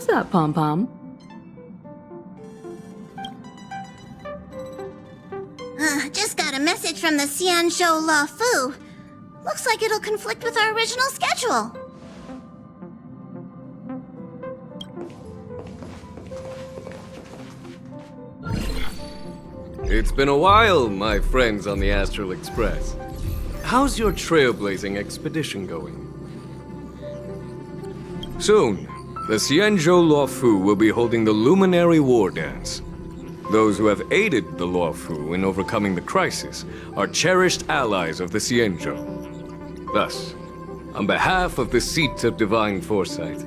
What's up, Pom-Pom? Just got a message from the Xianzhou Luofu. Looks like it'll conflict with our original schedule. It's been a while, my friends on the Astral Express. How's your trailblazing expedition going? Soon, the Xianzhou Luofu will be holding the Luminary Wardance. Those who have aided the Luofu in overcoming the crisis are cherished allies of the Xianzhou. Thus, on behalf of the Seat of Divine Foresight,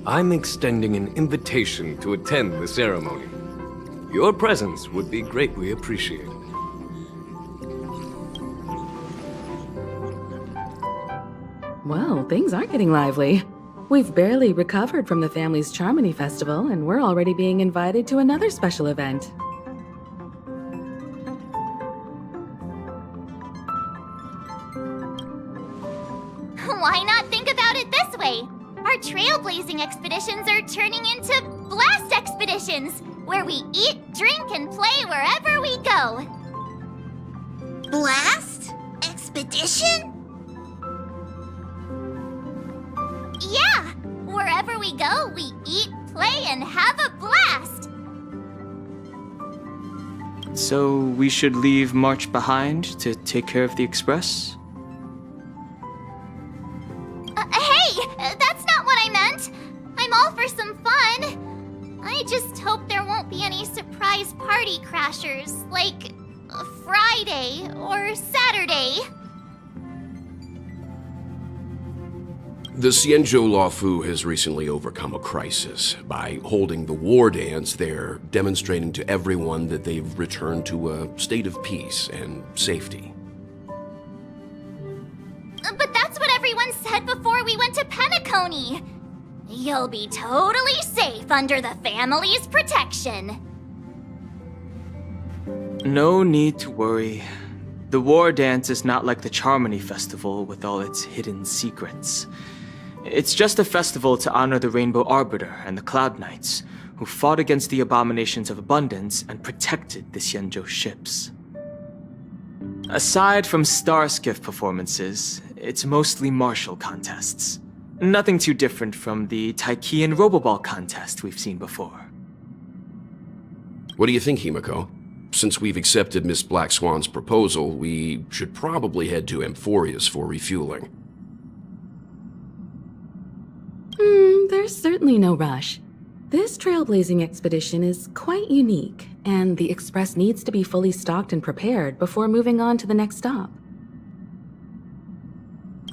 I'm extending an invitation to attend the ceremony. Your presence would be greatly appreciated. Well, things are getting lively. We've barely recovered from the family's Charmony Festival, and we're already being invited to another special event. Why not think about it this way? Our trailblazing expeditions are turning into blast expeditions, where we eat, drink, and play wherever we go. Blast? Expedition? Yeah! Wherever we go, we eat, play, and have a blast! So we should leave March behind to take care of the Express? Hey! That's not what I meant! I'm all for some fun. I just hope there won't be any surprise party crashers, like Friday or Saturday. The Xianzhou Luofu has recently overcome a crisis. By holding the Wardance, they're demonstrating to everyone that they've returned to a state of peace and safety. But that's what everyone said before we went to Penacony. You'll be totally safe under the family's protection. No need to worry. The Wardance is not like the Charmony Festival with all its hidden secrets. It's just a festival to honor the Rainbow Arbiter and the Cloud Knights, who fought against the abominations of abundance and protected the Xianzhou ships. Aside from star skiff performances, it's mostly martial contests. Nothing too different from the Taiki and Roboball contest we've seen before. What do you think, Himiko? Since we've accepted Miss Black Swan's proposal, we should probably head to Amphorius for refueling. There's certainly no rush. This trailblazing expedition is quite unique, and the Express needs to be fully stocked and prepared before moving on to the next stop.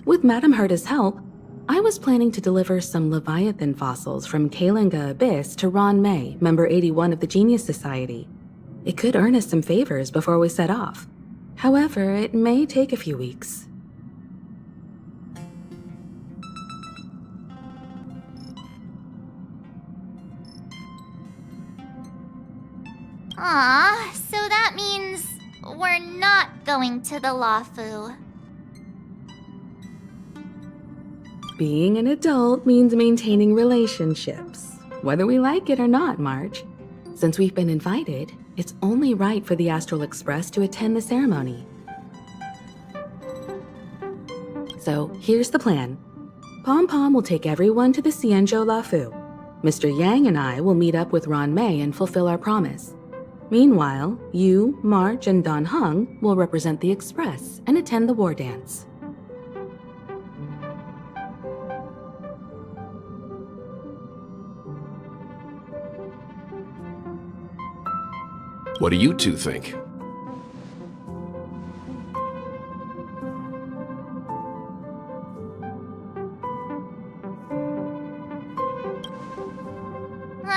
With Madame Herta's help, I was planning to deliver some Leviathan fossils from Kalinga Abyss to Ron May, member 81 of the Genius Society. It could earn us some favors before we set off. However, it may take a few weeks. Aw, so that means we're not going to the Luofu. Being an adult means maintaining relationships, whether we like it or not, March. Since we've been invited, it's only right for the Astral Express to attend the ceremony. So, here's the plan. Pom-Pom will take everyone to the Xianzhou Luofu. Mr. Yang and I will meet up with Ron May and fulfill our promise. Meanwhile, you, March, and Don Hung will represent the Express and attend the Wardance. What do you two think?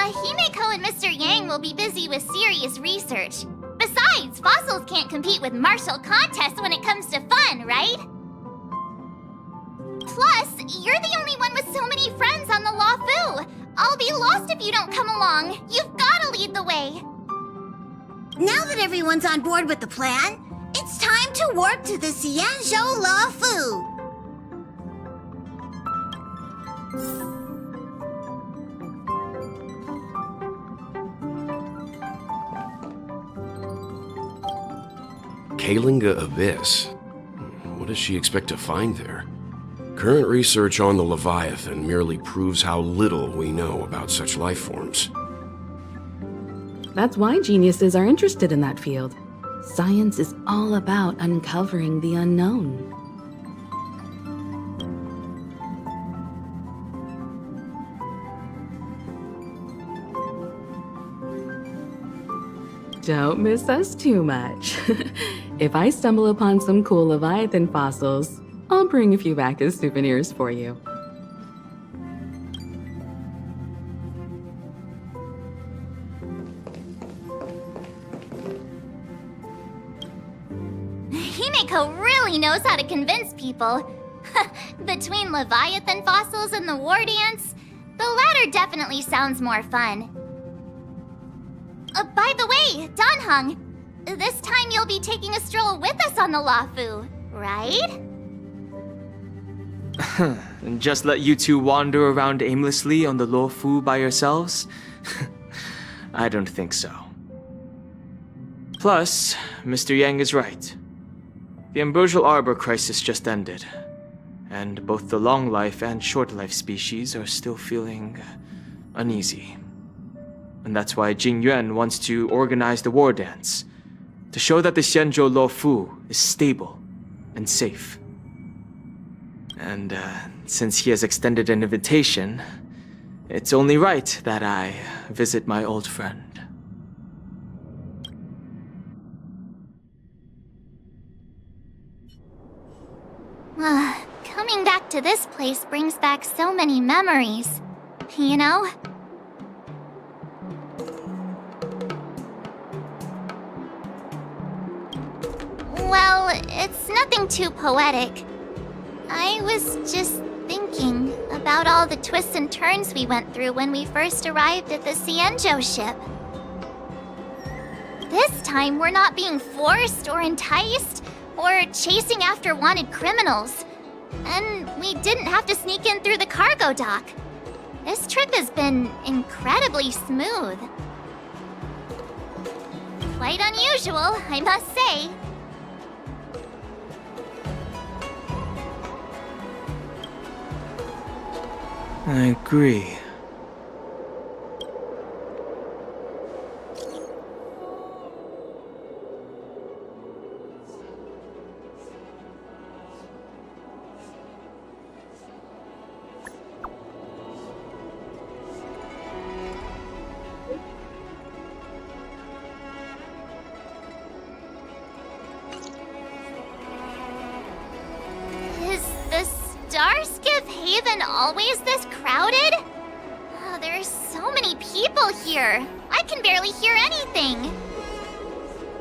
Himiko and Mr. Yang will be busy with serious research. Besides, fossils can't compete with martial contests when it comes to fun, right? Plus, you're the only one with so many friends on the Luofu. I'll be lost if you don't come along. You've gotta lead the way. Now that everyone's on board with the plan, it's time to warp to the Xianzhou Luofu. Kalinga Abyss. What does she expect to find there? Current research on the Leviathan merely proves how little we know about such life forms. That's why geniuses are interested in that field. Science is all about uncovering the unknown. Don't miss us too much. If I stumble upon some cool Leviathan fossils, I'll bring a few back as souvenirs for you. Himeko really knows how to convince people. Between Leviathan fossils and the Wardance, the latter definitely sounds more fun. By the way, Danheng, this time you'll be taking a stroll with us on the Luofu, right? And just let you two wander around aimlessly on the Luofu by yourselves? I don't think so. Plus, Mr. Yang is right. The Ambrosial Arbor crisis just ended, and both the long life and short life species are still feeling uneasy. And that's why Jing Yuan wants to organize the Wardance, to show that the Xianzhou Luofu is stable and safe. And since he has extended an invitation, it's only right that I visit my old friend. Coming back to this place brings back so many memories, you know? Well, it's nothing too poetic. I was just thinking about all the twists and turns we went through when we first arrived at the Xianzhou ship. This time, we're not being forced or enticed or chasing after wanted criminals. And we didn't have to sneak in through the cargo dock. This trip has been incredibly smooth. Quite unusual, I must say. I agree. Is the Starskiff Haven always this crowded? Oh, there are so many people here. I can barely hear anything.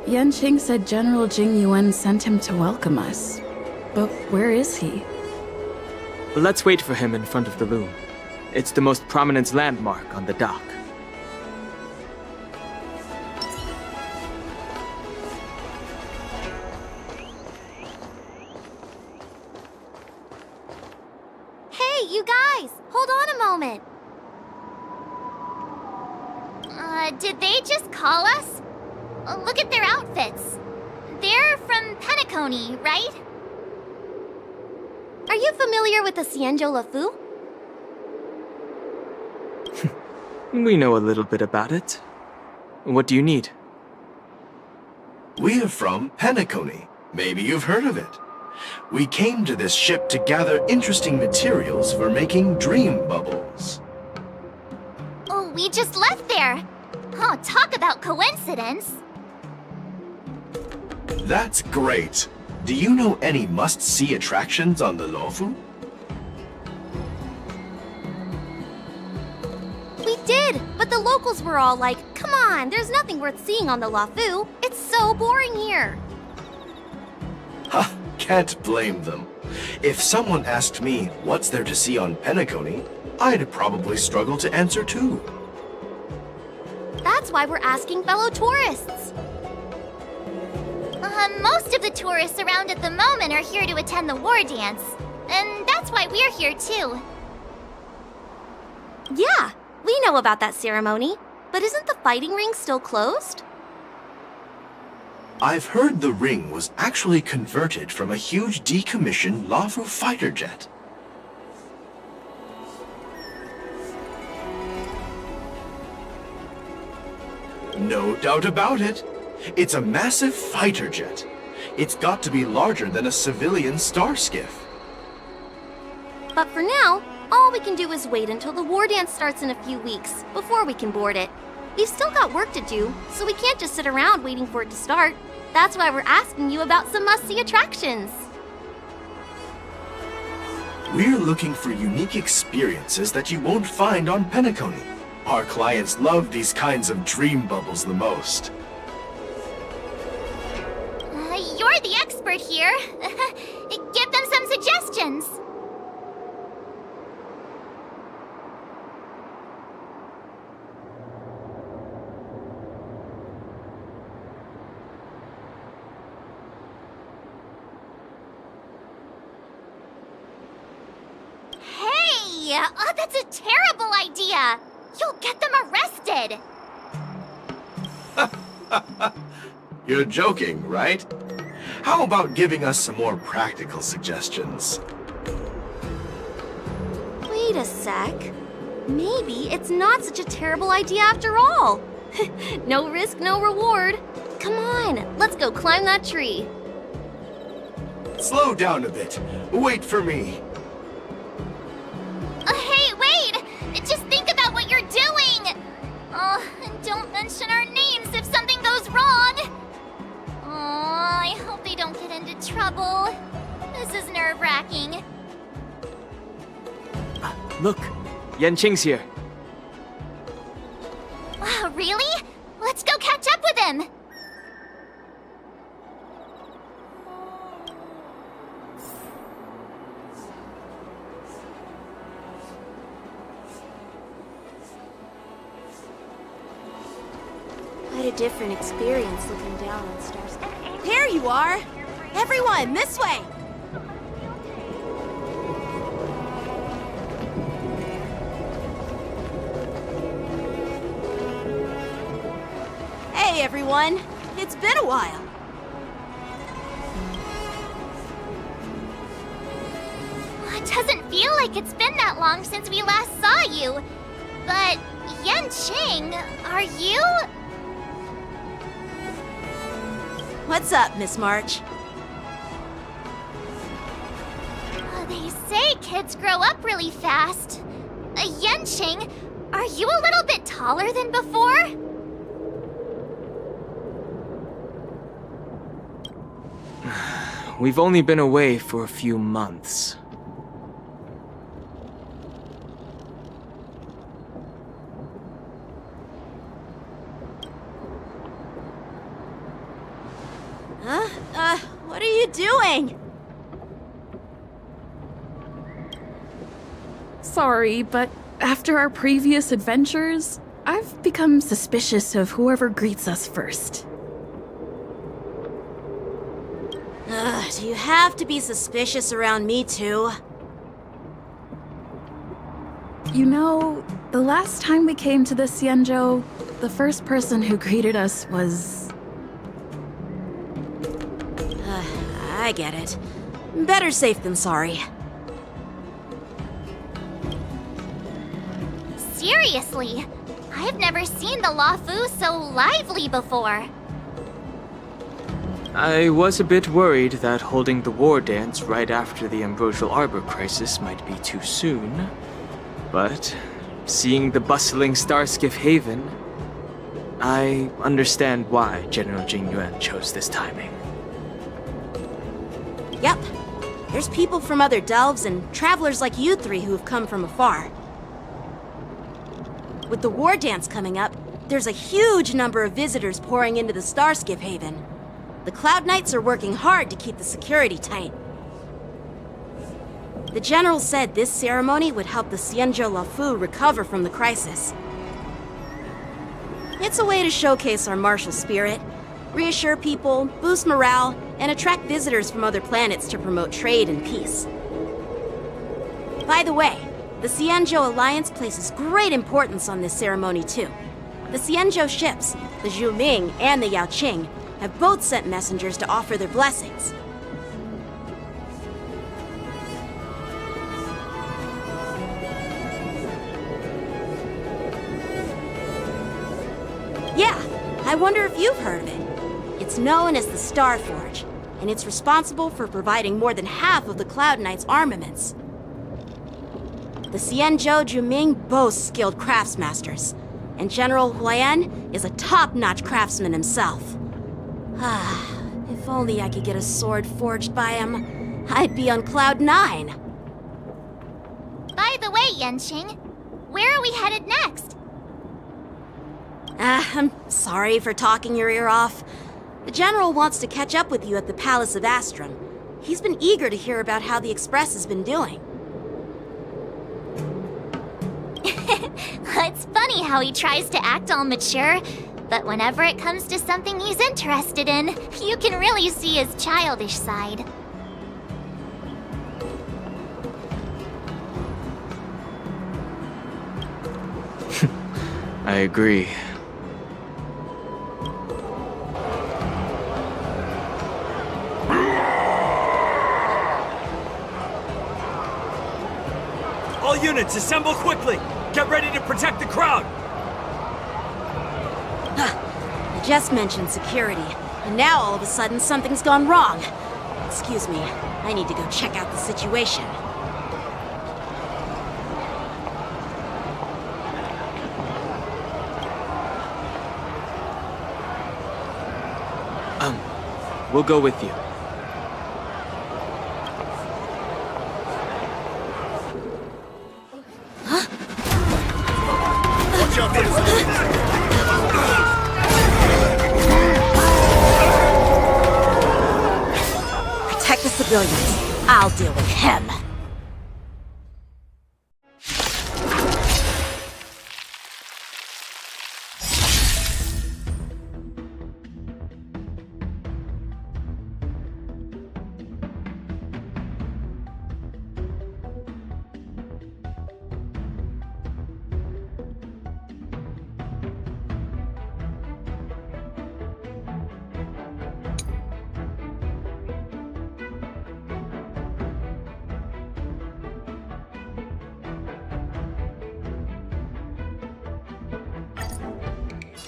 Yanqing said General Jing Yuan sent him to welcome us. But where is he? Let's wait for him in front of the loom. It's the most prominent landmark on the dock. Hey, you guys! Hold on a moment. Did they just call us? Look at their outfits. They're from Penacony, right? Are you familiar with the Xianzhou Luofu? We know a little bit about it. What do you need? We're from Penacony. Maybe you've heard of it. We came to this ship to gather interesting materials for making dream bubbles. Oh, we just left there. Oh, talk about coincidence. That's great. Do you know any must-see attractions on the Luofu? We did, but the locals were all like, come on, there's nothing worth seeing on the Luofu. It's so boring here. Ha! Can't blame them. If someone asked me what's there to see on Penacony, I'd probably struggle to answer too. That's why we're asking fellow tourists. Most of the tourists around at the moment are here to attend the Wardance. And that's why we're here too. Yeah, we know about that ceremony. But isn't the fighting ring still closed? I've heard the ring was actually converted from a huge decommissioned Luofu fighter jet. No doubt about it. It's a massive fighter jet. It's got to be larger than a civilian star skiff. But for now, all we can do is wait until the Wardance starts in a few weeks before we can board it. We've still got work to do, so we can't just sit around waiting for it to start. That's why we're asking you about some must-see attractions. We're looking for unique experiences that you won't find on Penacony. Our clients love these kinds of dream bubbles the most. You're the expert here. Give them some suggestions. Hey! Oh, that's a terrible idea! You'll get them arrested! You're joking, right? How about giving us some more practical suggestions? Wait a sec. Maybe it's not such a terrible idea after all. No risk, no reward. Come on, let's go climb that tree. Slow down a bit. Wait for me. Hey, wait! Just think about what you're doing! Oh, and don't mention our names if something goes wrong! Oh, I hope they don't get into trouble. This is nerve-wracking. Look, Yanqing's here. Wow, really? Let's go catch up with him! Quite a different experience looking down on stars. There you are! Everyone, this way! Hey everyone! It's been a while! It doesn't feel like it's been that long since we last saw you. But, Yanqing, are you? What's up, Miss March? They say kids grow up really fast. Yanqing, are you a little bit taller than before? We've only been away for a few months. What are you doing? Sorry, but after our previous adventures, I've become suspicious of whoever greets us first. Do you have to be suspicious around me too? You know, the last time we came to the Xianzhou, the first person who greeted us was... I get it. Better safe than sorry. Seriously, I've never seen the Luofu so lively before. I was a bit worried that holding the Wardance right after the Ambrosial Arbor crisis might be too soon. But seeing the bustling Starskiff Haven, I understand why General Jing Yuan chose this timing. Yep. There's people from other delves and travelers like you three who have come from afar. With the Wardance coming up, there's a huge number of visitors pouring into the Starskiff Haven. The Cloud Knights are working hard to keep the security tight. The General said this ceremony would help the Xianzhou Luofu recover from the crisis. It's a way to showcase our martial spirit, reassure people, boost morale, and attract visitors from other planets to promote trade and peace. By the way, the Xianzhou Alliance places great importance on this ceremony too. The Xianzhou ships, the Zhu Ming and the Yaoqing, have both sent messengers to offer their blessings. Yeah, I wonder if you've heard of it. It's known as the Star Forge, and it's responsible for providing more than half of the Cloud Knight's armaments. The Xianzhou Juming boasts skilled craftsmasters, and General Huayan is a top-notch craftsman himself. If only I could get a sword forged by him, I'd be on Cloud 9. By the way, Yanqing, where are we headed next? I'm sorry for talking your ear off. The General wants to catch up with you at the Palace of Astrum. He's been eager to hear about how the Express has been doing. It's funny how he tries to act all mature, but whenever it comes to something he's interested in, you can really see his childish side. I agree. All units, assemble quickly! Get ready to protect the crowd! I just mentioned security, and now all of a sudden something's gone wrong. Excuse me, I need to go check out the situation. We'll go with you. Watch out for this! Protect the civilians. I'll deal with him.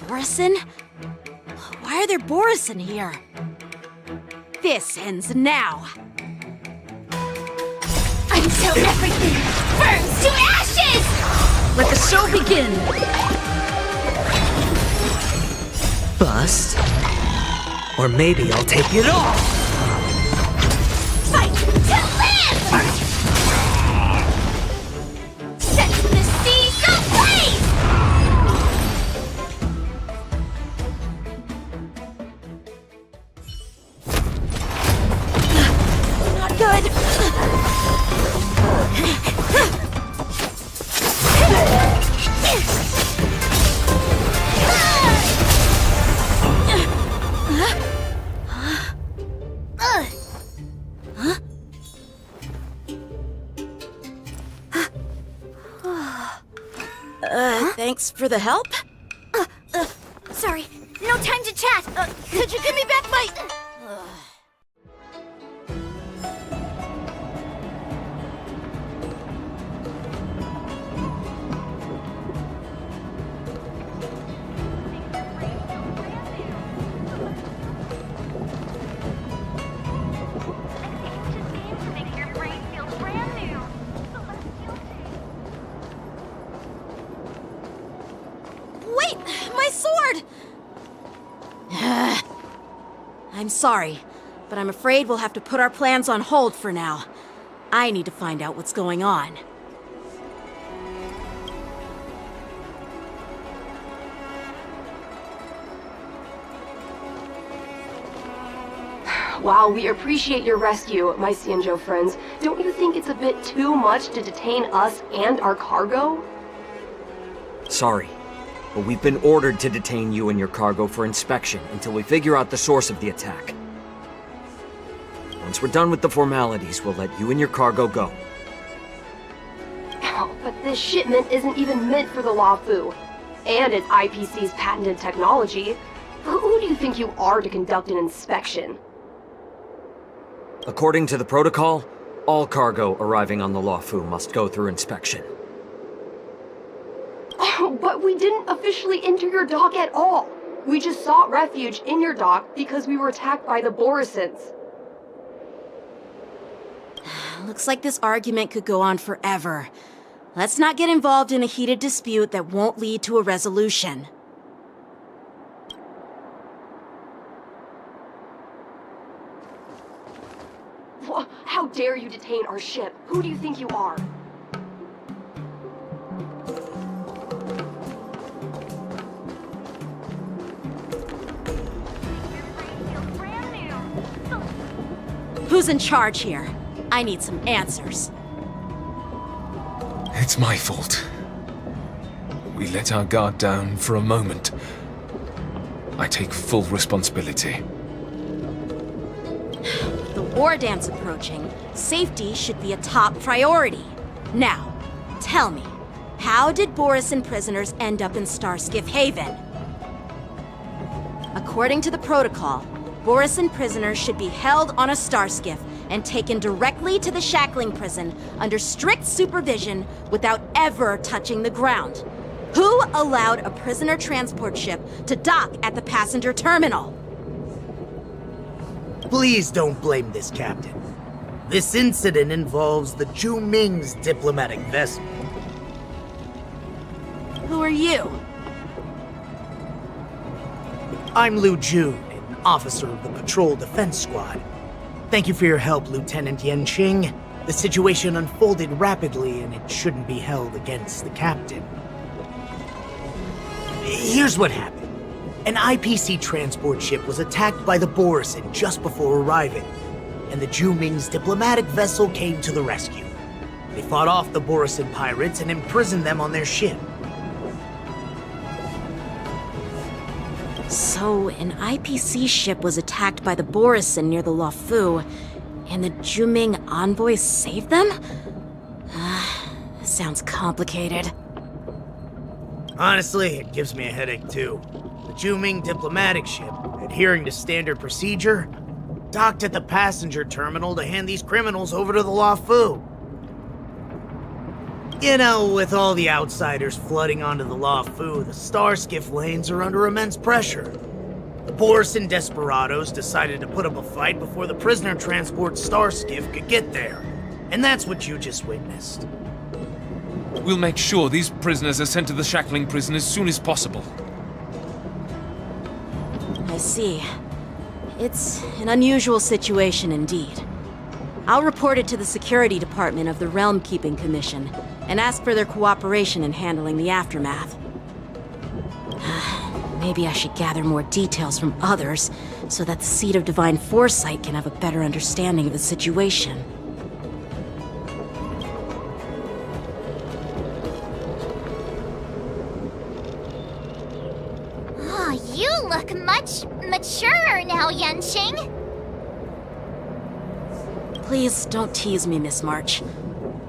Borison? Why are there Borison here? This ends now. Until everything burns to ashes! Let the show begin! Bust? Or maybe I'll take it all! Fight to live! Set the seas ablaze! Not good. Thanks for the help. Sorry, no time to chat. Could you give me back my... Wait, my sword! I'm sorry, but I'm afraid we'll have to put our plans on hold for now. I need to find out what's going on. While we appreciate your rescue, my Xianzhou friends, don't you think it's a bit too much to detain us and our cargo? Sorry, but we've been ordered to detain you and your cargo for inspection until we figure out the source of the attack. Once we're done with the formalities, we'll let you and your cargo go. Oh, but this shipment isn't even meant for the Luofu, and it's IPC's patented technology. Who do you think you are to conduct an inspection? According to the protocol, all cargo arriving on the Luofu must go through inspection. Oh, but we didn't officially enter your dock at all. We just sought refuge in your dock because we were attacked by the Borisons. Looks like this argument could go on forever. Let's not get involved in a heated dispute that won't lead to a resolution. How dare you detain our ship? Who do you think you are? Who's in charge here? I need some answers. It's my fault. We let our guard down for a moment. I take full responsibility. The Wardance approaching, safety should be a top priority. Now, tell me, how did Borisin prisoners end up in Starskiff Haven? According to the protocol, Borisin prisoners should be held on a starskiff and taken directly to the shackling prison under strict supervision without ever touching the ground. Who allowed a prisoner transport ship to dock at the passenger terminal? Please don't blame this, Captain. This incident involves the Zhu Ming's diplomatic vessel. Who are you? I'm Liu Jun, an officer of the Patrol Defense Squad. Thank you for your help, Lieutenant Yanqing. The situation unfolded rapidly, and it shouldn't be held against the captain. Here's what happened. An IPC transport ship was attacked by the Borisin just before arriving, and the Zhu Ming's diplomatic vessel came to the rescue. They fought off the Borisin pirates and imprisoned them on their ship. So, an IPC ship was attacked by the Borisin near the Luofu, and the Zhu Ming envoys saved them? This sounds complicated. Honestly, it gives me a headache too. The Zhu Ming diplomatic ship, adhering to standard procedure, docked at the passenger terminal to hand these criminals over to the Luofu. You know, with all the outsiders flooding onto the Luofu, the starskiff lanes are under immense pressure. The Borisin desperados decided to put up a fight before the prisoner transport starskiff could get there. And that's what you just witnessed. We'll make sure these prisoners are sent to the shackling prison as soon as possible. I see. It's an unusual situation indeed. I'll report it to the security department of the Realm Keeping Commission and ask for their cooperation in handling the aftermath. Maybe I should gather more details from others so that the Seat of Divine Foresight can have a better understanding of the situation. Oh, you look much maturer now, Yanqing. Please don't tease me, Miss March.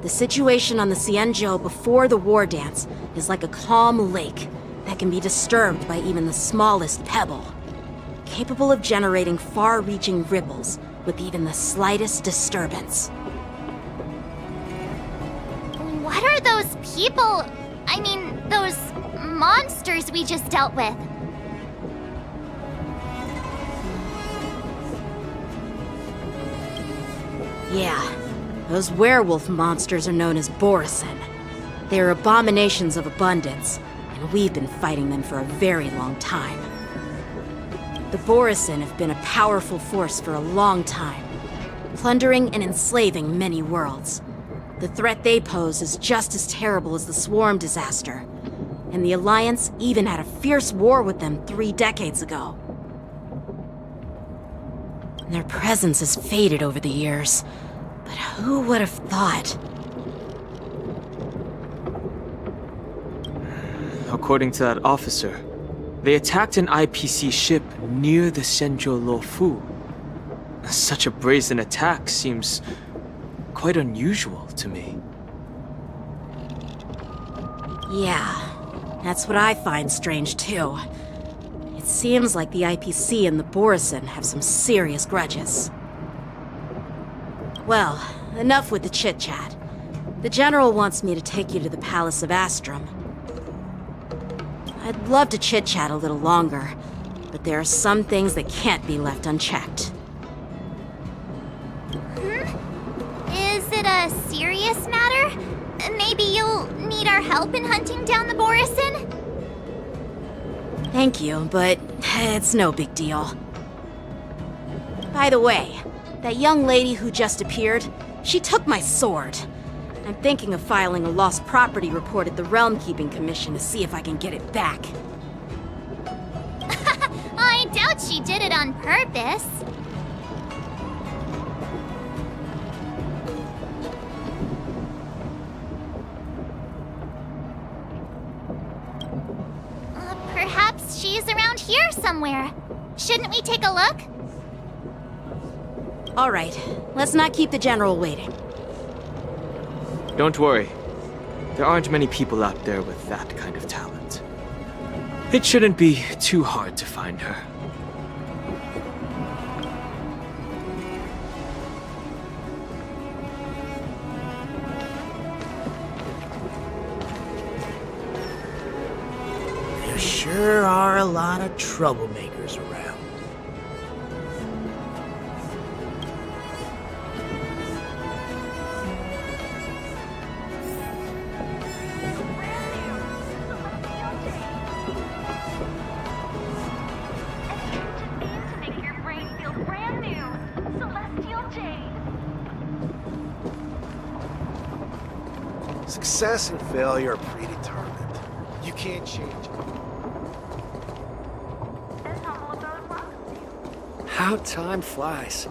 The situation on the Xianzhou before the Wardance is like a calm lake that can be disturbed by even the smallest pebble, capable of generating far-reaching ripples with even the slightest disturbance. What are those people? I mean, those monsters we just dealt with? Yeah, those werewolf monsters are known as Borisin. They are abominations of abundance, and we've been fighting them for a very long time. The Borisin have been a powerful force for a long time, plundering and enslaving many worlds. The threat they pose is just as terrible as the Swarm disaster, and the Alliance even had a fierce war with them 3 decades ago. Their presence has faded over the years, but who would have thought? According to that officer, they attacked an IPC ship near the Xianzhou Luofu. Such a brazen attack seems quite unusual to me. Yeah, that's what I find strange too. It seems like the IPC and the Borison have some serious grudges. Well, enough with the chit-chat. The General wants me to take you to the Palace of Astrum. I'd love to chit-chat a little longer, but there are some things that can't be left unchecked. Is it a serious matter? Maybe you'll need our help in hunting down the Borison? Thank you, but it's no big deal. By the way, that young lady who just appeared, she took my sword. I'm thinking of filing a lost property report at the Realm Keeping Commission to see if I can get it back. I doubt she did it on purpose. Perhaps she's around here somewhere. Shouldn't we take a look? All right, let's not keep the General waiting. Don't worry. There aren't many people out there with that kind of talent. It shouldn't be too hard to find her. There sure are a lot of troublemakers around. Success and failure are predetermined. You can't change it. How time flies.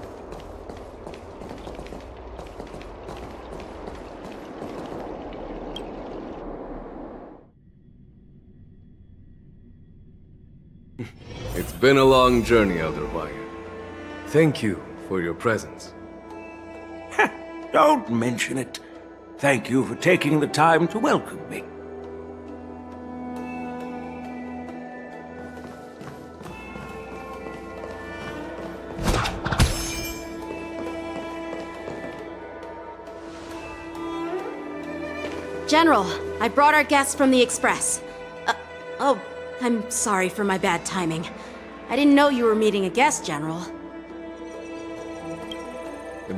It's been a long journey, Elder Wire. Thank you for your presence. Don't mention it. Thank you for taking the time to welcome me. General, I brought our guests from the Express. Oh, I'm sorry for my bad timing. I didn't know you were meeting a guest, General.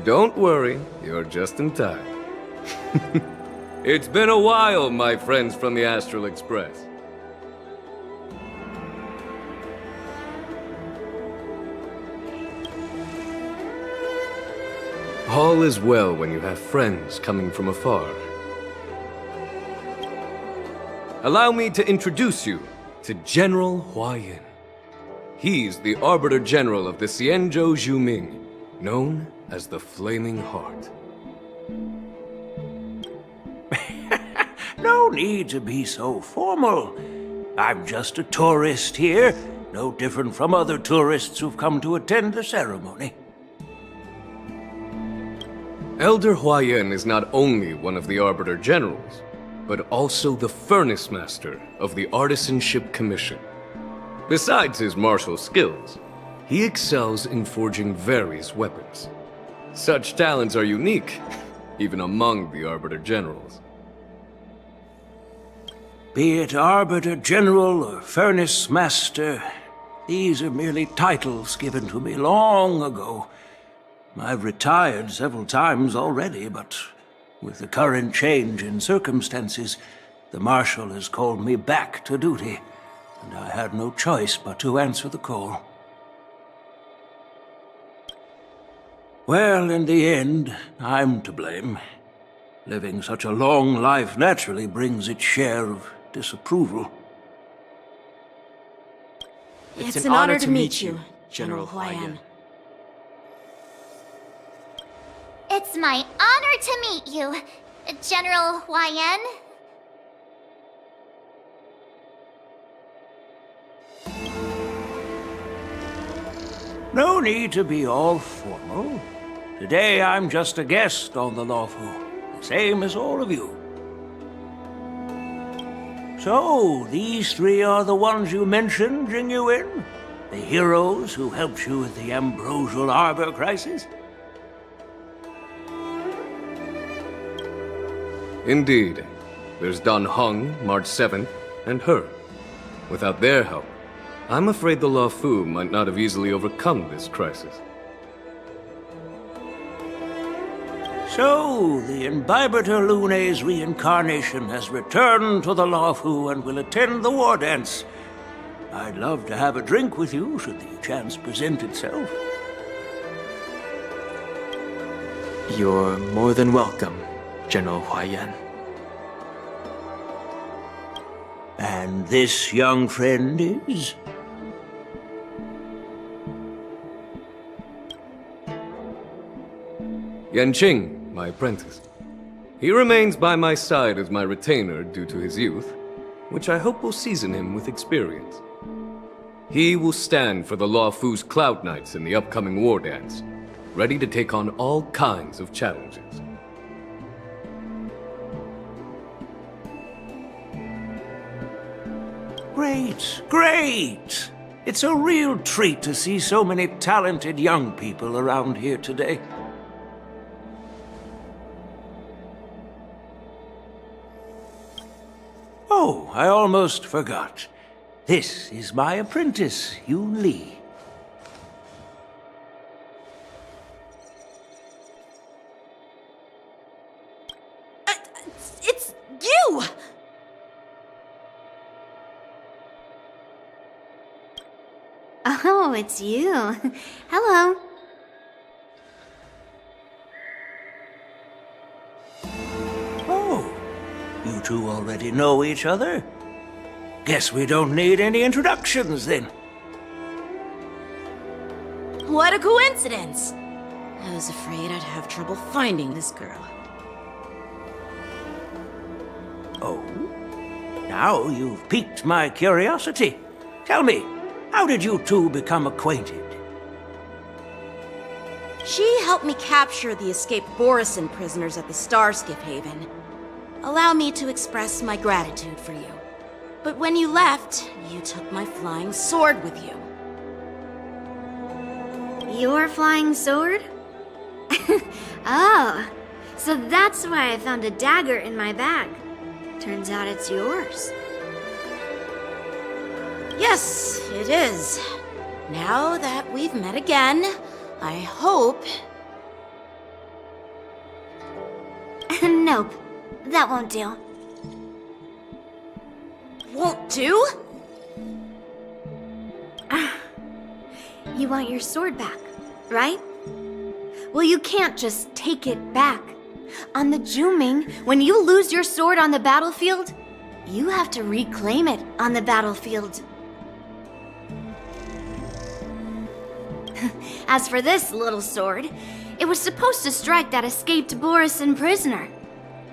Don't worry, you're just in time. It's been a while, my friends from the Astral Express. All is well when you have friends coming from afar. Allow me to introduce you to General Huayan. He's the Arbiter General of the Xianzhou Zhuming, known as the Flaming Heart. No need to be so formal. I'm just a tourist here, no different from other tourists who've come to attend the ceremony. Elder Huayan is not only one of the Arbiter Generals, but also the Furnace Master of the Artisanship Commission. Besides his martial skills, he excels in forging various weapons. Such talents are unique, even among the Arbiter Generals. Be it Arbiter General or Furnace Master, these are merely titles given to me long ago. I've retired several times already, but with the current change in circumstances, the Marshal has called me back to duty, and I had no choice but to answer the call. Well, in the end, I'm to blame. Living such a long life naturally brings its share of disapproval. It's an honor to meet you, General Huayan. It's my honor to meet you, General Huayan. No need to be all formal. Today I'm just a guest on the Luofu, the same as all of you. So, these three are the ones you mentioned, Jingyuin? The heroes who helped you with the Ambrosial Arbor crisis? Indeed. There's Don Hung, March 7th, and her. Without their help, I'm afraid the Luofu might not have easily overcome this crisis. So, the Imbibitor Lune's reincarnation has returned to the Luofu and will attend the war dance. I'd love to have a drink with you, should the chance present itself. You're more than welcome, General Huaiyan. And this young friend is? Yanqing, my apprentice. He remains by my side as my retainer due to his youth, which I hope will season him with experience. He will stand for the Luofu's Cloud Knights in the upcoming war dance, ready to take on all kinds of challenges. Great, great! It's a real treat to see so many talented young people around here today. Oh, I almost forgot. This is my apprentice, Yu Li. It's you! Oh, it's you. Hello. Oh, you two already know each other? Guess we don't need any introductions, then. What a coincidence! I was afraid I'd have trouble finding this girl. Oh? Now you've piqued my curiosity. Tell me, how did you two become acquainted? She helped me capture the escaped Borisin prisoners at the Starskiff Haven. Allow me to express my gratitude for you. But when you left, you took my flying sword with you. Your flying sword? Oh, so that's why I found a dagger in my bag. Turns out it's yours. Yes, it is. Now that we've met again, I hope... Nope, that won't do. Won't do? You want your sword back, right? Well, you can't just take it back. On the Juming, when you lose your sword on the battlefield, you have to reclaim it on the battlefield. As for this little sword, it was supposed to strike that escaped Borisin prisoner.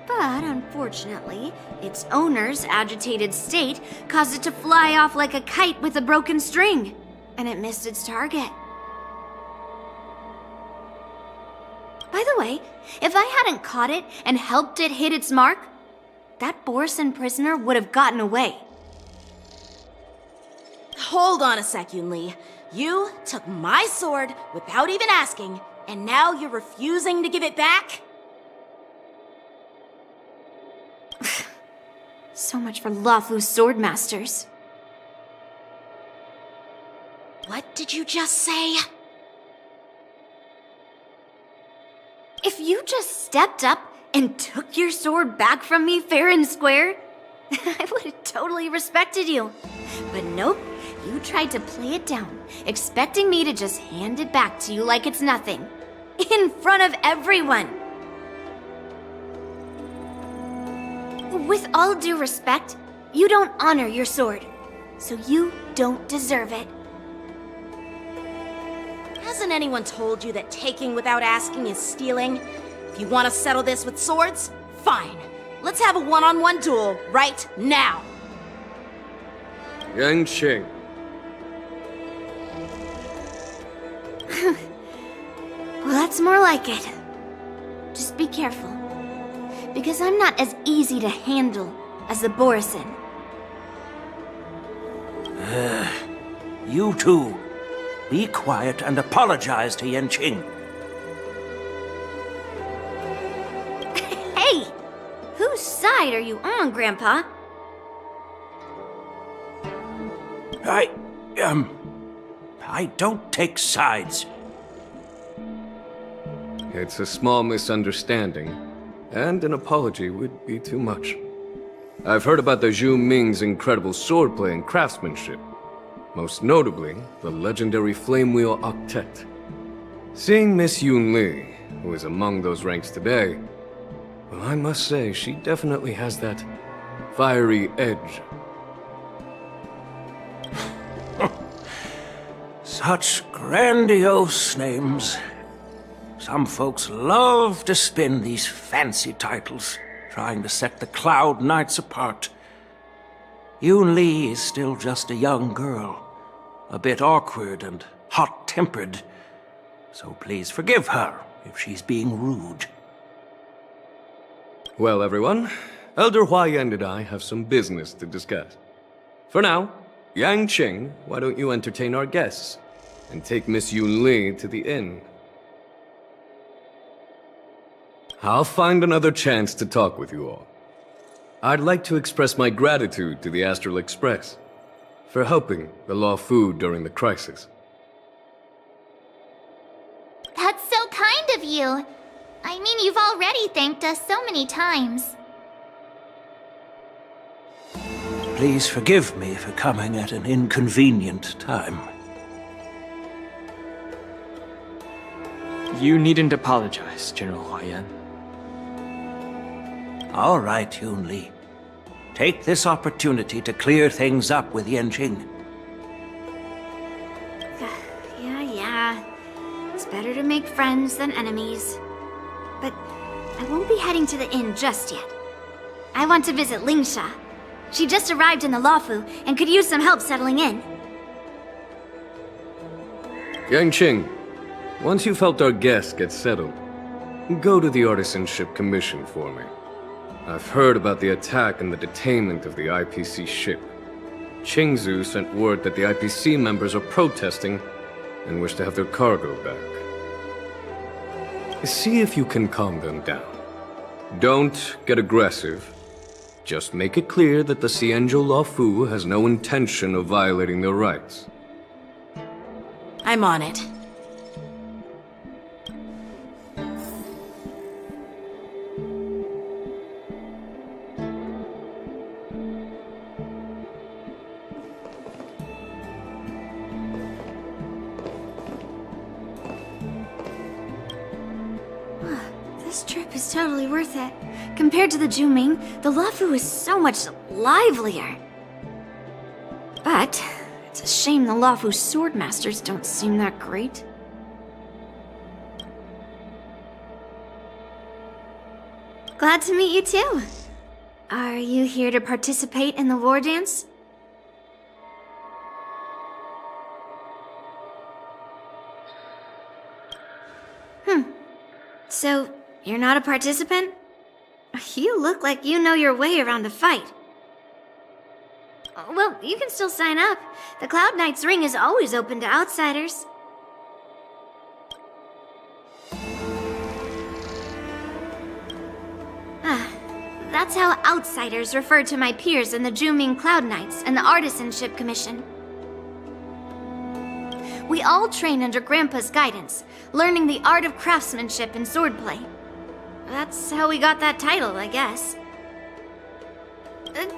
But unfortunately, its owner's agitated state caused it to fly off like a kite with a broken string, and it missed its target. By the way, if I hadn't caught it and helped it hit its mark, that Borisin prisoner would have gotten away. Hold on a sec, Yun Li. You took my sword without even asking, and now you're refusing to give it back? So much for Luofu's swordmasters. What did you just say? If you just stepped up and took your sword back from me fair and square, I would have totally respected you. But nope, you tried to play it down, expecting me to just hand it back to you like it's nothing. In front of everyone. With all due respect, you don't honor your sword, so you don't deserve it. Hasn't anyone told you that taking without asking is stealing? If you want to settle this with swords, fine. Let's have a one-on-one duel right now. Yanqing. Well, that's more like it. Just be careful, because I'm not as easy to handle as the Borisin. You two, be quiet and apologize to Yanqing. Hey! Whose side are you on, Grandpa? I don't take sides. It's a small misunderstanding, and an apology would be too much. I've heard about the Zhu Ming's incredible swordplay and craftsmanship, most notably the legendary Flame Wheel Octet. Seeing Miss Yun Li, who is among those ranks today, well, I must say she definitely has that fiery edge. Such grandiose names. Some folks love to spin these fancy titles, trying to set the Cloud Knights apart. Yun Li is still just a young girl, a bit awkward and hot-tempered, so please forgive her if she's being rude. Well, everyone, Elder Huayan and I have some business to discuss. For now, Yanqing, why don't you entertain our guests and take Miss Yun Li to the inn? I'll find another chance to talk with you all. I'd like to express my gratitude to the Astral Express for helping the Luofu during the crisis. That's so kind of you. I mean, you've already thanked us so many times. Please forgive me for coming at an inconvenient time. You needn't apologize, General Huayan. All right, Yun Li. Take this opportunity to clear things up with Yanqing. Yeah. It's better to make friends than enemies. But I won't be heading to the inn just yet. I want to visit Lingsha. She just arrived in the Luofu and could use some help settling in. Yanqing, once you've helped our guests get settled, go to the Artisanship Commission for me. I've heard about the attack and the detainment of the IPC ship. Qingzu sent word that the IPC members are protesting and wish to have their cargo back. See if you can calm them down. Don't get aggressive. Just make it clear that the Xianzhou Luofu has no intention of violating their rights. I'm on it. This trip is totally worth it. Compared to the Zhu Ming, the Luofu is so much livelier. But it's a shame the Luofu swordmasters don't seem that great. Glad to meet you too. Are you here to participate in the war dance? So, you're not a participant? You look like you know your way around a fight. Well, you can still sign up. The Cloud Knight's ring is always open to outsiders. That's how outsiders refer to my peers in the Zhu Ming Cloud Knights and the Artisanship Commission. We all train under Grandpa's guidance, learning the art of craftsmanship and swordplay. That's how we got that title, I guess.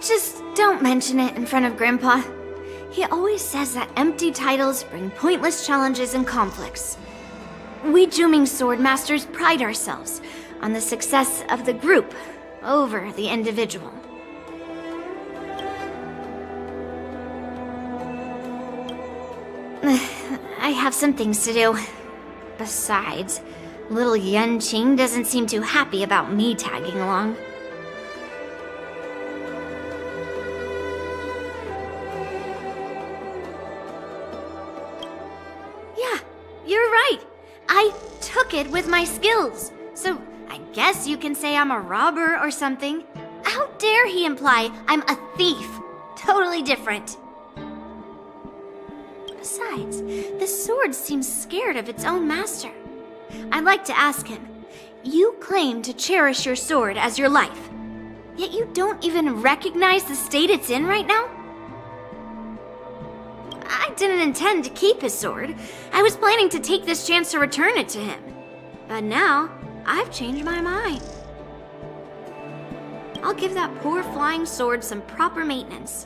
Just don't mention it in front of Grandpa. He always says that empty titles bring pointless challenges and conflicts. We Zhu Ming swordmasters pride ourselves on the success of the group over the individual. I have some things to do. Besides, little Yanqing doesn't seem too happy about me tagging along. Yeah, you're right. I took it with my skills. So I guess you can say I'm a robber or something. How dare he imply I'm a thief? Totally different. Besides, this sword seems scared of its own master. I'd like to ask him, you claim to cherish your sword as your life, yet you don't even recognize the state it's in right now? I didn't intend to keep his sword. I was planning to take this chance to return it to him. But now, I've changed my mind. I'll give that poor flying sword some proper maintenance.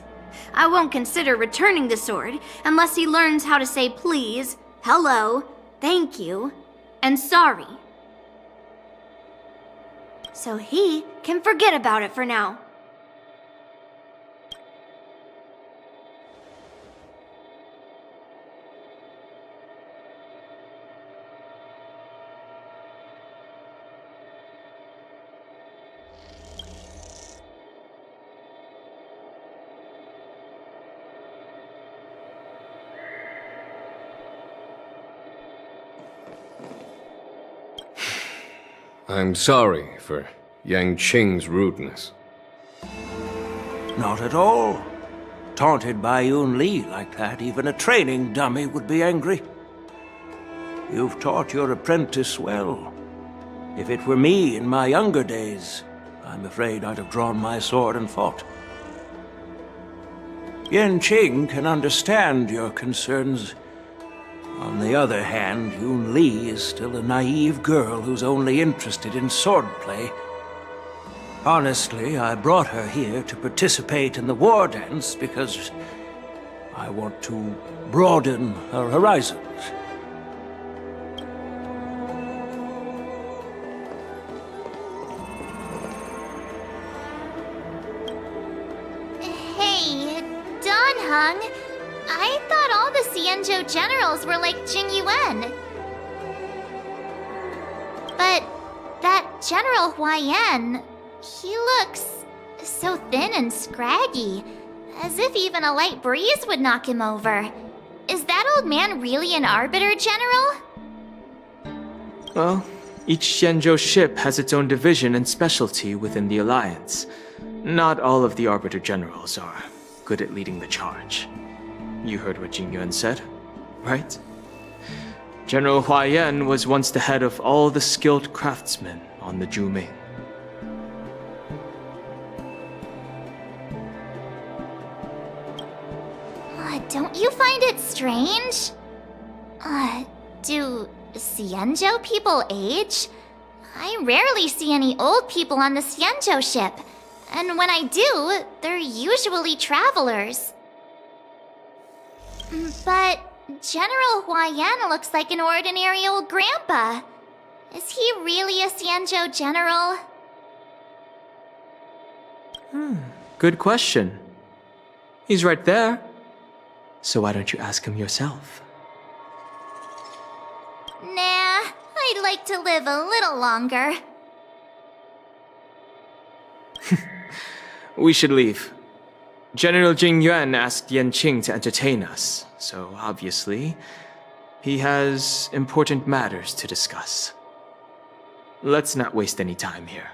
I won't consider returning the sword unless he learns how to say please, hello, thank you, and sorry. So he can forget about it for now. I'm sorry for Yang Qing's rudeness. Not at all. Taunted by Yun Li like that, even a training dummy would be angry. You've taught your apprentice well. If it were me in my younger days, I'm afraid I'd have drawn my sword and fought. Yan Qing can understand your concerns. On the other hand, Yun Li is still a naive girl who's only interested in swordplay. Honestly, I brought her here to participate in the Wardance because I want to broaden her horizons. Hey, Don Hung. I thought all the Xianzhou generals were like Jing Yuan. But that General Huaiyan, he looks so thin and scraggy, as if even a light breeze would knock him over. Is that old man really an Arbiter General? Well, each Xianzhou ship has its own division and specialty within the Alliance. Not all of the Arbiter Generals are good at leading the charge. You heard what Jing Yuan said, right? General Huaiyan was once the head of all the skilled craftsmen on the Zhuming. Don't you find it strange? Do Xianzhou people age? I rarely see any old people on the Xianzhou ship. And when I do, they're usually travelers. But General Huaiyan looks like an ordinary old grandpa. Is he really a Xianzhou general? Good question. He's right there. So why don't you ask him yourself? Nah, I'd like to live a little longer. We should leave. General Jing Yuan asked Yan Qing to entertain us, so obviously, he has important matters to discuss. Let's not waste any time here.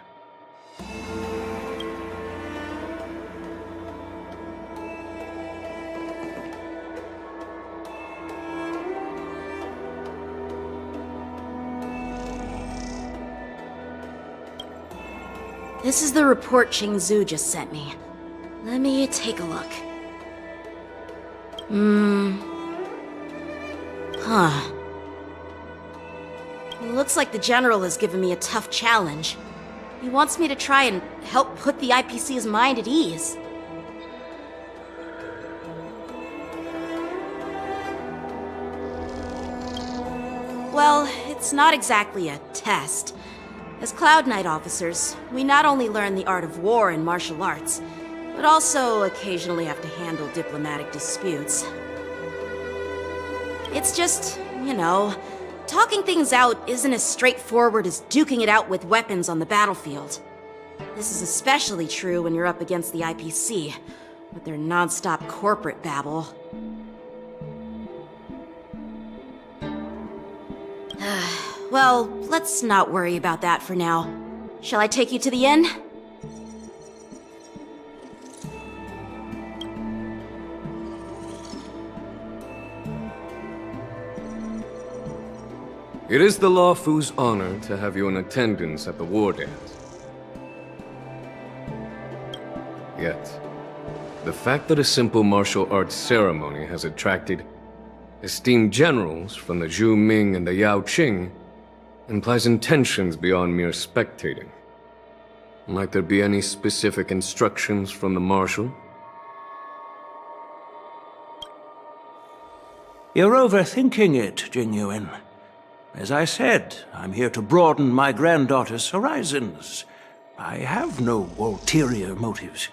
This is the report Xianzhou just sent me. Let me take a look. Looks like the General has given me a tough challenge. He wants me to try and help put the IPC's mind at ease. Well, it's not exactly a test. As Cloud Knight officers, we not only learn the art of war and martial arts, but also occasionally have to handle diplomatic disputes. It's just, you know, talking things out isn't as straightforward as duking it out with weapons on the battlefield. This is especially true when you're up against the IPC, with their non-stop corporate babble. Well, let's not worry about that for now. Shall I take you to the inn? It is the Luofu's honor to have you in attendance at the Wardance. Yet, the fact that a simple martial arts ceremony has attracted esteemed generals from the Zhu Ming and the Yao Qing implies intentions beyond mere spectating. Might there be any specific instructions from the Marshal? You're overthinking it, Jingyuan. As I said, I'm here to broaden my granddaughter's horizons. I have no ulterior motives.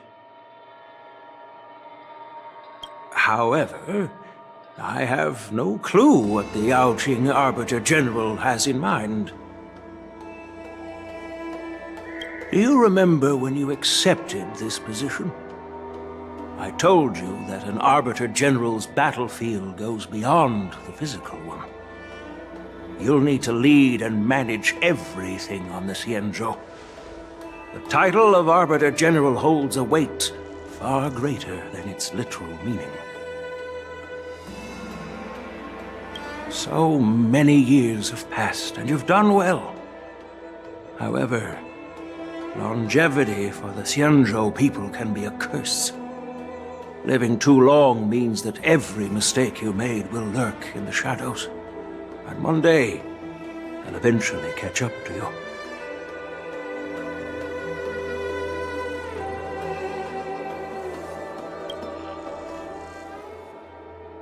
However, I have no clue what the Yao Qing Arbiter General has in mind. Do you remember when you accepted this position? I told you that an Arbiter General's battlefield goes beyond the physical one. You'll need to lead and manage everything on the Xianzhou. The title of Arbiter General holds a weight far greater than its literal meaning. So many years have passed, and you've done well. However, longevity for the Xianzhou people can be a curse. Living too long means that every mistake you made will lurk in the shadows. And one day, they'll eventually catch up to you.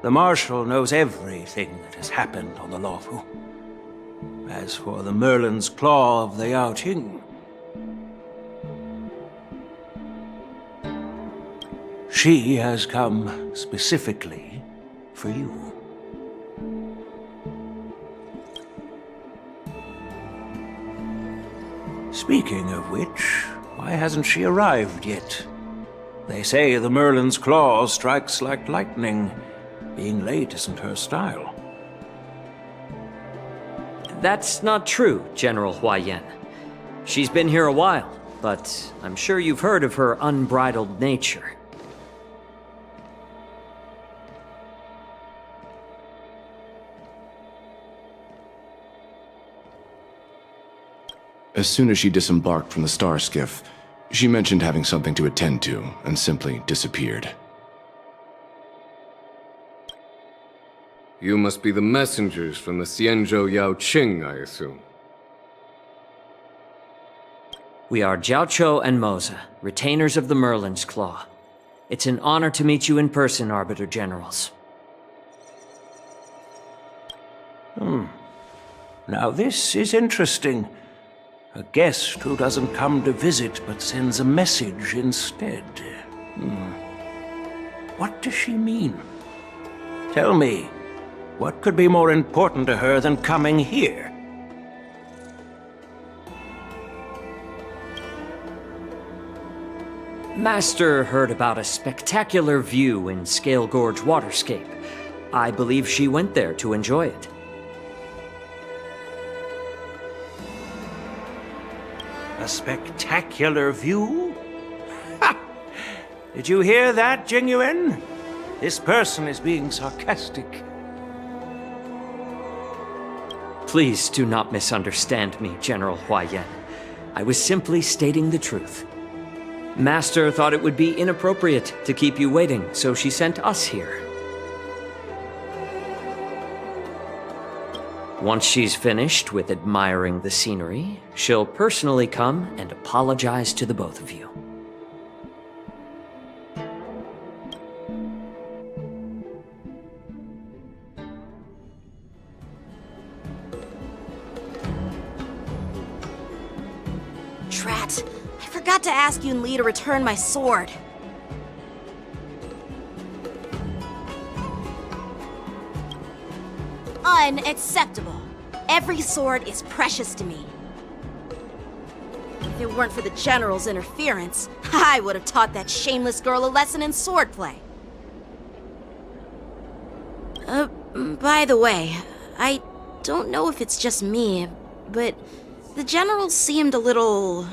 The Marshal knows everything that has happened on the Luofu. As for the Merlin's Claw of the Yao Qing, she has come specifically for you. Speaking of which, why hasn't she arrived yet? They say the Merlin's Claw strikes like lightning. Being late isn't her style. That's not true, General Huaiyan. She's been here a while, but I'm sure you've heard of her unbridled nature. As soon as she disembarked from the star skiff, she mentioned having something to attend to and simply disappeared. You must be the messengers from the Xianzhou Yao Qing, I assume. We are Jiaoqiu and Moza, retainers of the Merlin's Claw. It's an honor to meet you in person, Arbiter Generals. Now this is interesting. A guest who doesn't come to visit but sends a message instead. What does she mean? Tell me, what could be more important to her than coming here? Master heard about a spectacular view in Scale Gorge Waterscape. I believe she went there to enjoy it. A spectacular view? Ha! Did you hear that, Jingyuan? This person is being sarcastic. Please do not misunderstand me, General Huaiyan. I was simply stating the truth. Master thought it would be inappropriate to keep you waiting, so she sent us here. Once she's finished with admiring the scenery, she'll personally come and apologize to the both of you. Drat! I forgot to ask Yun Li to return my sword. Unacceptable. Every sword is precious to me. If it weren't for the General's interference, I would have taught that shameless girl a lesson in swordplay. By the way, I don't know if it's just me, but the General seemed a little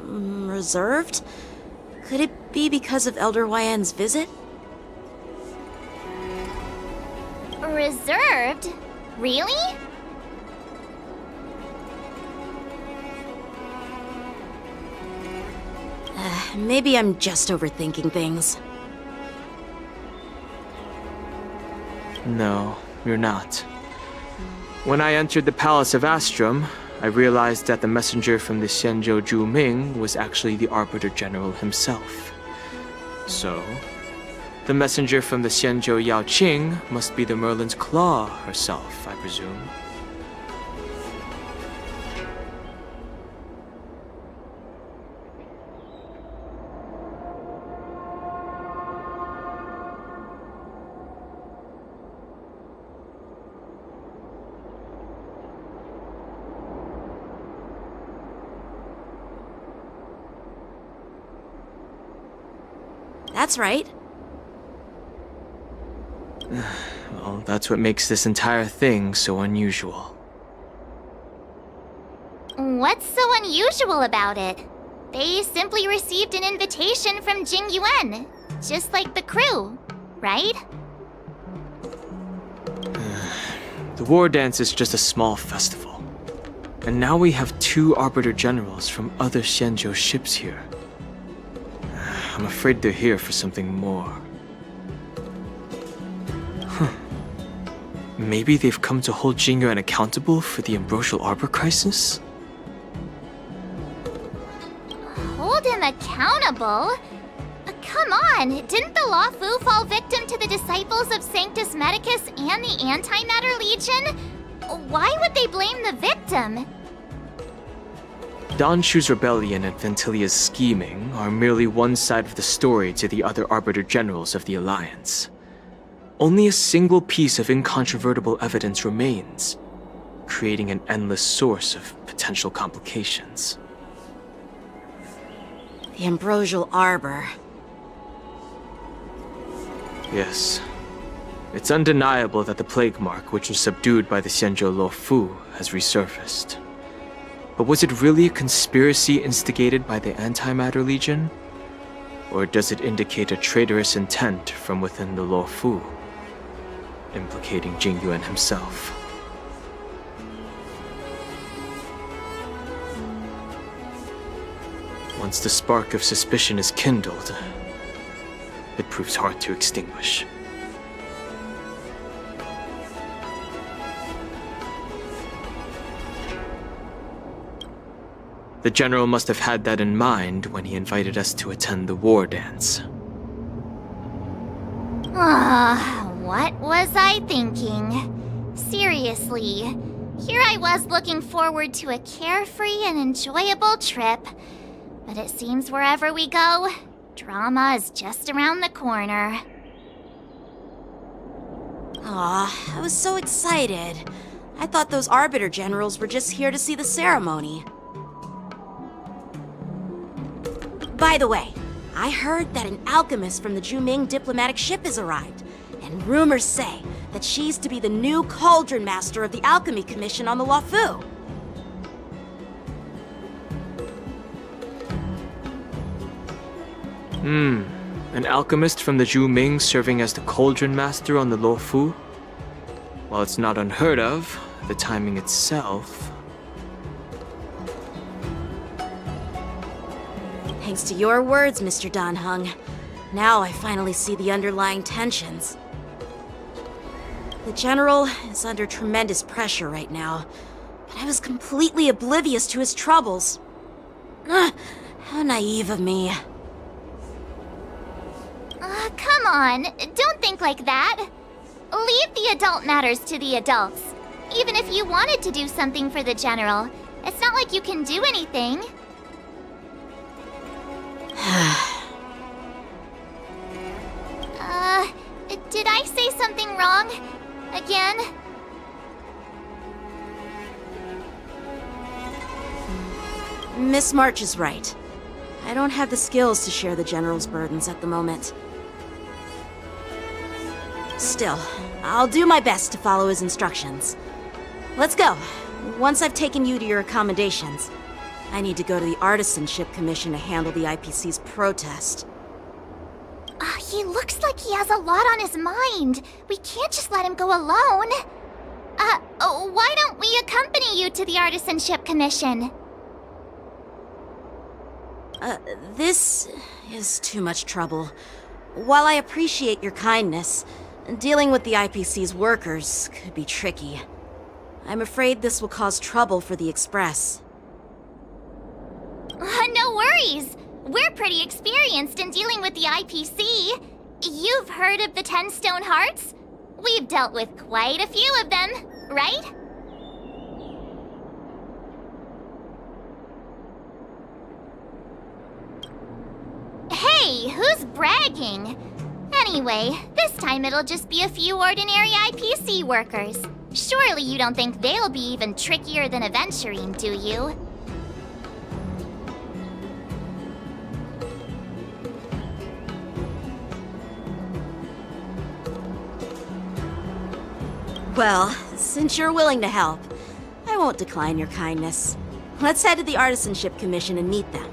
reserved. Could it be because of Elder Huaiyan's visit? Reserved? Really? maybe I'm just overthinking things. No, you're not. When I entered the Palace of Astrum, I realized that the messenger from the Xianzhou Zhuming was actually the Arbiter General himself. So, the messenger from the Xianzhou Yaoqing must be the Merlin's Claw herself, I presume. That's right. Well, that's what makes this entire thing so unusual. What's so unusual about it? They simply received an invitation from Jing Yuan, just like the crew, right? The Wardance is just a small festival. And now we have 2 Arbiter Generals from other Xianzhou ships here. I'm afraid they're here for something more. Maybe they've come to hold Jingyuan accountable for the Ambrosial Arbor crisis? Hold him accountable? Come on, didn't the Luofu fall victim to the disciples of Sanctus Medicus and the Antimatter Legion? Why would they blame the victim? Donshu's rebellion and Ventilia's scheming are merely one side of the story to the other Arbiter Generals of the Alliance. Only a single piece of incontrovertible evidence remains, creating an endless source of potential complications. The Ambrosial Arbor. Yes. It's undeniable that the Plague Mark, which was subdued by the Xianzhou Luofu, has resurfaced. But was it really a conspiracy instigated by the Antimatter Legion? Or does it indicate a traitorous intent from within the Luofu, implicating Jingyuan himself? Once the spark of suspicion is kindled, it proves hard to extinguish. The General must have had that in mind when he invited us to attend the Wardance. What was I thinking? Seriously, here I was looking forward to a carefree and enjoyable trip. But it seems wherever we go, drama is just around the corner. Aw, I was so excited. I thought those Arbiter Generals were just here to see the ceremony. By the way, I heard that an alchemist from the Zhuming diplomatic ship has arrived, and rumors say that she's to be the new Cauldron Master of the Alchemy Commission on the Luofu. An alchemist from the Zhuming serving as the Cauldron Master on the Luofu? While it's not unheard of, the timing itself... Thanks to your words, Mr. Danheng. Now I finally see the underlying tensions. The General is under tremendous pressure right now, but I was completely oblivious to his troubles. How naive of me. Come on, don't think like that. Leave the adult matters to the adults. Even if you wanted to do something for the General, it's not like you can do anything. Did I say something wrong? Again? Miss March is right. I don't have the skills to share the General's burdens at the moment. Still, I'll do my best to follow his instructions. Let's go. Once I've taken you to your accommodations, I need to go to the Artisanship Commission to handle the IPC's protest. He looks like he has a lot on his mind. We can't just let him go alone. Why don't we accompany you to the Artisanship Commission? This is too much trouble. While I appreciate your kindness, dealing with the IPC's workers could be tricky. I'm afraid this will cause trouble for the Express. No worries! We're pretty experienced in dealing with the IPC. You've heard of the 10 Stone Hearts? We've dealt with quite a few of them, right? Hey, who's bragging? Anyway, this time it'll just be a few ordinary IPC workers. Surely you don't think they'll be even trickier than Aventurine, do you? Well, since you're willing to help, I won't decline your kindness. Let's head to the Artisanship Commission and meet them.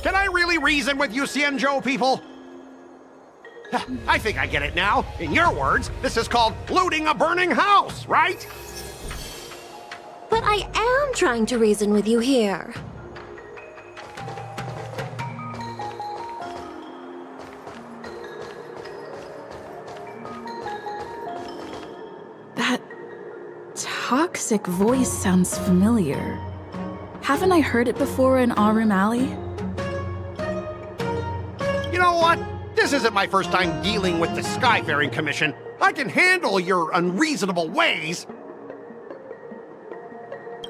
Can I really reason with you Xianzhou people? I think I get it now. In your words, this is called looting a burning house, right? But I am trying to reason with you here. That toxic voice sounds familiar. Haven't I heard it before in Aurum Alley? You know what? This isn't my first time dealing with the Skyfaring Commission. I can handle your unreasonable ways.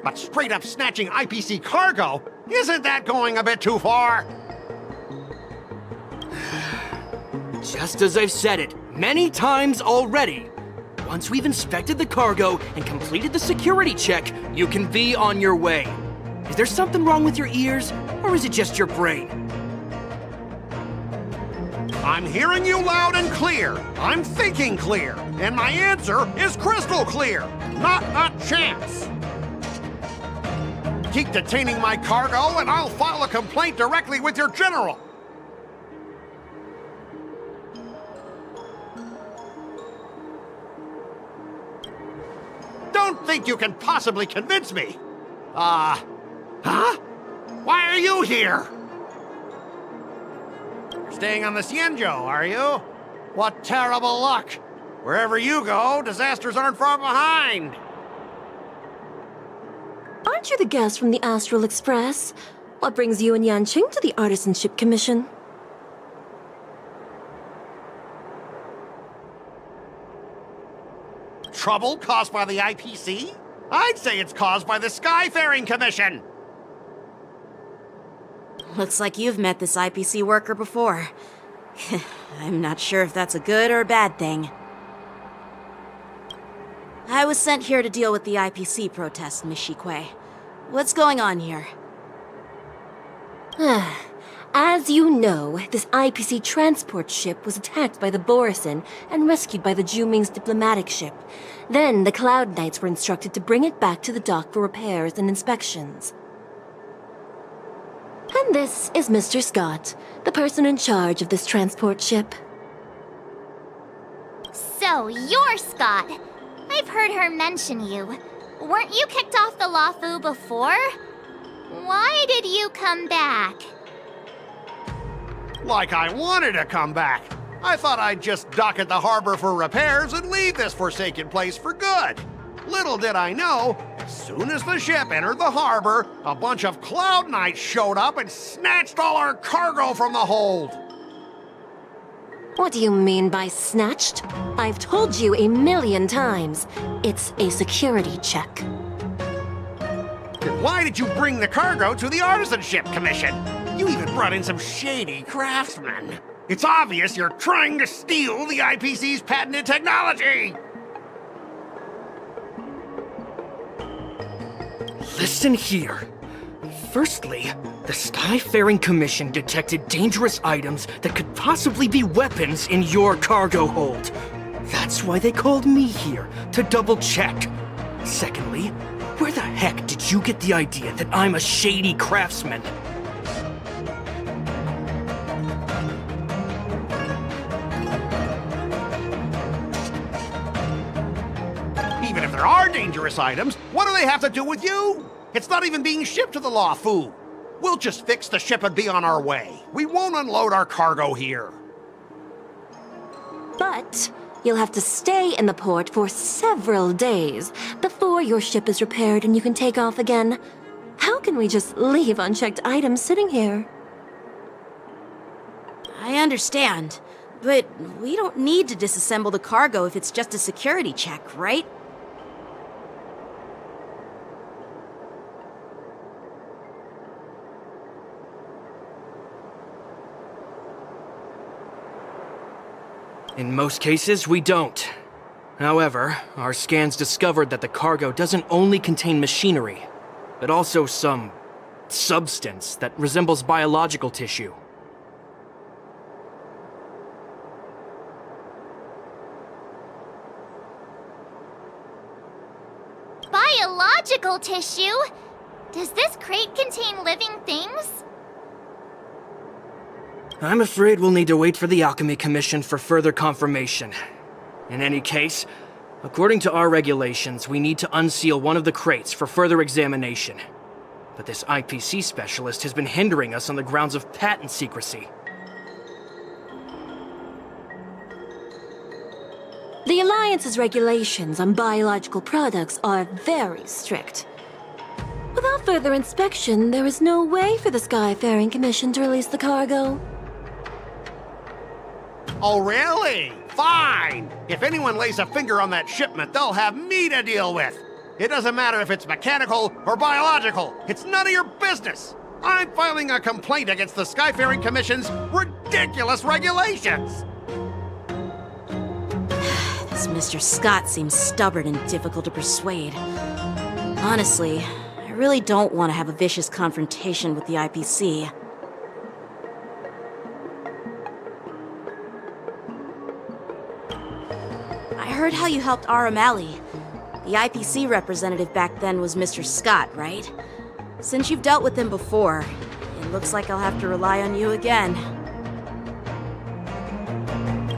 But straight up snatching IPC cargo, isn't that going a bit too far? Just as I've said it many times already, once we've inspected the cargo and completed the security check, you can be on your way. Is there something wrong with your ears, or is it just your brain? I'm hearing you loud and clear. I'm thinking clear. And my answer is crystal clear. Not a chance. Keep detaining my cargo and I'll file a complaint directly with your general. Don't think you can possibly convince me. Huh? Why are you here? You're staying on the Xianzhou, are you? What terrible luck. Wherever you go, disasters aren't far behind. Aren't you the guest from the Astral Express? What brings you and Yanqing to the Artisanship Commission? Trouble caused by the IPC? I'd say it's caused by the Skyfaring Commission. Looks like you've met this IPC worker before. I'm not sure if that's a good or a bad thing. I was sent here to deal with the IPC protest, Miss Shikue. What's going on here? As you know, this IPC transport ship was attacked by the Borisin and rescued by the Juming's diplomatic ship. Then the Cloud Knights were instructed to bring it back to the dock for repairs and inspections. And this is Mr. Scott, the person in charge of this transport ship. So, you're Scott. I've heard her mention you. Weren't you kicked off the Luofu before? Why did you come back? Like I wanted to come back. I thought I'd just dock at the harbor for repairs and leave this forsaken place for good. Little did I know, as soon as the ship entered the harbor, a bunch of Cloud Knights showed up and snatched all our cargo from the hold. What do you mean by snatched? I've told you a million times. It's a security check. Then why did you bring the cargo to the Artisanship Commission? You even brought in some shady craftsmen. It's obvious you're trying to steal the IPC's patented technology! Listen here. Firstly, the Skyfaring Commission detected dangerous items that could possibly be weapons in your cargo hold. That's why they called me here, to double-check. Secondly, where the heck did you get the idea that I'm a shady craftsman? Even if there are dangerous items, what do they have to do with you? It's not even being shipped to the Luofu. We'll just fix the ship and be on our way. We won't unload our cargo here. But you'll have to stay in the port for several days before your ship is repaired and you can take off again. How can we just leave unchecked items sitting here? I understand, but we don't need to disassemble the cargo if it's just a security check, right? In most cases, we don't. However, our scans discovered that the cargo doesn't only contain machinery, but also some substance that resembles biological tissue. Biological tissue? Does this crate contain living things? I'm afraid we'll need to wait for the Alchemy Commission for further confirmation. In any case, according to our regulations, we need to unseal one of the crates for further examination. But this IPC specialist has been hindering us on the grounds of patent secrecy. The Alliance's regulations on biological products are very strict. Without further inspection, there is no way for the Skyfaring Commission to release the cargo. Oh, really? Fine! If anyone lays a finger on that shipment, they'll have me to deal with. It doesn't matter if it's mechanical or biological. It's none of your business. I'm filing a complaint against the Skyfaring Commission's ridiculous regulations. This Mr. Scott seems stubborn and difficult to persuade. Honestly, I really don't want to have a vicious confrontation with the IPC. I heard how you helped Aramali. The IPC representative back then was Mr. Scott, right? Since you've dealt with him before, it looks like I'll have to rely on you again.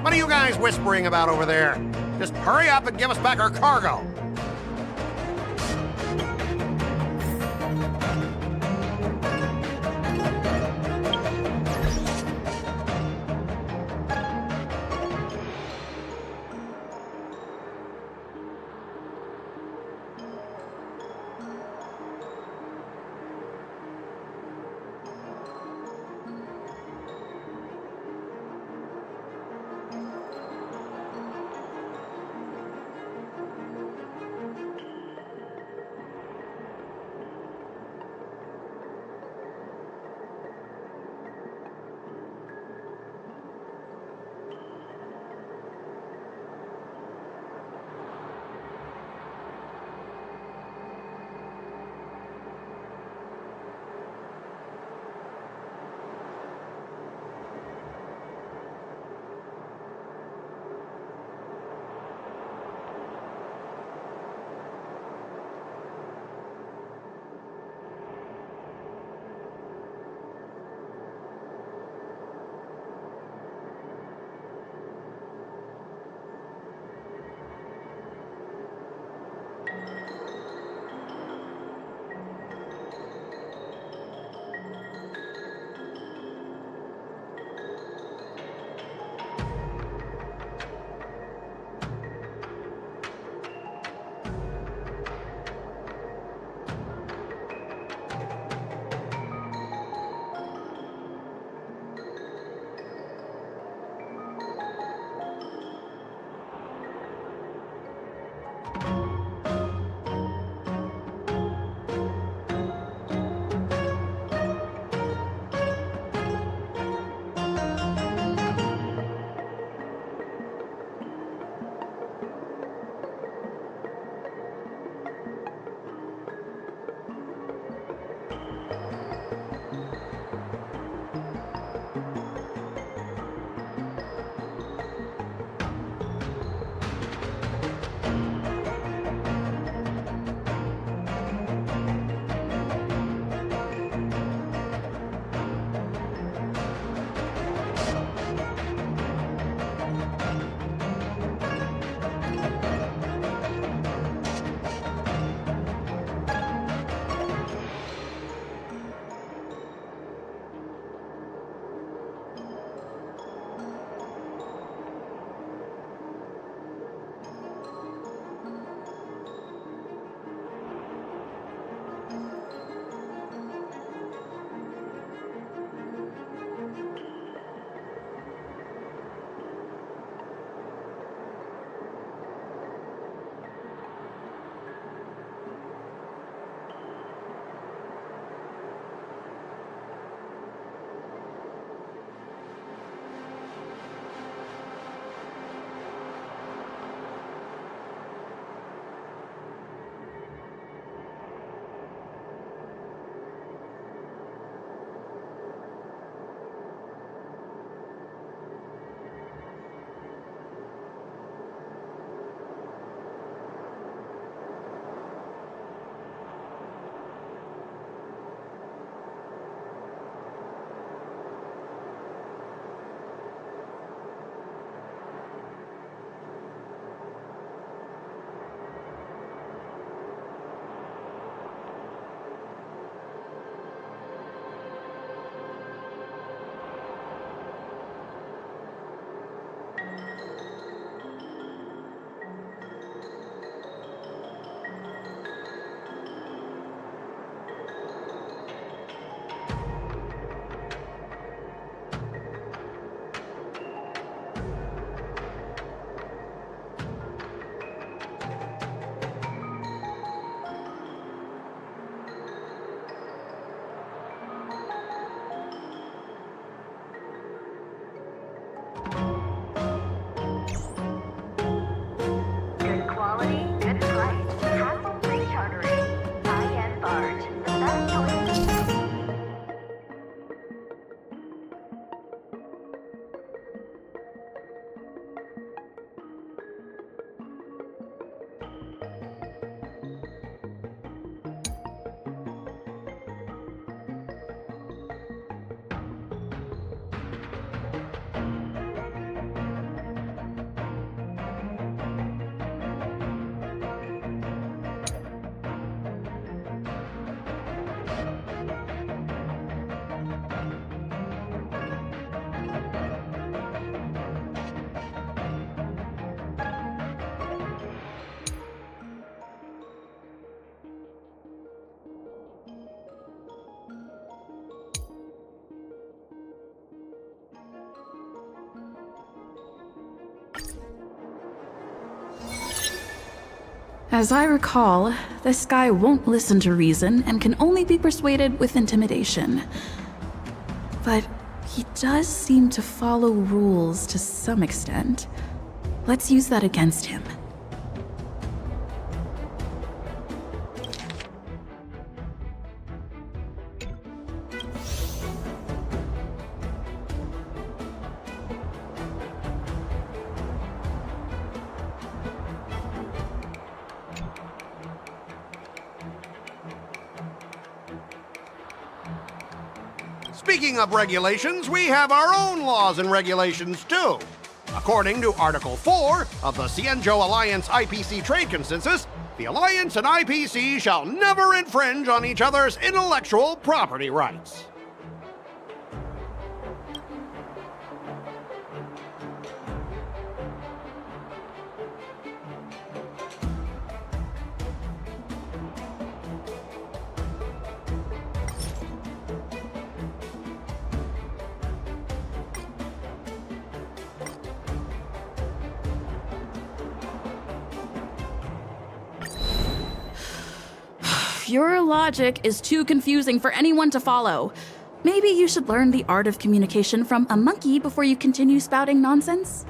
What are you guys whispering about over there? Just hurry up and give us back our cargo. As I recall, this guy won't listen to reason and can only be persuaded with intimidation. But he does seem to follow rules to some extent. Let's use that against him. Speaking of regulations, we have our own laws and regulations too. According to Article 4 of the Xianzhou Alliance IPC Trade Consensus, the Alliance and IPC shall never infringe on each other's intellectual property rights. Your logic is too confusing for anyone to follow. Maybe you should learn the art of communication from a monkey before you continue spouting nonsense?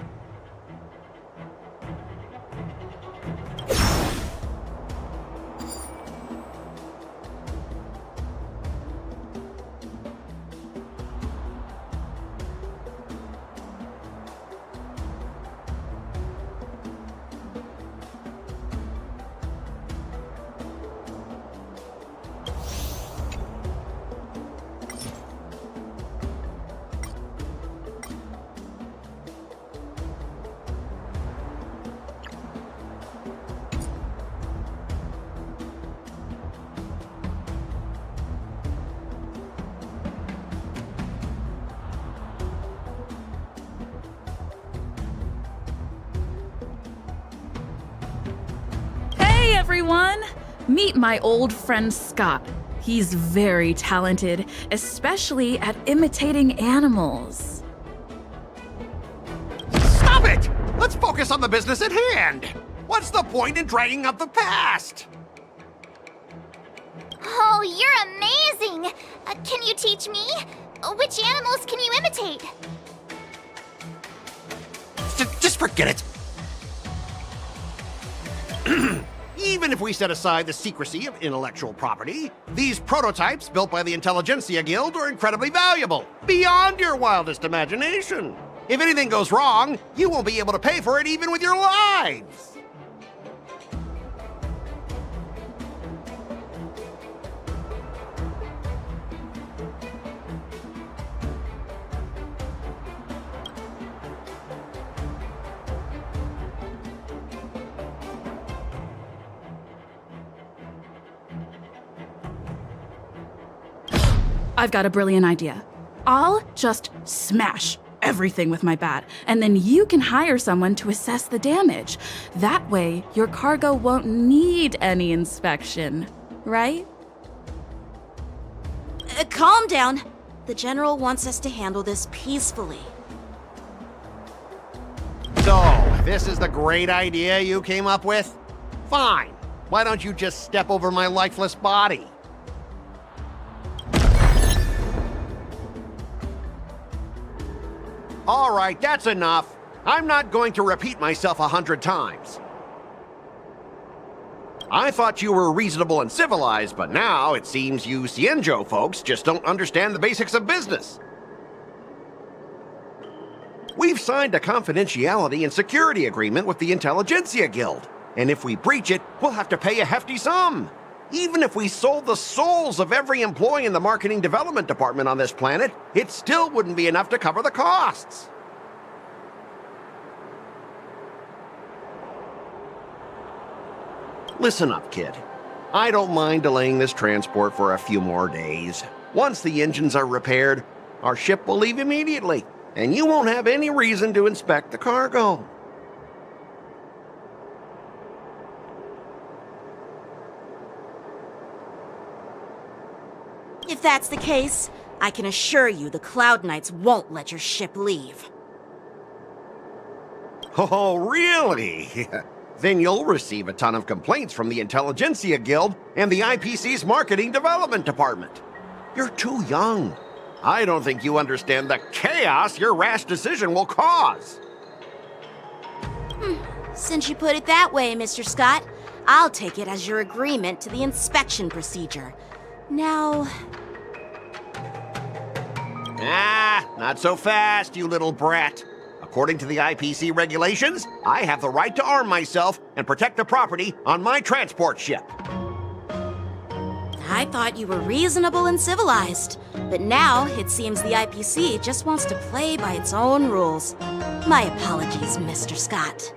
Hey everyone! Meet my old friend Scott. He's very talented, especially at imitating animals. Stop it! Let's focus on the business at hand. What's the point in dragging up the past? Oh, you're amazing! Can you teach me? Which animals can you imitate? Just forget it. Even if we set aside the secrecy of intellectual property, these prototypes built by the Intelligentsia Guild are incredibly valuable, beyond your wildest imagination. If anything goes wrong, you won't be able to pay for it even with your lives. I've got a brilliant idea. I'll just smash everything with my bat, and then you can hire someone to assess the damage. That way, your cargo won't need any inspection, right? Calm down. The General wants us to handle this peacefully. So, this is the great idea you came up with? Fine. Why don't you just step over my lifeless body? All right, that's enough. I'm not going to repeat myself 100 times. I thought you were reasonable and civilized, but now it seems you Xianzhou folks just don't understand the basics of business. We've signed a confidentiality and security agreement with the Intelligentsia Guild, and if we breach it, we'll have to pay a hefty sum. Even if we sold the souls of every employee in the marketing development department on this planet, it still wouldn't be enough to cover the costs. Listen up, kid. I don't mind delaying this transport for a few more days. Once the engines are repaired, our ship will leave immediately, and you won't have any reason to inspect the cargo. If that's the case, I can assure you the Cloud Knights won't let your ship leave. Oh, really? Then you'll receive a ton of complaints from the Intelligentsia Guild and the IPC's Marketing Development Department. You're too young. I don't think you understand the chaos your rash decision will cause. Since you put it that way, Mr. Scott, I'll take it as your agreement to the inspection procedure. Now... Not so fast, you little brat. According to the IPC regulations, I have the right to arm myself and protect the property on my transport ship. I thought you were reasonable and civilized, but now it seems the IPC just wants to play by its own rules. My apologies, Mr. Scott.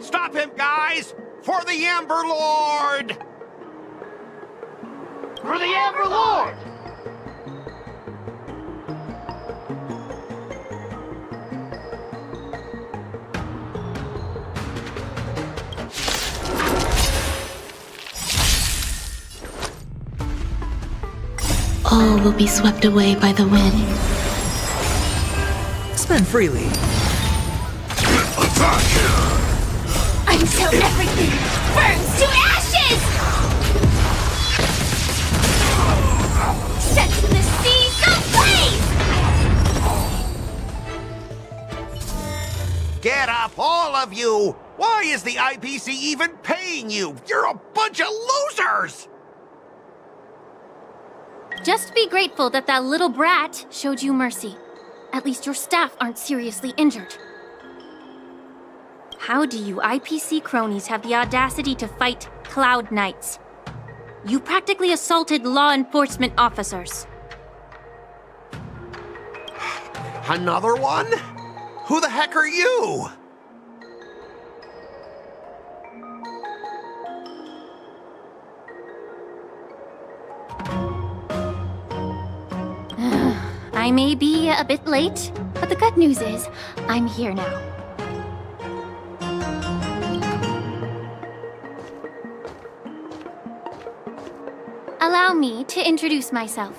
Stop him, guys! For the Amber Lord! For the Amber Lord! All will be swept away by the wind. Spend freely. Until everything burns to ashes! Set the seas ablaze! Get up, all of you! Why is the IPC even paying you? You're a bunch of losers! Just be grateful that that little brat showed you mercy. At least your staff aren't seriously injured. How do you IPC cronies have the audacity to fight Cloud Knights? You practically assaulted law enforcement officers. Another one? Who the heck are you? I may be a bit late, but the good news is I'm here now. Allow me to introduce myself.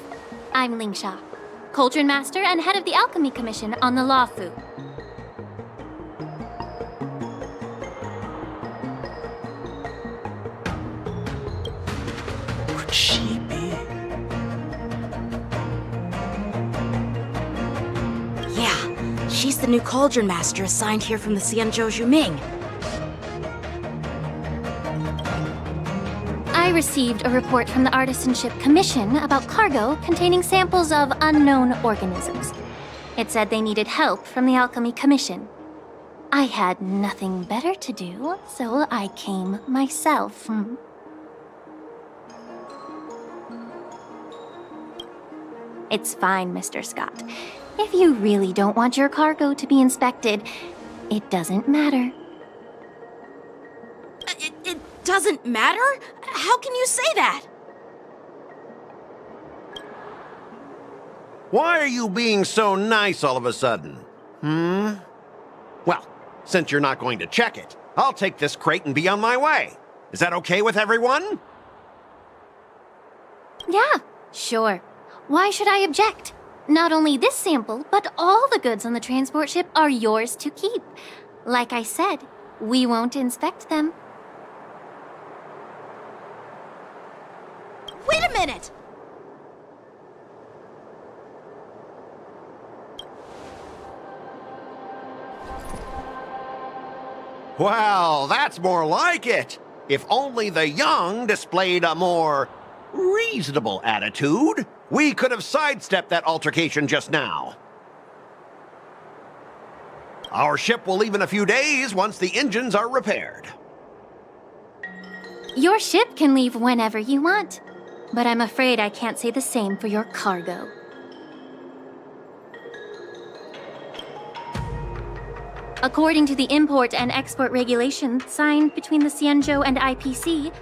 I'm Lingsha, Cauldron Master and head of the Alchemy Commission on the Luofu. Could she be? Yeah, she's the new Cauldron Master assigned here from the Xianzhou Luofu. I received a report from the Artisanship Commission about cargo containing samples of unknown organisms. It said they needed help from the Alchemy Commission. I had nothing better to do, so I came myself. It's fine, Mr. Scott. If you really don't want your cargo to be inspected, it doesn't matter. It doesn't matter? How can you say that? Why are you being so nice all of a sudden? Well, since you're not going to check it, I'll take this crate and be on my way. Is that okay with everyone? Yeah, sure. Why should I object? Not only this sample, but all the goods on the transport ship are yours to keep. Like I said, we won't inspect them. Wait a minute! Well, that's more like it. If only the young displayed a more reasonable attitude, we could have sidestepped that altercation just now. Our ship will leave in a few days once the engines are repaired. Your ship can leave whenever you want, but I'm afraid I can't say the same for your cargo. According to the import and export regulations signed between the Xianzhou and IPC,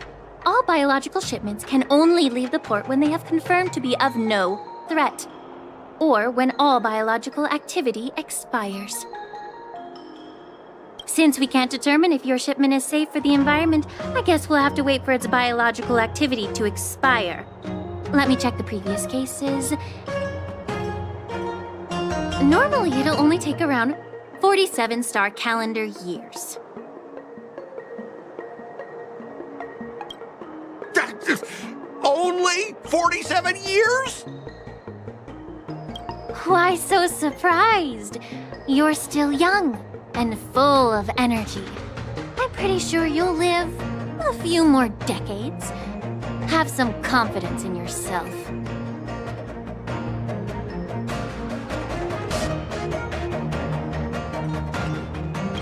all biological shipments can only leave the port when they have confirmed to be of no threat, or when all biological activity expires. Since we can't determine if your shipment is safe for the environment, I guess we'll have to wait for its biological activity to expire. Let me check the previous cases. Normally, it'll only take around 47 star calendar years. Only 47 years? Why so surprised? You're still young and full of energy. I'm pretty sure you'll live a few more decades. Have some confidence in yourself.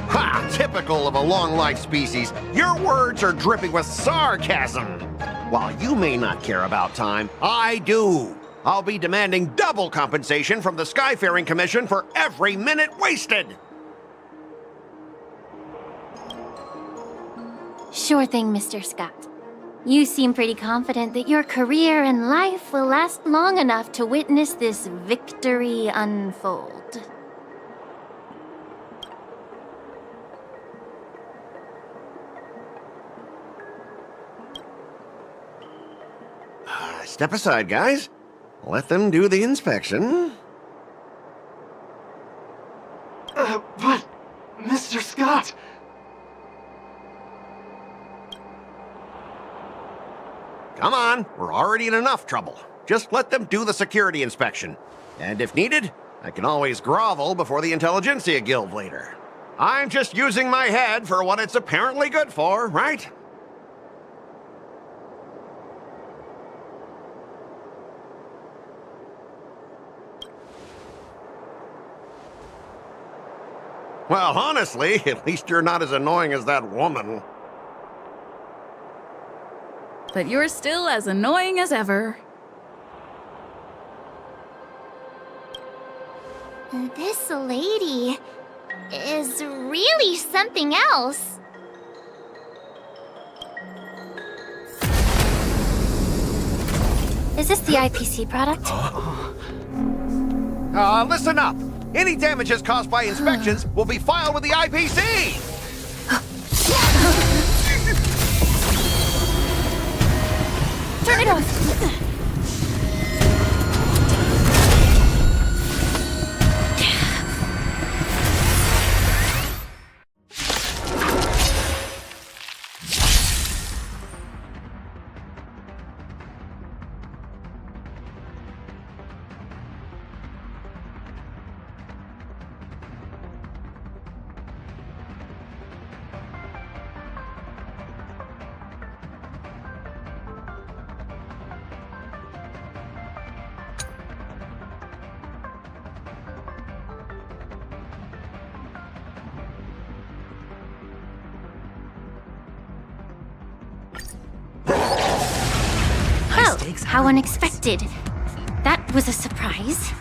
Ha! Typical of a long-life species. Your words are dripping with sarcasm. While you may not care about time, I do. I'll be demanding double compensation from the Skyfaring Commission for every minute wasted. Sure thing, Mr. Scott. You seem pretty confident that your career and life will last long enough to witness this victory unfold. Step aside, guys. Let them do the inspection. But, Mr. Scott... Come on, we're already in enough trouble. Just let them do the security inspection. And if needed, I can always grovel before the Intelligentsia Guild later. I'm just using my head for what it's apparently good for, right? Well, honestly, at least you're not as annoying as that woman. But you're still as annoying as ever. This lady is really something else. Is this the IPC product? Listen up. Any damages caused by inspections will be filed with the IPC! Turn it off! How unexpected. That was a surprise.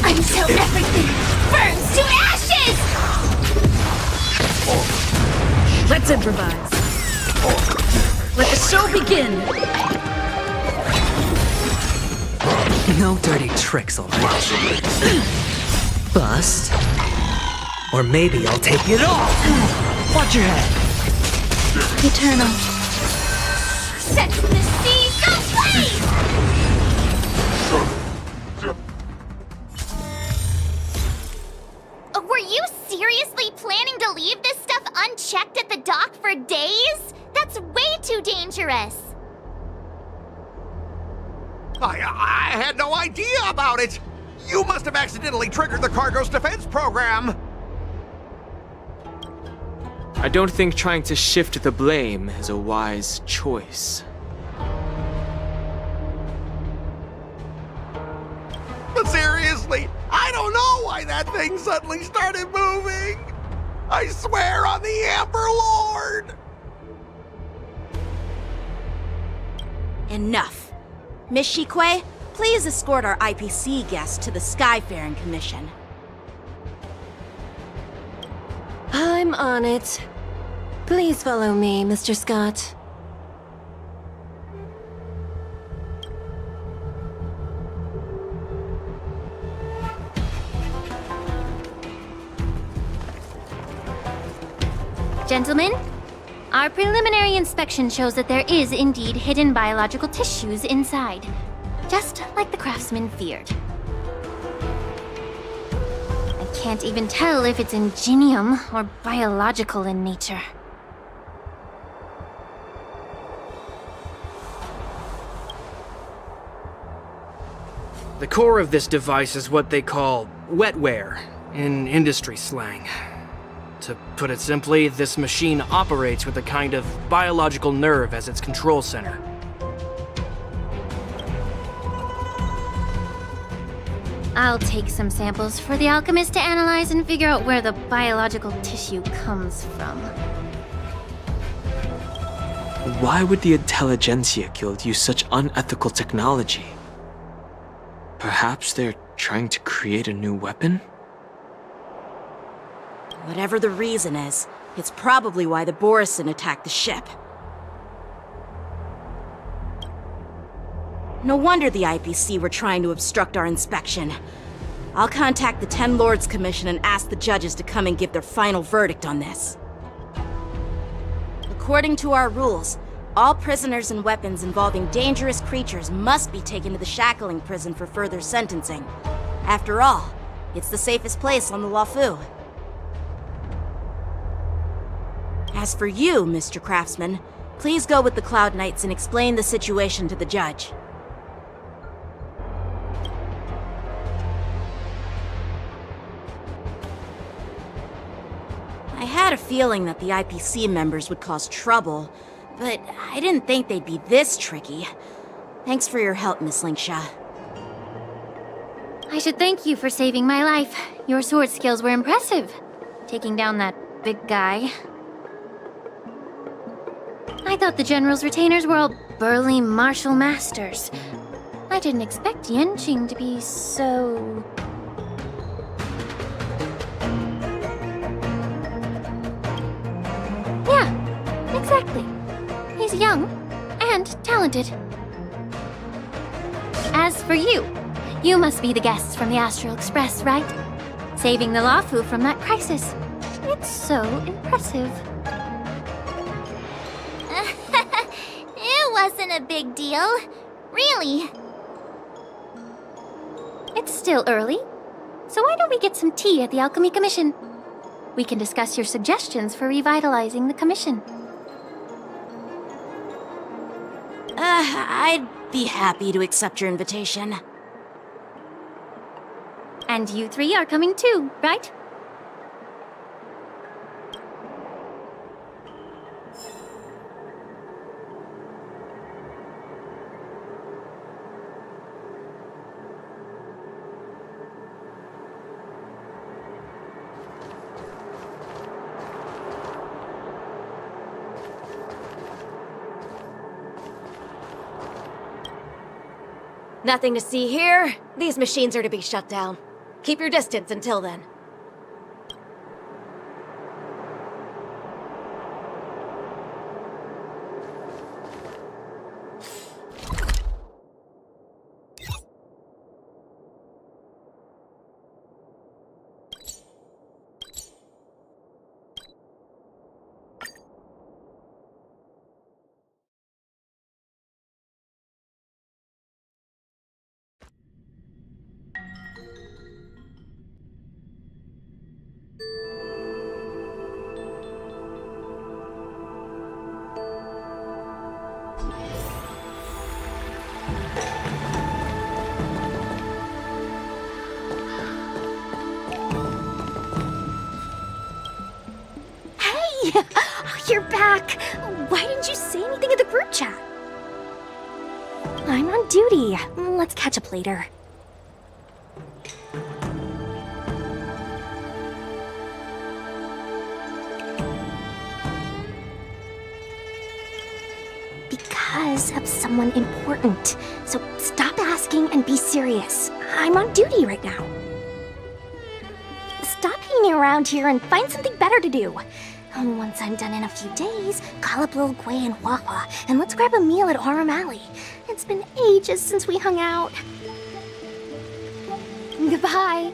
Until everything burns to ashes! Let's improvise. Let the show begin! No dirty tricks, alright? Bust. Or maybe I'll take it all! Watch your head! Eternal. Set the seas ablaze! Were you seriously planning to leave this stuff unchecked at the dock for days? That's way too dangerous. I had no idea about it. You must have accidentally triggered the cargo's defense program. I don't think trying to shift the blame is a wise choice. thing suddenly started moving. I swear on the Amber Lord! Enough. Miss Shikue, please escort our IPC guest to the Skyfaring Commission. I'm on it. Please follow me, Mr. Scott. Gentlemen, our preliminary inspection shows that there is indeed hidden biological tissues inside, just like the craftsman feared. I can't even tell if it's ingenium or biological in nature. The core of this device is what they call wetware in industry slang. To put it simply, this machine operates with a kind of biological nerve as its control center. I'll take some samples for the alchemist to analyze and figure out where the biological tissue comes from. Why would the Intelligentsia Guild use such unethical technology? Perhaps they're trying to create a new weapon? Whatever the reason is, it's probably why the Borisin attacked the ship. No wonder the IPC were trying to obstruct our inspection. I'll contact the Ten Lords Commission and ask the judges to come and give their final verdict on this. According to our rules, all prisoners and weapons involving dangerous creatures must be taken to the shackling prison for further sentencing. After all, it's the safest place on the Luofu. As for you, Mr. Craftsman, please go with the Cloud Knights and explain the situation to the judge. I had a feeling that the IPC members would cause trouble, but I didn't think they'd be this tricky. Thanks for your help, Miss Lingsha. I should thank you for saving my life. Your sword skills were impressive, taking down that big guy. I thought the General's retainers were all burly martial masters. I didn't expect Yanqing to be so... Yeah, exactly. He's young and talented. As for you, you must be the guests from the Astral Express, right? Saving the Luofu from that crisis. It's so impressive. It wasn't a big deal. Really. It's still early, so why don't we get some tea at the Alchemy Commission? We can discuss your suggestions for revitalizing the commission. I'd be happy to accept your invitation. And you three are coming too, right? Nothing to see here. These machines are to be shut down. Keep your distance until then. You're back! Why didn't you say anything in the group chat? I'm on duty. Let's catch up later. because of someone important. So stop asking and be serious. I'm on duty right now. Stop hanging around here and find something better to do. Once I'm done in a few days, call up Lil Gui and Huahua, and let's grab a meal at Aurum Alley. It's been ages since we hung out. Goodbye.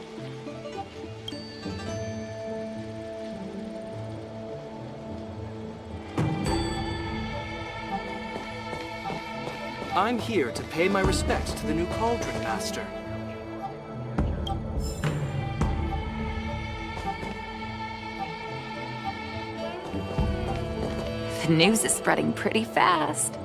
I'm here to pay my respects to the new Cauldron Master. The news is spreading pretty fast.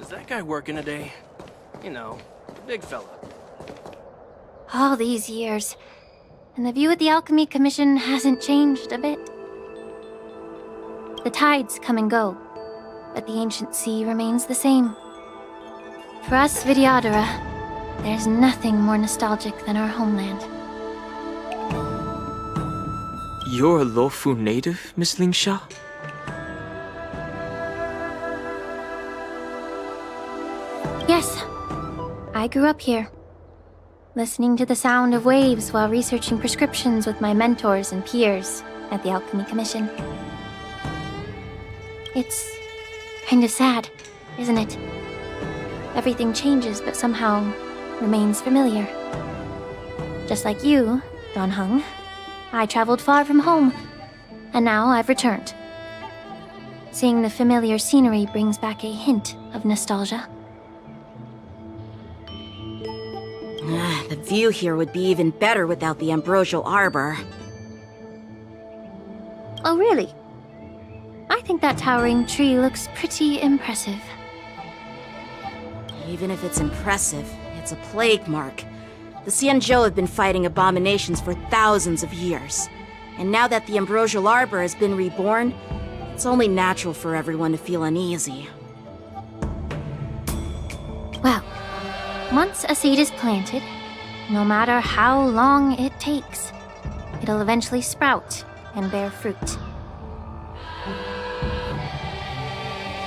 That guy working today? You know, the big fella. All these years, and the view at the Alchemy Commission hasn't changed a bit. The tides come and go, but the ancient sea remains the same. For us Vidyadhara, there's nothing more nostalgic than our homeland. You're a Luofu native, Miss Lingsha? Yes, I grew up here, listening to the sound of waves while researching prescriptions with my mentors and peers at the Alchemy Commission. It's kind of sad, isn't it? Everything changes but somehow remains familiar. Just like you, Dan Heng, I traveled far from home, and now I've returned. Seeing the familiar scenery brings back a hint of nostalgia. The view here would be even better without the ambrosial arbor. Oh, really? I think that towering tree looks pretty impressive. Even if it's impressive, it's a plague mark. The Xianzhou have been fighting abominations for thousands of years. And now that the ambrosial arbor has been reborn, it's only natural for everyone to feel uneasy. Well, once a seed is planted, no matter how long it takes, it'll eventually sprout and bear fruit.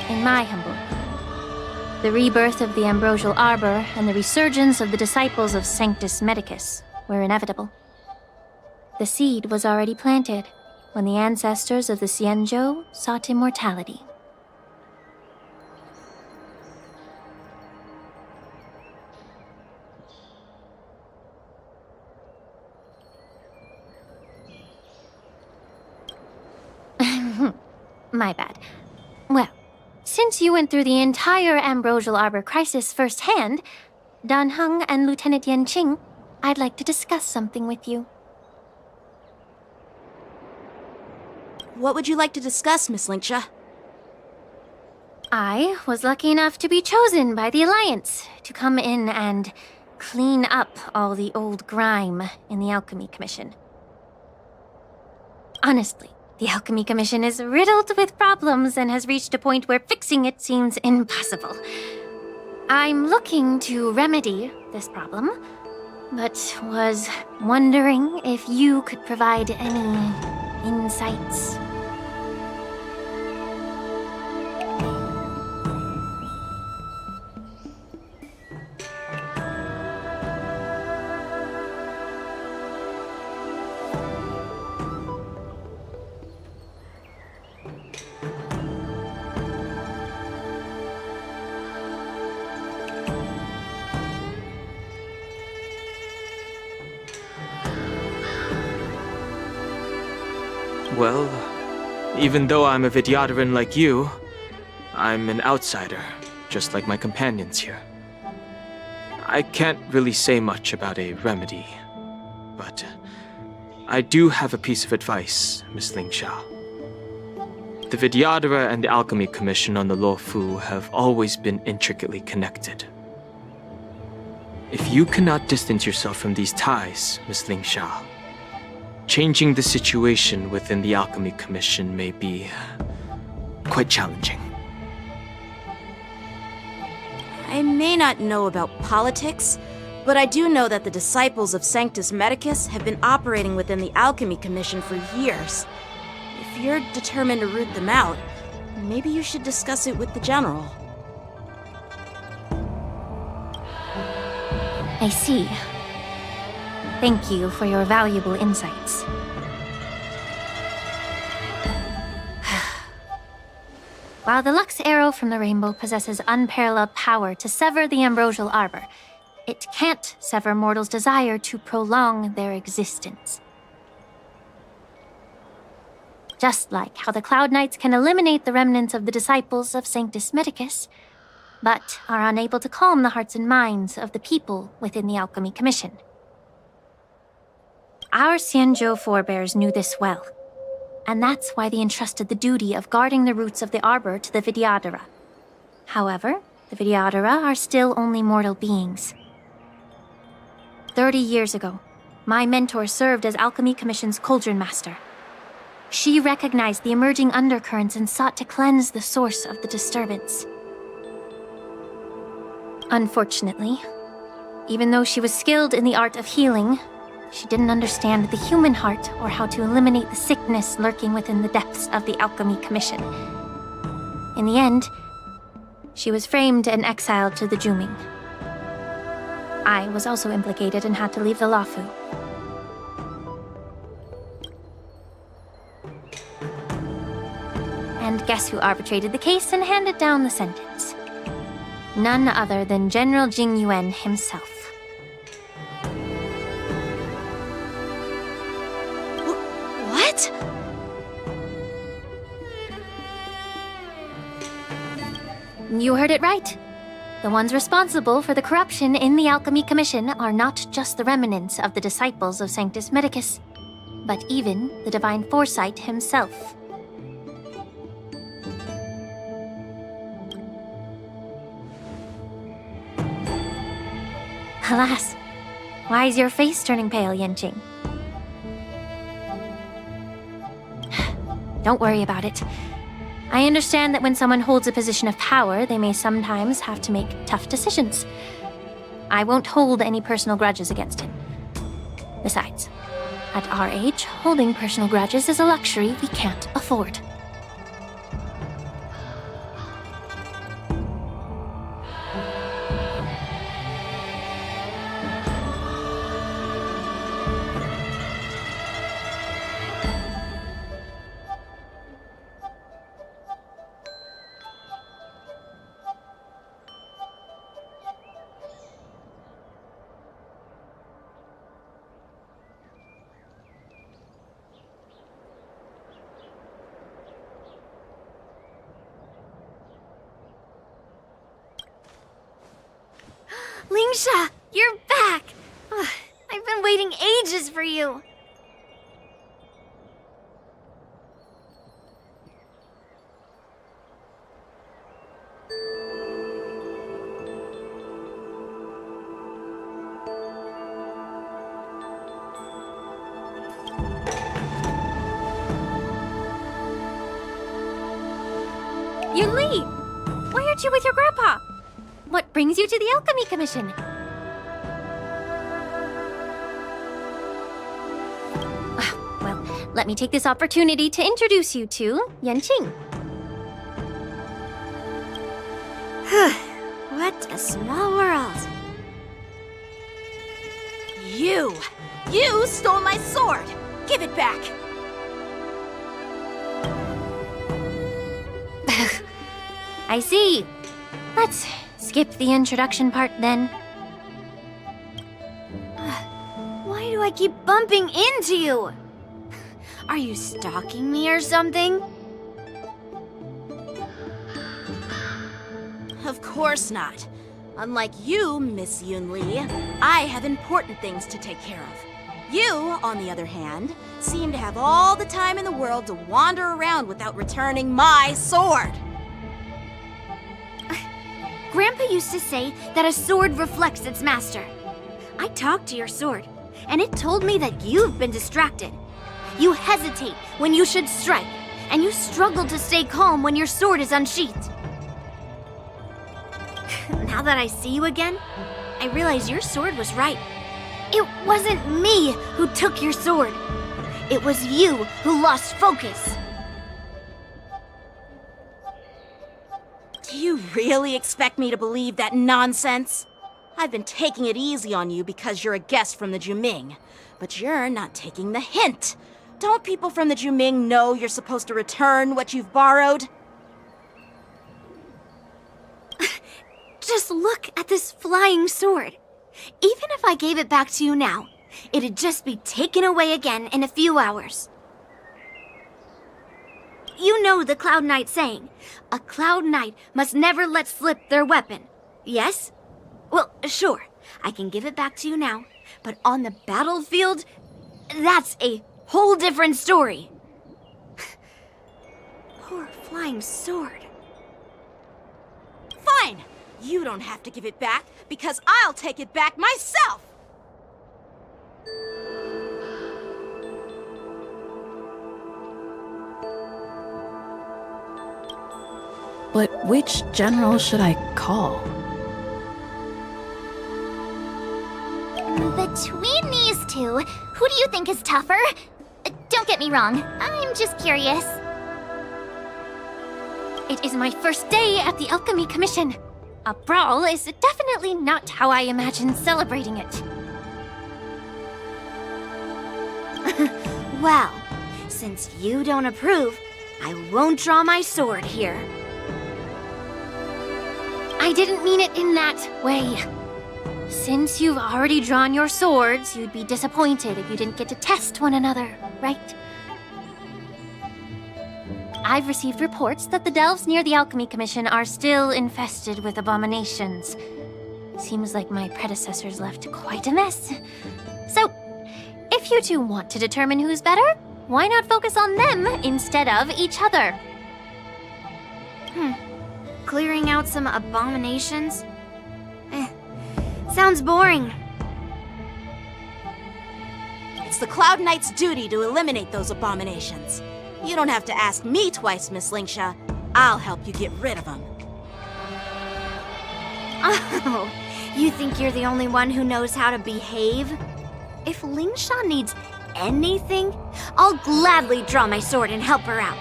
In my humble opinion, the rebirth of the ambrosial arbor and the resurgence of the disciples of Sanctus Medicus were inevitable. The seed was already planted when the ancestors of the Xianzhou sought immortality. My bad. Well, since you went through the entire Ambrosial Arbor crisis firsthand, Dan Heng and Lieutenant Yan Qing, I'd like to discuss something with you. What would you like to discuss, Miss Lingsha? I was lucky enough to be chosen by the Alliance to come in and clean up all the old grime in the Alchemy Commission. Honestly, the Alchemy Commission is riddled with problems and has reached a point where fixing it seems impossible. I'm looking to remedy this problem, but was wondering if you could provide any insights. Well, even though I'm a Vidyadharan like you, I'm an outsider, just like my companions here. I can't really say much about a remedy, but I do have a piece of advice, Miss Lingsha. The Vidyadhara and the Alchemy Commission on the Luofu have always been intricately connected. If you cannot distance yourself from these ties, Miss Lingsha, changing the situation within the Alchemy Commission may be quite challenging. I may not know about politics, but I do know that the disciples of Sanctus Medicus have been operating within the Alchemy Commission for years. If you're determined to root them out, maybe you should discuss it with the General. I see. Thank you for your valuable insights. While the Lux Arrow from the Rainbow possesses unparalleled power to sever the Ambrosial Arbor, it can't sever mortals' desire to prolong their existence. Just like how the Cloud Knights can eliminate the remnants of the disciples of Sanctus Medicus, but are unable to calm the hearts and minds of the people within the Alchemy Commission. Our Xianzhou forebears knew this well, and that's why they entrusted the duty of guarding the roots of the Arbor to the Vidyadhara. However, the Vidyadhara are still only mortal beings. 30 years ago, my mentor served as Alchemy Commission's Cauldron Master. She recognized the emerging undercurrents and sought to cleanse the source of the disturbance. Unfortunately, even though she was skilled in the art of healing, she didn't understand the human heart or how to eliminate the sickness lurking within the depths of the Alchemy Commission. In the end, she was framed and exiled to the Juming. I was also implicated and had to leave the Luofu. And guess who arbitrated the case and handed down the sentence? None other than General Jing Yuan himself. What? You heard it right. The ones responsible for the corruption in the Alchemy Commission are not just the remnants of the disciples of Sanctus Medicus, but even the Divine Foresight himself. Alas, why is your face turning pale, Yanqing? Don't worry about it. I understand that when someone holds a position of power, they may sometimes have to make tough decisions. I won't hold any personal grudges against him. Besides, at our age, holding personal grudges is a luxury we can't afford. Lingsha, you're back! Ugh, I've been waiting ages for you. Yunli! Why aren't you with your grandpa? What brings you to the Alchemy Commission? Well, let me take this opportunity to introduce you to Yanqing. What a small world. You stole my sword! Give it back! I see. Let's skip the introduction part then. Why do I keep bumping into you? Are you stalking me or something? Of course not. Unlike you, Miss Yunli, I have important things to take care of. You, on the other hand, seem to have all the time in the world to wander around without returning my sword. Grandpa used to say that a sword reflects its master. I talked to your sword, and it told me that you've been distracted. You hesitate when you should strike, and you struggle to stay calm when your sword is unsheathed. Now that I see you again, I realize your sword was right. It wasn't me who took your sword. It was you who lost focus. Do you really expect me to believe that nonsense? I've been taking it easy on you because you're a guest from the Juming, but you're not taking the hint. Don't people from the Juming know you're supposed to return what you've borrowed? Just look at this flying sword. Even if I gave it back to you now, it'd just be taken away again in a few hours. You know the Cloud Knight saying, a Cloud Knight must never let slip their weapon. Yes? Well, sure, I can give it back to you now, but on the battlefield, that's a whole different story. Poor flying sword. Fine! You don't have to give it back, because I'll take it back myself! But which general should I call? Between these two, who do you think is tougher? Don't get me wrong, I'm just curious. It is my first day at the Alchemy Commission. A brawl is definitely not how I imagined celebrating it. Well, since you don't approve, I won't draw my sword here. I didn't mean it in that way. Since you've already drawn your swords, you'd be disappointed if you didn't get to test one another, right? I've received reports that the delves near the Alchemy Commission are still infested with abominations. Seems like my predecessors left quite a mess. So, if you two want to determine who's better, why not focus on them instead of each other? Clearing out some abominations? Sounds boring. It's the Cloud Knight's duty to eliminate those abominations. You don't have to ask me twice, Miss Lingsha. I'll help you get rid of them. Oh, you think you're the only one who knows how to behave? If Lingsha needs anything, I'll gladly draw my sword and help her out.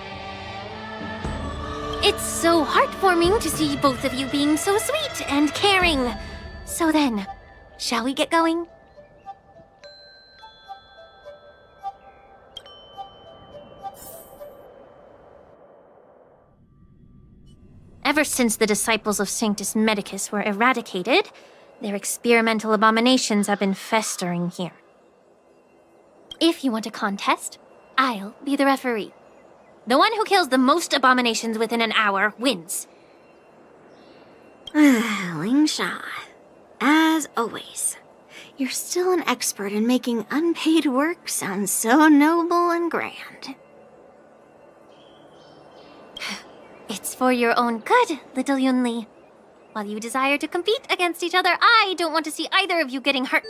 It's so heartwarming to see both of you being so sweet and caring. So then, shall we get going? Ever since the disciples of Sanctus Medicus were eradicated, their experimental abominations have been festering here. If you want a contest, I'll be the referee. The one who kills the most abominations within an hour wins. Lingsha, as always, you're still an expert in making unpaid work sound so noble and grand. It's for your own good, little Yunli. While you desire to compete against each other, I don't want to see either of you getting hurt.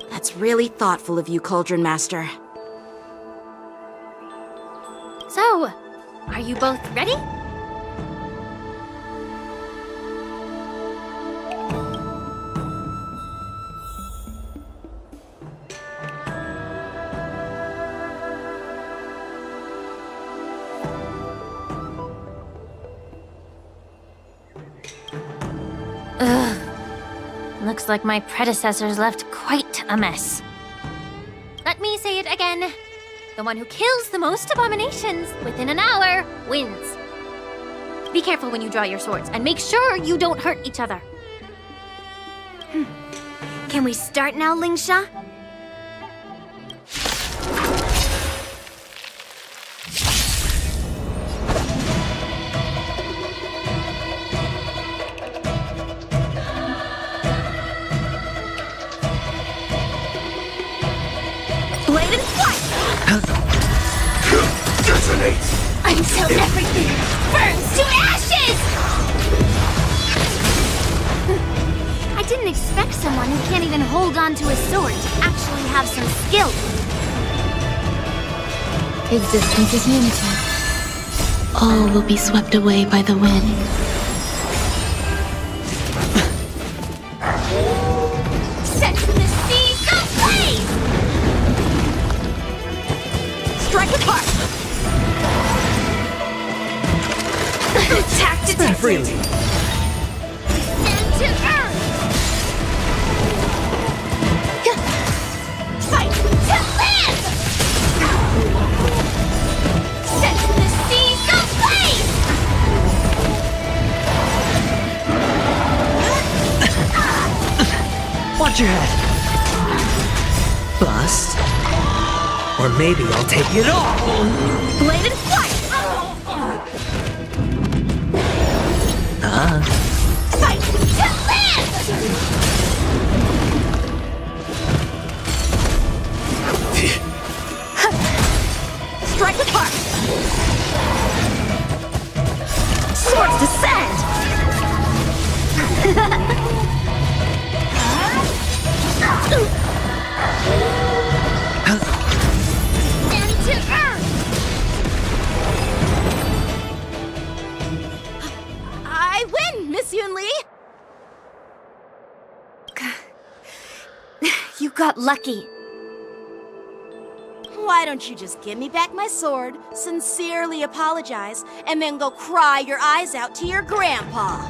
That's really thoughtful of you, Cauldron Master. So, are you both ready? Ugh. Looks like my predecessors left quite a mess. Let me say it again. The one who kills the most abominations within an hour wins. Be careful when you draw your swords, and make sure you don't hurt each other. Can we start now, Lingsha? Detonate! Until everything burns to ashes! I didn't expect someone who can't even hold on to a sword to actually have some skill. Existence is unity. All will be swept away by the wind. Set the seas ablaze! Strike apart! Attack Spend freely. Descend to earth! Fight to live! Set the seas ablaze! Watch your head. Bust. Or maybe I'll take it all. Bladed flight! Fight to live! Strike apart! Swords descend! Stand to earth! I win, Miss Yunli! You got lucky. Why don't you just give me back my sword, sincerely apologize, and then go cry your eyes out to your grandpa?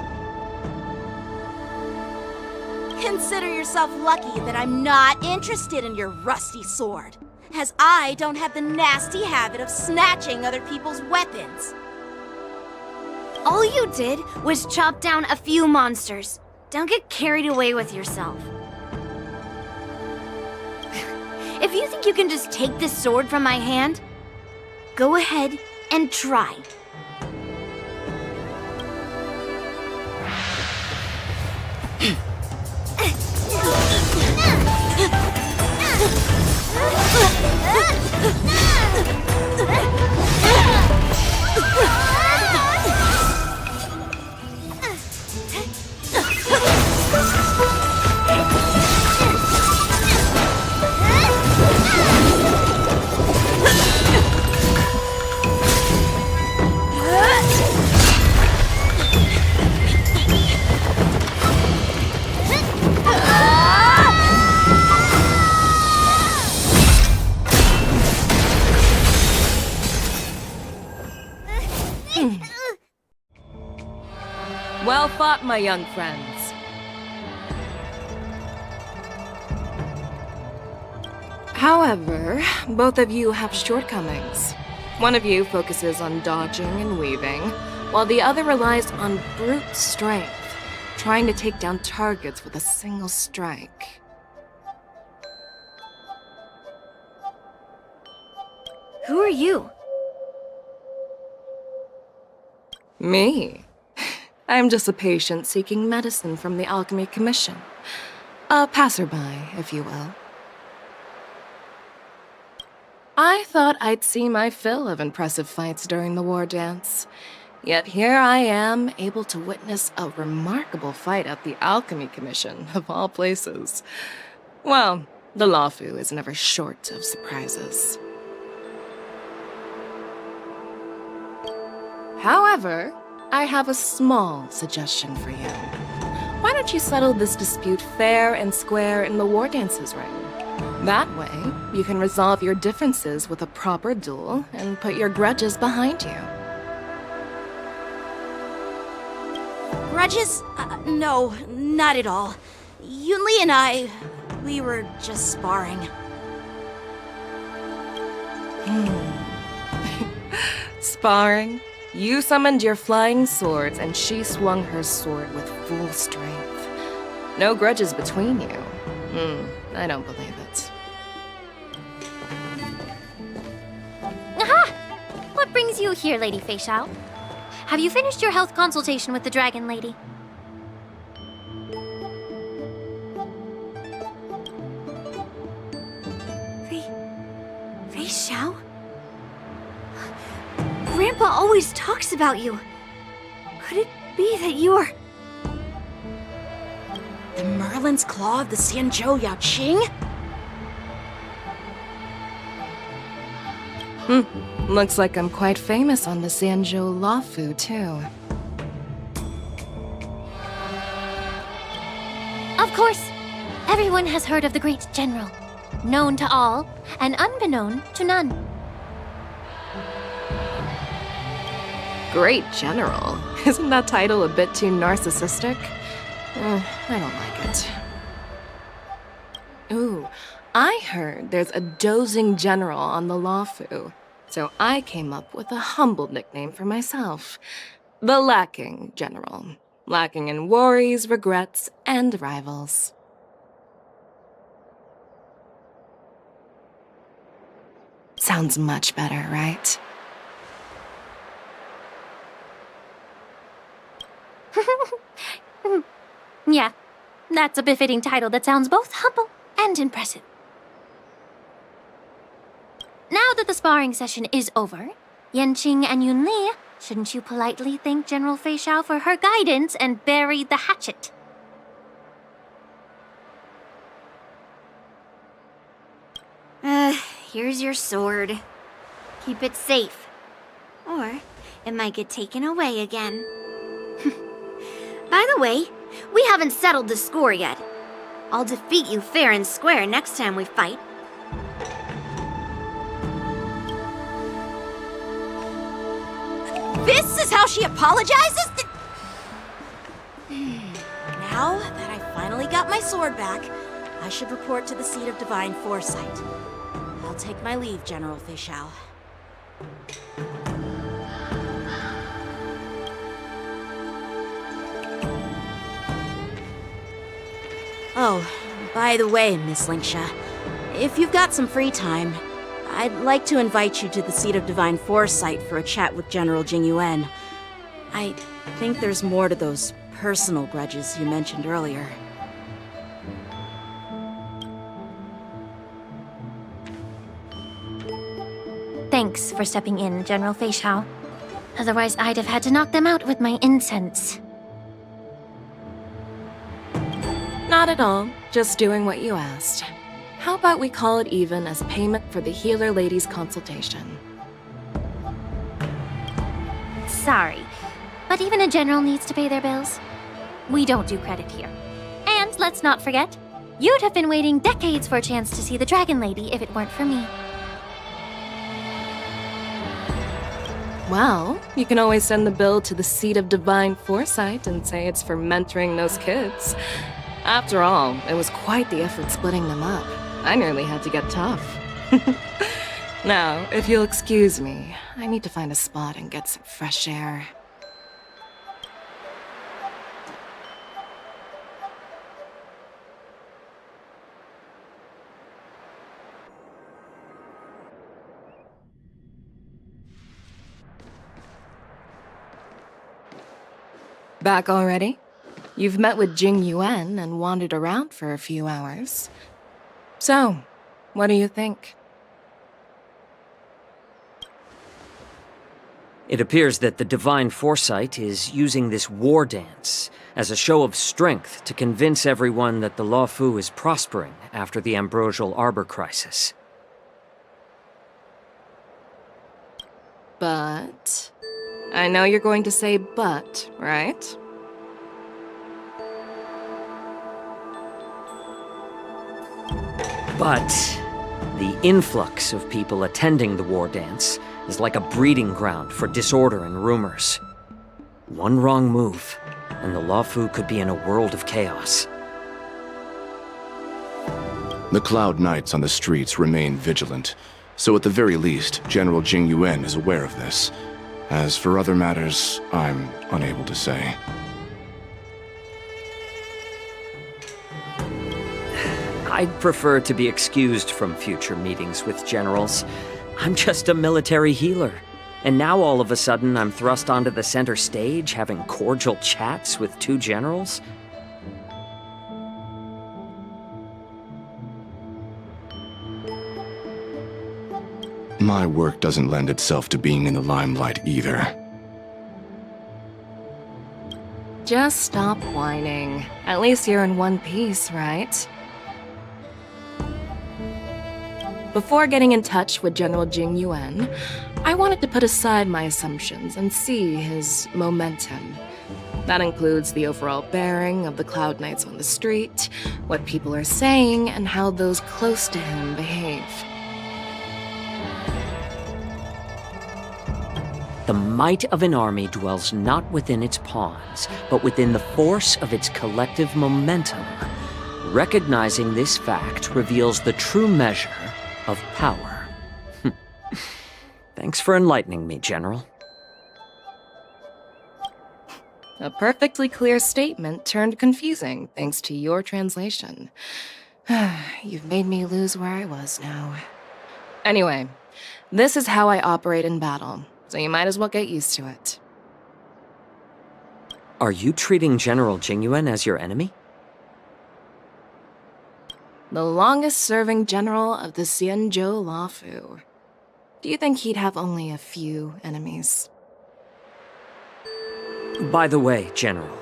Consider yourself lucky that I'm not interested in your rusty sword, as I don't have the nasty habit of snatching other people's weapons. All you did was chop down a few monsters. Don't get carried away with yourself. If you think you can just take this sword from my hand, go ahead and try. Well fought, my young friends. However, both of you have shortcomings. One of you focuses on dodging and weaving, while the other relies on brute strength, trying to take down targets with a single strike. Who are you? Me? I'm just a patient seeking medicine from the Alchemy Commission. A passerby, if you will. I thought I'd see my fill of impressive fights during the Wardance. Yet here I am, able to witness a remarkable fight at the Alchemy Commission, of all places. Well, the Luofu is never short of surprises. However, I have a small suggestion for you. Why don't you settle this dispute fair and square in the Wardance's ring? That way, you can resolve your differences with a proper duel and put your grudges behind you. Grudges? No, not at all. Yunli and we were just sparring. Sparring? You summoned your flying swords, and she swung her sword with full strength. No grudges between you. I don't believe it. Aha! What brings you here, Lady Fei Xiao? Have you finished your health consultation with the Dragon Lady? Fei Xiao? Grandpa always talks about you. Could it be that you are... The Merlin's Claw of the Xianzhou Yaoqing? Looks like I'm quite famous on the Xianzhou Luofu, too. Of course, everyone has heard of the great general. Known to all, and unbeknown to none. Great General. Isn't that title a bit too narcissistic? I don't like it. Ooh, I heard there's a dozing general on the Luofu, so I came up with a humble nickname for myself. The Lacking General. Lacking in worries, regrets, and rivals. Sounds much better, right? Yeah, that's a befitting title that sounds both humble and impressive. Now that the sparring session is over, Yanqing and Yunli, shouldn't you politely thank General Fei Xiao for her guidance and bury the hatchet? Here's your sword. Keep it safe. Or it might get taken away again. By the way, we haven't settled the score yet. I'll defeat you fair and square next time we fight. This is how she apologizes? Now that I finally got my sword back, I should report to the seat of divine foresight. I'll take my leave, General Fei Xiao. Oh, by the way, Miss Linksha, if you've got some free time, I'd like to invite you to the seat of divine foresight for a chat with General Jing Yuan. I think there's more to those personal grudges you mentioned earlier. Thanks for stepping in, General Fei Xiao. Otherwise, I'd have had to knock them out with my incense. Not at all. Just doing what you asked. How about we call it even as payment for the healer lady's consultation? Sorry, but even a general needs to pay their bills. We don't do credit here. And let's not forget, you'd have been waiting decades for a chance to see the Dragon Lady if it weren't for me. Well, you can always send the bill to the seat of divine foresight and say it's for mentoring those kids. After all, it was quite the effort splitting them up. I nearly had to get tough. Now, if you'll excuse me, I need to find a spot and get some fresh air. Back already? You've met with Jing Yuan and wandered around for a few hours. So, what do you think? It appears that the Divine Foresight is using this war dance as a show of strength to convince everyone that the Luofu is prospering after the Ambrosial Arbor crisis. But... I know you're going to say but, right? But the influx of people attending the war dance is like a breeding ground for disorder and rumors. One wrong move, and the Luofu could be in a world of chaos. The Cloud Knights on the streets remain vigilant, so at the very least, General Jing Yuan is aware of this. As for other matters, I'm unable to say. I'd prefer to be excused from future meetings with generals. I'm just a military healer. And now all of a sudden I'm thrust onto the center stage having cordial chats with two generals? my work doesn't lend itself to being in the limelight either. Just stop whining. At least you're in one piece, right? Before getting in touch with General Jing Yuan, I wanted to put aside my assumptions and see his momentum. That includes the overall bearing of the Cloud Knights on the street, what people are saying, and how those close to him behave. The might of an army dwells not within its pawns, but within the force of its collective momentum. Recognizing this fact reveals the true measure of power. Thanks for enlightening me, General. A perfectly clear statement turned confusing thanks to your translation. You've made me lose where I was now. Anyway, this is how I operate in battle, so you might as well get used to it. Are you treating General Jingyuan as your enemy? The longest-serving general of the Xianzhou Luofu. Do you think he'd have only a few enemies? By the way, General,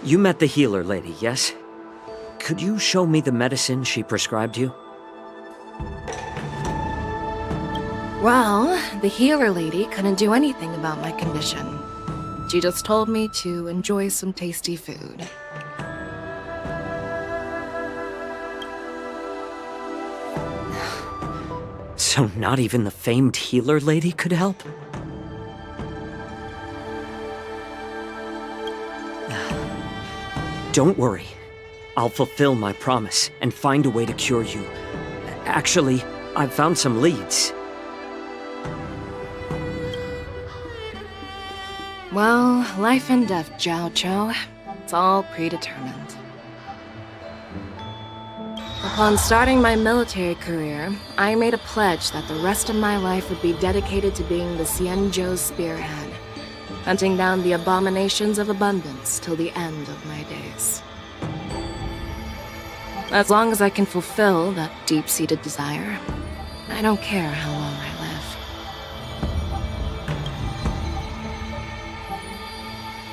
you met the healer lady, yes? Could you show me the medicine she prescribed you? Well, the healer lady couldn't do anything about my condition. She just told me to enjoy some tasty food. So not even the famed healer lady could help? Don't worry. I'll fulfill my promise and find a way to cure you. Actually, I've found some leads. Well, life and death, Zhao Chou. It's all predetermined. Upon starting my military career, I made a pledge that the rest of my life would be dedicated to being the Xianzhou spearhead, hunting down the abominations of abundance till the end of my days. As long as I can fulfill that deep-seated desire, I don't care how long I live.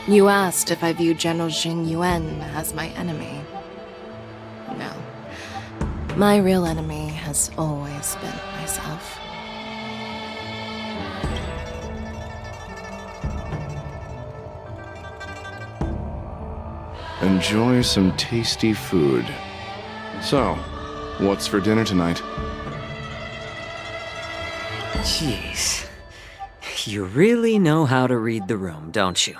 You asked if I view General Jing Yuan as my enemy. No. My real enemy has always been myself. Enjoy some tasty food. So, what's for dinner tonight? Jeez. You really know how to read the room, don't you?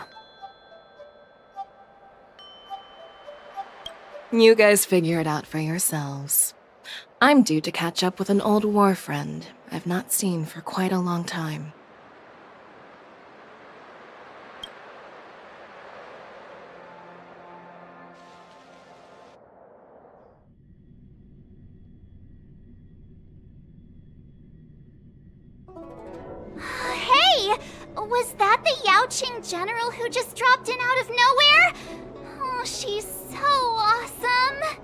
You guys figure it out for yourselves. I'm due to catch up with an old war friend I've not seen for quite a long time. Hey! Was that the Yaoqing general who just dropped in out of nowhere? Oh, she's so awesome!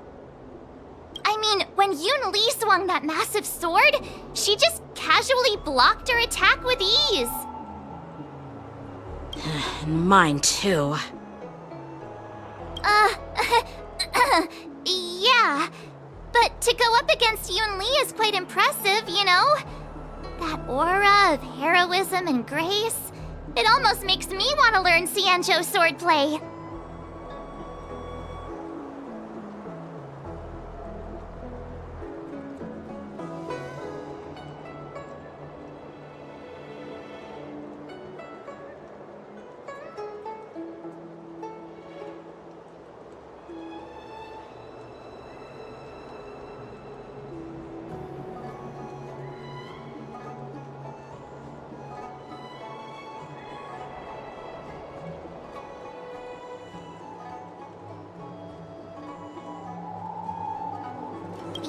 I mean, when Yun Li swung that massive sword, she just casually blocked her attack with ease. Mine too. Yeah. But to go up against Yun Li is quite impressive, you know? That aura of heroism and grace, it almost makes me want to learn Xianzhou swordplay.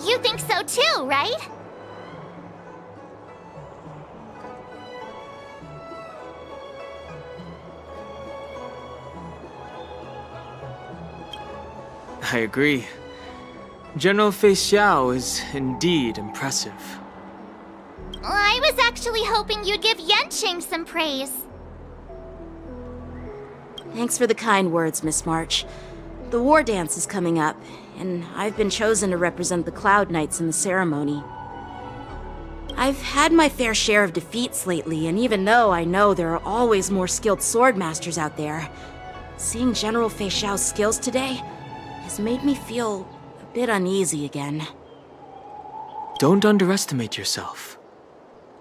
You think so too, right? I agree. General Fei Xiao is indeed impressive. I was actually hoping you'd give Yanqing some praise. Thanks for the kind words, Miss March. The Wardance is coming up, and I've been chosen to represent the Cloud Knights in the ceremony. I've had my fair share of defeats lately, and even though I know there are always more skilled swordmasters out there, seeing General Fei Xiao's skills today has made me feel a bit uneasy again. Don't underestimate yourself.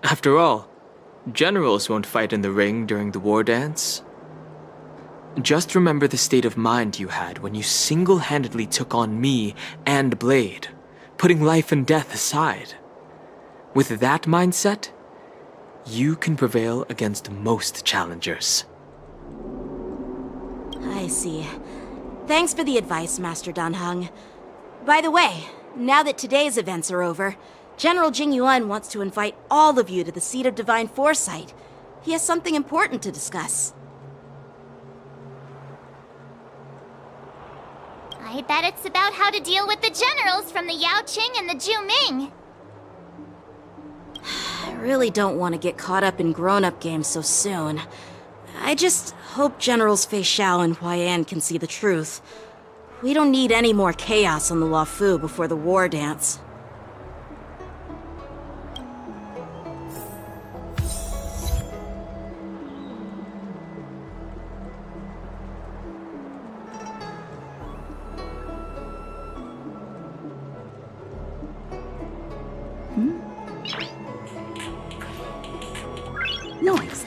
After all, generals won't fight in the ring during the war dance. Just remember the state of mind you had when you single-handedly took on me and Blade, putting life and death aside. With that mindset, you can prevail against most challengers. I see. Thanks for the advice, Master Danheng. By the way, now that today's events are over, General Jingyuan wants to invite all of you to the Seat of Divine Foresight. He has something important to discuss. I bet it's about how to deal with the generals from the Yaoqing and the Juming. I really don't want to get caught up in grown-up games so soon. I just hope Generals Fei Xiao and Huaiyan can see the truth. We don't need any more chaos on the Luofu before the war dance. Noise.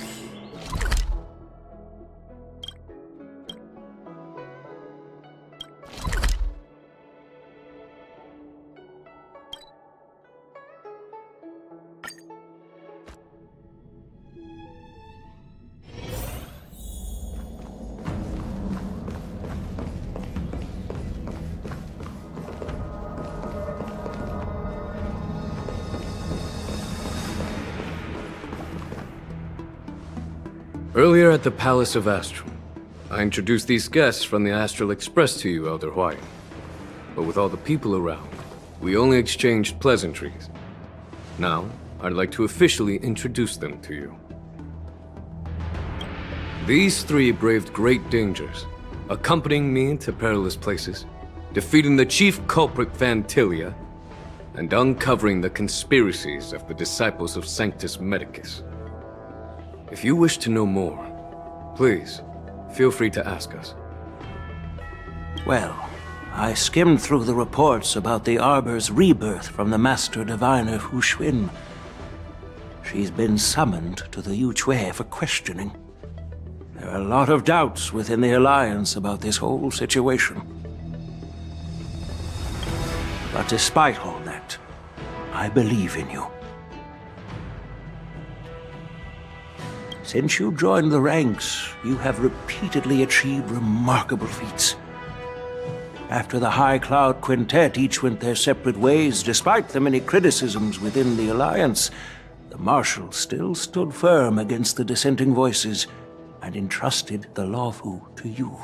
Earlier at the Palace of Astral, I introduced these guests from the Astral Express to you, Elder Huaiyan. But with all the people around, we only exchanged pleasantries. Now, I'd like to officially introduce them to you. These three braved great dangers, accompanying me to perilous places, defeating the chief culprit Phantilia, and uncovering the conspiracies of the disciples of Sanctus Medicus. If you wish to know more, please, feel free to ask us. Well, I skimmed through the reports about the Arbor's rebirth from the Master Diviner Hu Xuan. She's been summoned to the Yuchui for questioning. There are a lot of doubts within the Alliance about this whole situation. But despite all that, I believe in you. Since you joined the ranks, you have repeatedly achieved remarkable feats. After the High Cloud Quintet each went their separate ways, despite the many criticisms within the Alliance, the Marshal still stood firm against the dissenting voices and entrusted the Luofu to you.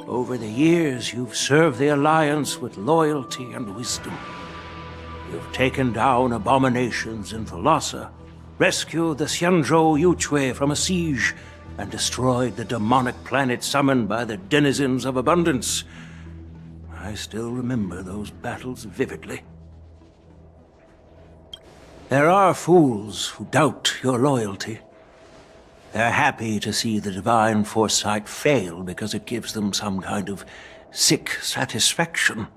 Over the years, you've served the Alliance with loyalty and wisdom. You've taken down abominations in Thalassa, rescued the Xianzhou Luofu from a siege, and destroyed the demonic planet summoned by the denizens of abundance. I still remember those battles vividly. There are fools who doubt your loyalty. They're happy to see the divine foresight fail because it gives them some kind of sick satisfaction.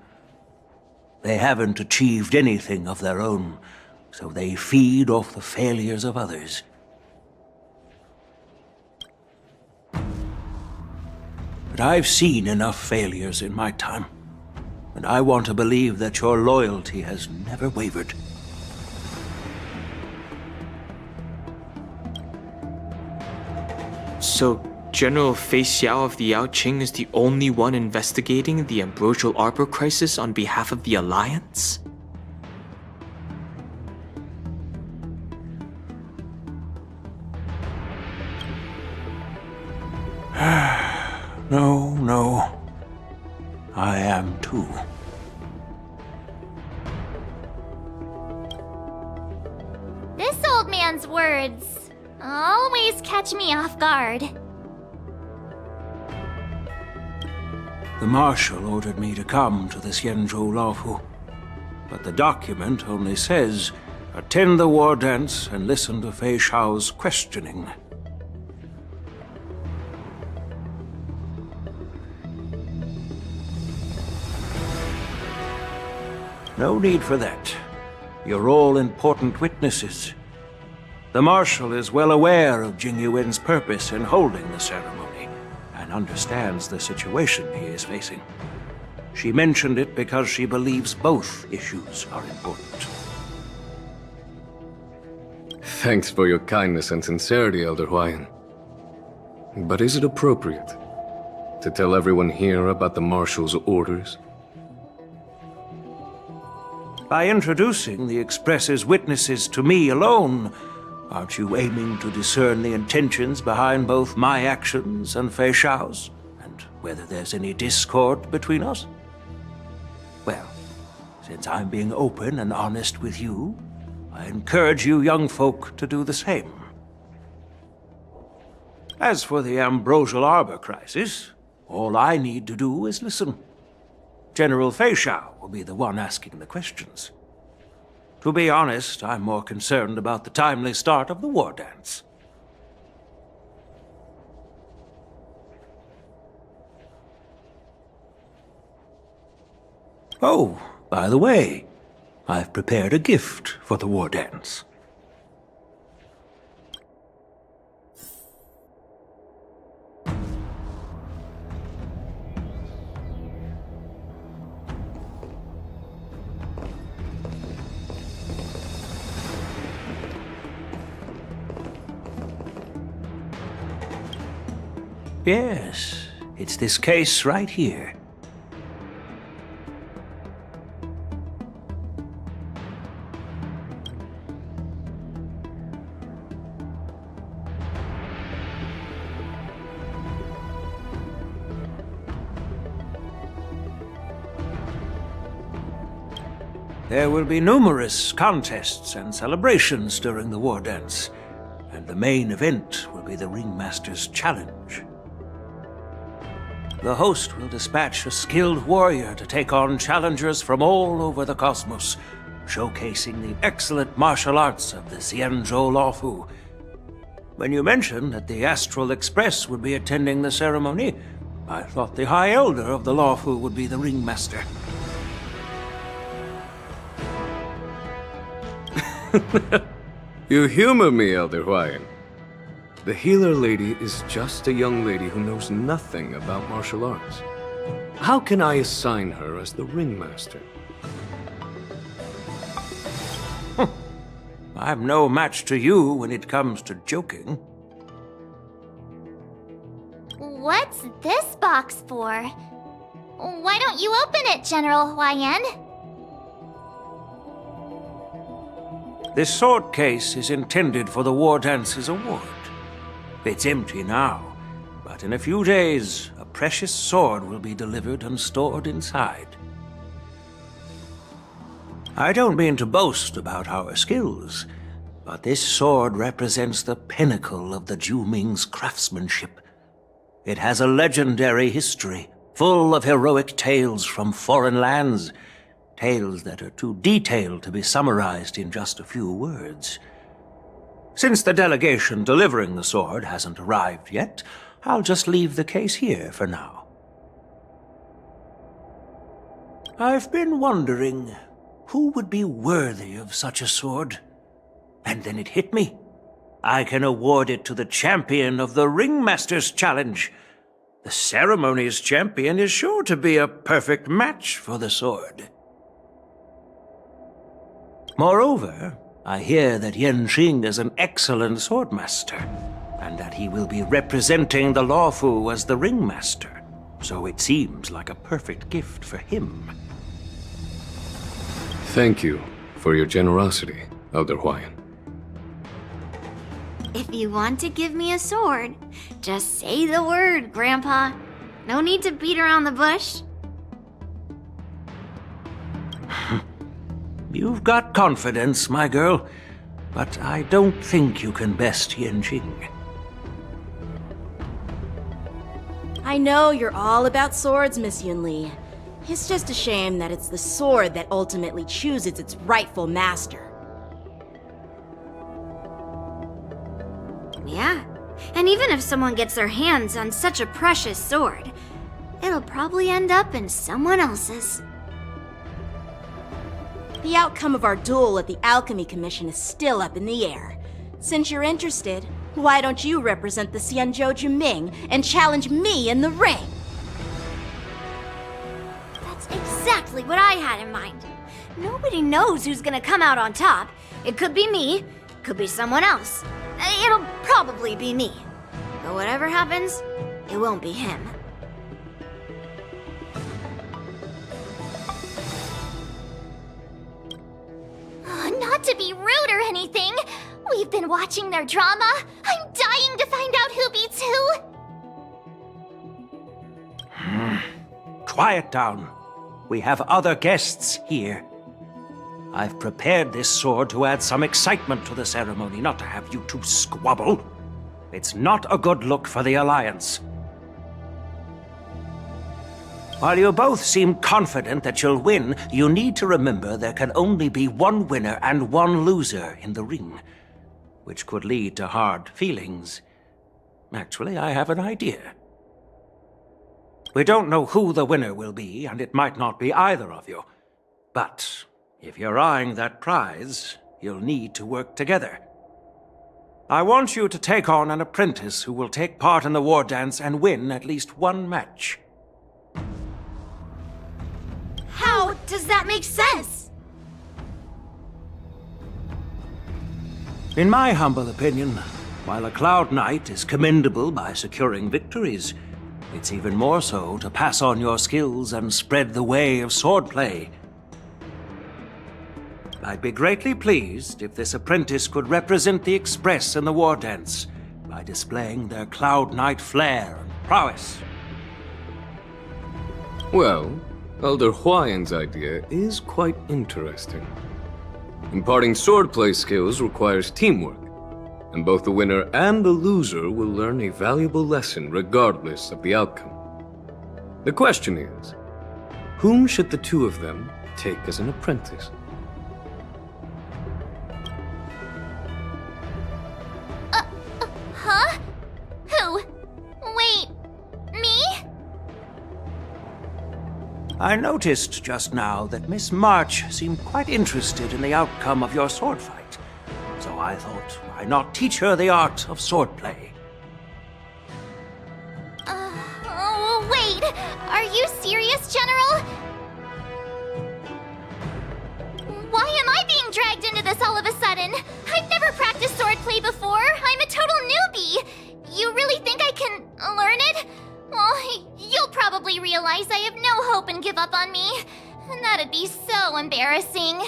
They haven't achieved anything of their own, so they feed off the failures of others. But I've seen enough failures in my time, and I want to believe that your loyalty has never wavered. So, General Fei Xiao of the Yaoqing is the only one investigating the Ambrosial Arbor crisis on behalf of the Alliance? No. I am too. old man's words always catch me off guard. The Marshal ordered me to come to the Xianzhou Luofu, but the document only says, attend the war dance and listen to Fei Shao's questioning. No need for that. You're all important witnesses. The Marshal is well aware of Jing Yuan's purpose in holding the ceremony, and understands the situation he is facing. She mentioned it because she believes both issues are important. Thanks for your kindness and sincerity, Elder Huayan. But is it appropriate to tell everyone here about the Marshal's orders? By introducing the Express's witnesses to me alone, aren't you aiming to discern the intentions behind both my actions and Fei Shao's? And whether there's any discord between us? Well, since I'm being open and honest with you, I encourage you young folk to do the same. As for the Ambrosial Arbor crisis, all I need to do is listen. General Fei Shao will be the one asking the questions. To be honest, I'm more concerned about the timely start of the war dance. Oh, by the way, I've prepared a gift for the war dance. Yes, it's this case right here. There will be numerous contests and celebrations during the war dance, and the main event will be the Ringmaster's Challenge. The host will dispatch a skilled warrior to take on challengers from all over the cosmos, showcasing the excellent martial arts of the Xianzhou Luofu. When you mentioned that the Astral Express would be attending the ceremony, I thought the High Elder of the Luofu would be the Ringmaster. You humor me, Elder Huayan. The healer lady is just a young lady who knows nothing about martial arts. How can I assign her as the ringmaster? I'm no match to you when it comes to joking. What's this box for? Why don't you open it, General Huayan? This sword case is intended for the War Dance's award. It's empty now, but in a few days, a precious sword will be delivered and stored inside. I don't mean to boast about our skills, but this sword represents the pinnacle of the Zhuming's craftsmanship. It has a legendary history, full of heroic tales from foreign lands, tales that are too detailed to be summarized in just a few words. Since the delegation delivering the sword hasn't arrived yet, I'll just leave the case here for now. I've been wondering, who would be worthy of such a sword? And then it hit me. I can award it to the champion of the Ringmaster's Challenge. The ceremony's champion is sure to be a perfect match for the sword. Moreover, I hear that Yan Xing is an excellent swordmaster, and that he will be representing the Luofu as the ringmaster, so it seems like a perfect gift for him. Thank you for your generosity, Elder Huayan. If you want to give me a sword, just say the word, Grandpa. No need to beat around the bush. You've got confidence, my girl. but I don't think you can best Yanjing. I know you're all about swords, Miss Yunli. It's just a shame that it's the sword that ultimately chooses its rightful master. Yeah, and even if someone gets their hands on such a precious sword, it'll probably end up in someone else's. The outcome of our duel at the Alchemy Commission is still up in the air. Since you're interested, why don't you represent the Xianzhou Juming and challenge me in the ring? That's exactly what I had in mind. Nobody knows who's gonna come out on top. It could be me, could be someone else. It'll probably be me. But whatever happens, it won't be him. Not to be rude or anything, we've been watching their drama. I'm dying to find out who beats who. Quiet down. We have other guests here. I've prepared this sword to add some excitement to the ceremony, not to have you two squabble. It's not a good look for the Alliance. While you both seem confident that you'll win, you need to remember there can only be one winner and one loser in the ring, which could lead to hard feelings. Actually, I have an idea. We don't know who the winner will be, and it might not be either of you. But if you're eyeing that prize, you'll need to work together. I want you to take on an apprentice who will take part in the Wardance and win at least one match. How does that make sense? In my humble opinion, while a Cloud Knight is commendable by securing victories, it's even more so to pass on your skills and spread the way of swordplay. I'd be greatly pleased if this apprentice could represent the Express in the Wardance by displaying their Cloud Knight flair and prowess. Well, Elder Huayan's idea is quite interesting. Imparting swordplay skills requires teamwork, and both the winner and the loser will learn a valuable lesson regardless of the outcome. The question is, whom should the two of them take as an apprentice? Huh? Who? Wait, me? I noticed just now that Miss March seemed quite interested in the outcome of your sword fight, so I thought, why not teach her the art of swordplay? Oh, wait! Are you serious, General? Why am I being dragged into this all of a sudden? I've never practiced swordplay before. I'm a total newbie. You really think I can learn it? Well, you'll probably realize I have no hope and give up on me. And that'd be so embarrassing.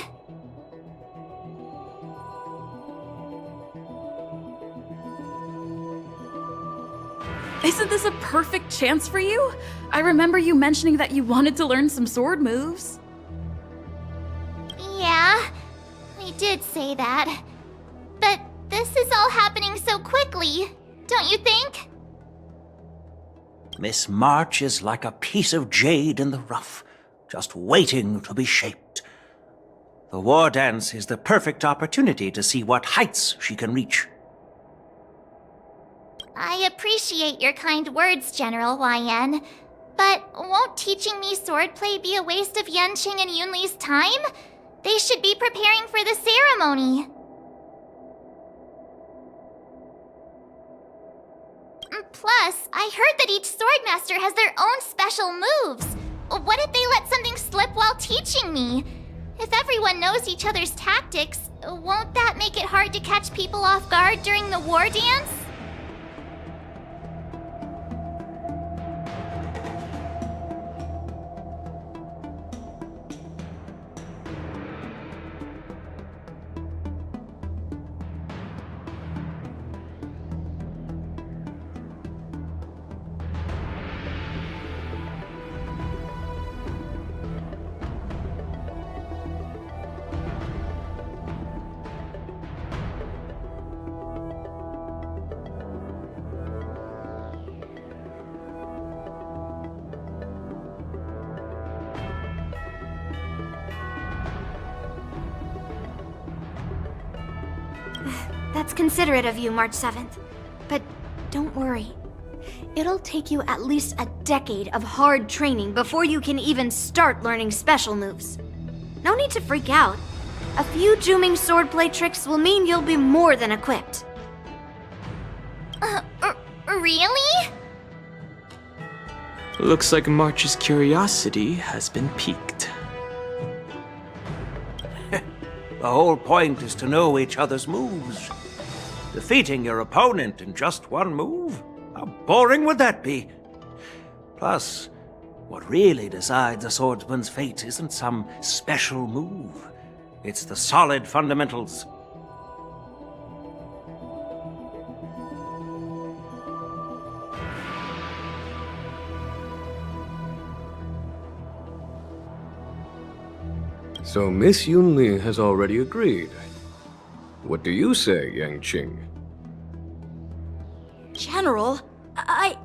Isn't this a perfect chance for you? I remember you mentioning that you wanted to learn some sword moves. Yeah, I did say that. But this is all happening so quickly, don't you think? Miss March is like a piece of jade in the rough, just waiting to be shaped. The Wardance is the perfect opportunity to see what heights she can reach. I appreciate your kind words, General Huayan. But won't teaching me swordplay be a waste of Yanqing and Yunli's time? They should be preparing for the ceremony. Plus, I heard that each swordmaster has their own special moves. What if they let something slip while teaching me? If everyone knows each other's tactics, won't that make it hard to catch people off guard during the war dance? That's considerate of you, March 7th. But don't worry. It'll take you at least a decade of hard training before you can even start learning special moves. No need to freak out. A few Juming swordplay tricks will mean you'll be more than equipped. Really? Looks like March's curiosity has been piqued. The whole point is to know each other's moves. Defeating your opponent in just one move? How boring would that be? Plus, what really decides a swordsman's fate isn't some special move. It's the solid fundamentals. So Miss Yunli has already agreed. What do you say, Yang Qing? General, I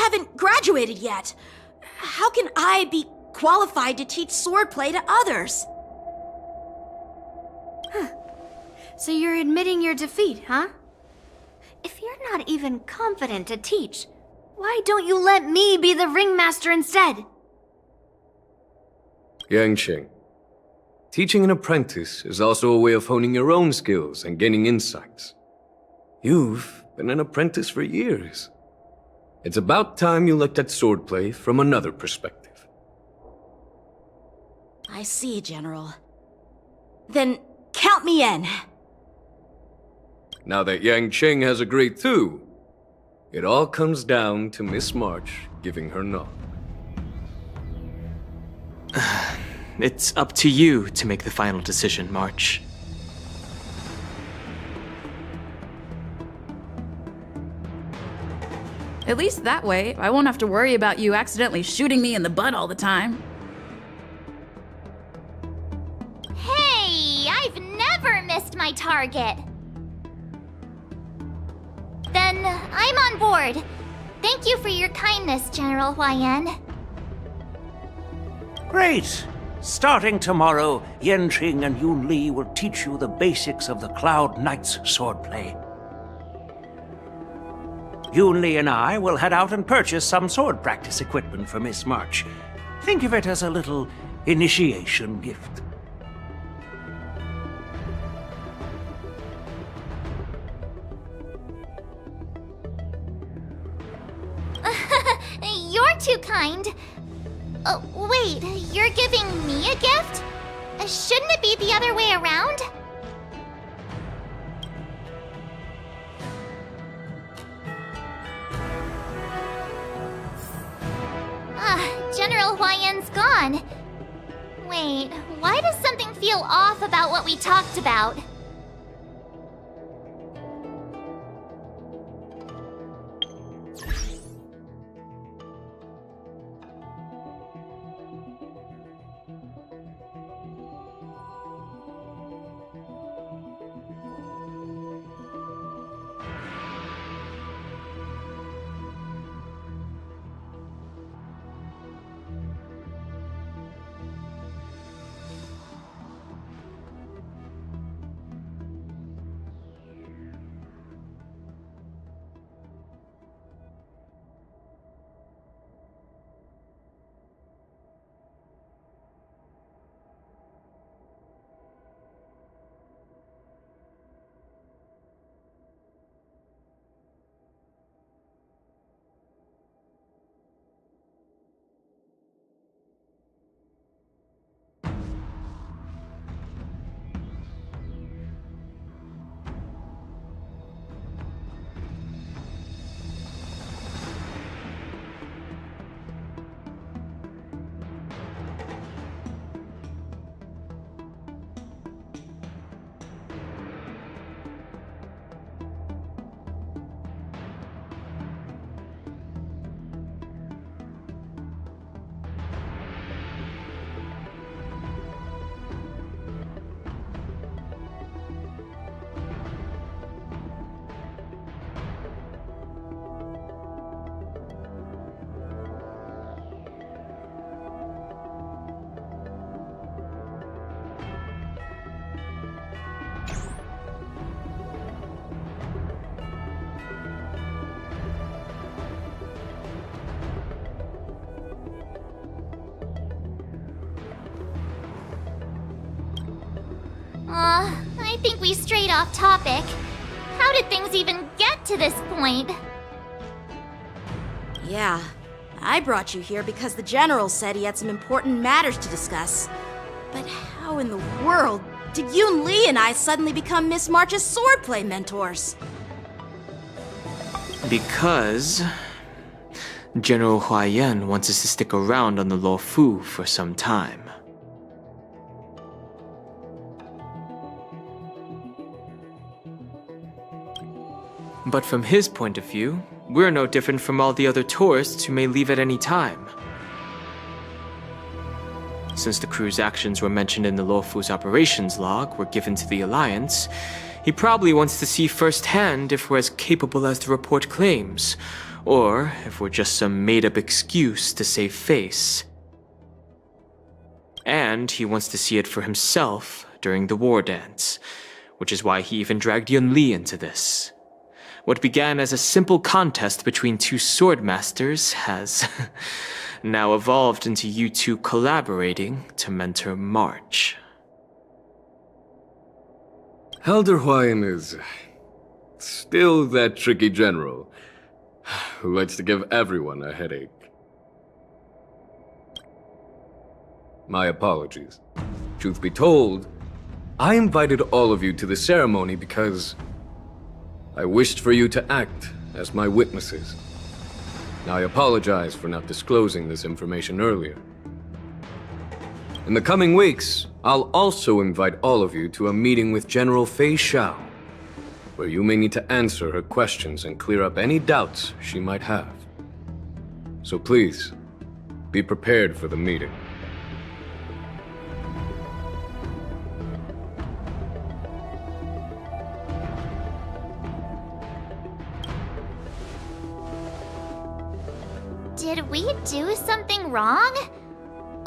haven't graduated yet. How can I be qualified to teach swordplay to others? So you're admitting your defeat, huh? If you're not even confident to teach, why don't you let me be the ringmaster instead? Yang Qing, teaching an apprentice is also a way of honing your own skills and gaining insights. You've been an apprentice for years. It's about time you looked at swordplay from another perspective. I see, General. Then count me in. Now that Yang Qing has agreed too, it all comes down to Miss March giving her nod. It's up to you to make the final decision, March. At least that way, I won't have to worry about you accidentally shooting me in the butt all the time. Hey, I've never missed my target. Then I'm on board. Thank you for your kindness, General Huaiyan. Great! Starting tomorrow, Yanqing and Yunli will teach you the basics of the Cloud Knight's swordplay. Yunli and I will head out and purchase some sword practice equipment for Miss March. Think of it as a little initiation gift. You're too kind. Wait, you're giving me a gift? Shouldn't it be the other way around? General Huaiyan's gone. Wait, why does something feel off about what we talked about? I think we strayed off topic. How did things even get to this point? Yeah, I brought you here because the General said he had some important matters to discuss. But how in the world did Yun Li and I suddenly become Miss March's swordplay mentors? Because General Huaiyan wants us to stick around on the Luofu for some time. But from his point of view, we're no different from all the other tourists who may leave at any time. Since the crew's actions were mentioned in the Luofu's operations log were given to the Alliance, he probably wants to see firsthand if we're as capable as the report claims, or if we're just some made-up excuse to save face. And he wants to see it for himself during the Wardance, which is why he even dragged Yun Li into this. What began as a simple contest between two swordmasters has now evolved into you two collaborating to mentor March. Elder Huaiyan is still that tricky general who likes to give everyone a headache. My apologies. Truth be told, I invited all of you to the ceremony because I wished for you to act as my witnesses. I apologize for not disclosing this information earlier. In the coming weeks, I'll also invite all of you to a meeting with General Fei Xiao, where you may need to answer her questions and clear up any doubts she might have. So please, be prepared for the meeting. Did we do something wrong?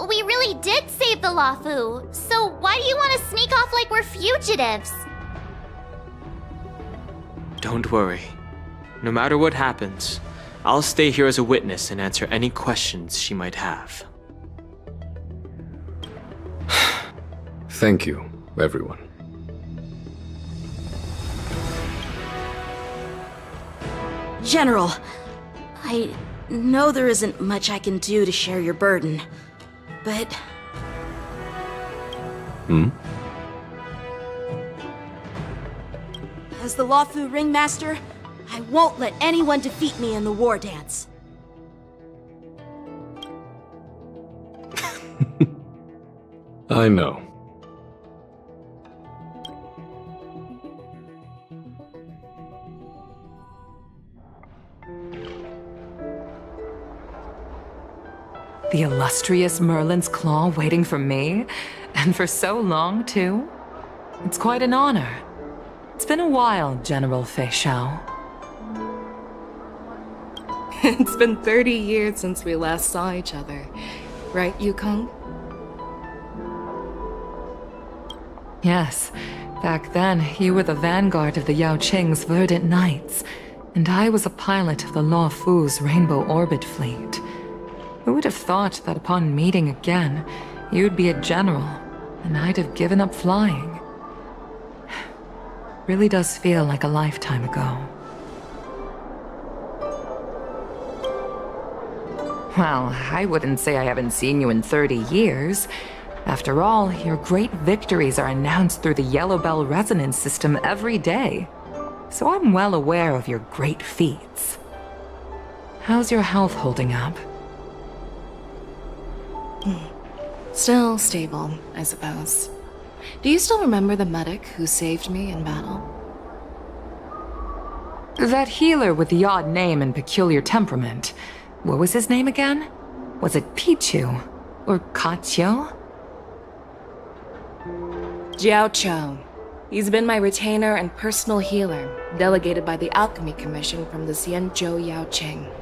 We really did save the Luofu, so why do you want to sneak off like we're fugitives? Don't worry. No matter what happens, I'll stay here as a witness and answer any questions she might have. Thank you, everyone. General, I know there isn't much I can do to share your burden, but... As the Luofu Ringmaster, I won't let anyone defeat me in the Wardance. I know. The illustrious Merlin's Claw waiting for me? And for so long, too? It's quite an honor. It's been a while, General Fei Xiao. It's been 30 years since we last saw each other. Right, Yukong? Yes. Back then, you were the vanguard of the Yao Qing's Verdant Knights, and I was a pilot of the Luofu's Rainbow Orbit Fleet. Who would have thought that upon meeting again, you'd be a general, and I'd have given up flying? Really does feel like a lifetime ago. Well, I wouldn't say I haven't seen you in 30 years. After all, your great victories are announced through the Yellow Bell resonance system every day. So I'm well aware of your great feats. How's your health holding up? Still stable, I suppose. Do you still remember the medic who saved me in battle? That healer with the odd name and peculiar temperament. What was his name again? Was it Pichu? Or Kachio? Jiao Cho. He's been my retainer and personal healer, delegated by the Alchemy Commission from the Xianzhou Luofu.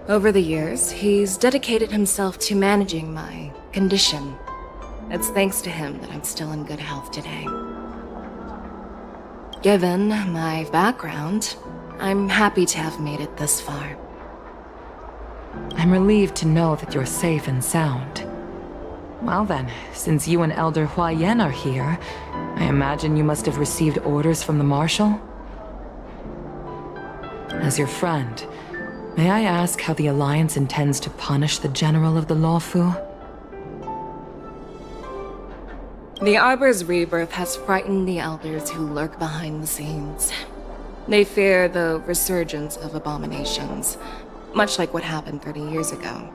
Over the years, he's dedicated himself to managing my condition. It's thanks to him that I'm still in good health today. Given my background, I'm happy to have made it this far. I'm relieved to know that you're safe and sound. Well then, since you and Elder Huayan are here, I imagine you must have received orders from the Marshal? As your friend, may I ask how the Alliance intends to punish the General of the Luofu? The Arbor's rebirth has frightened the elders who lurk behind the scenes. They fear the resurgence of abominations, much like what happened 30 years ago.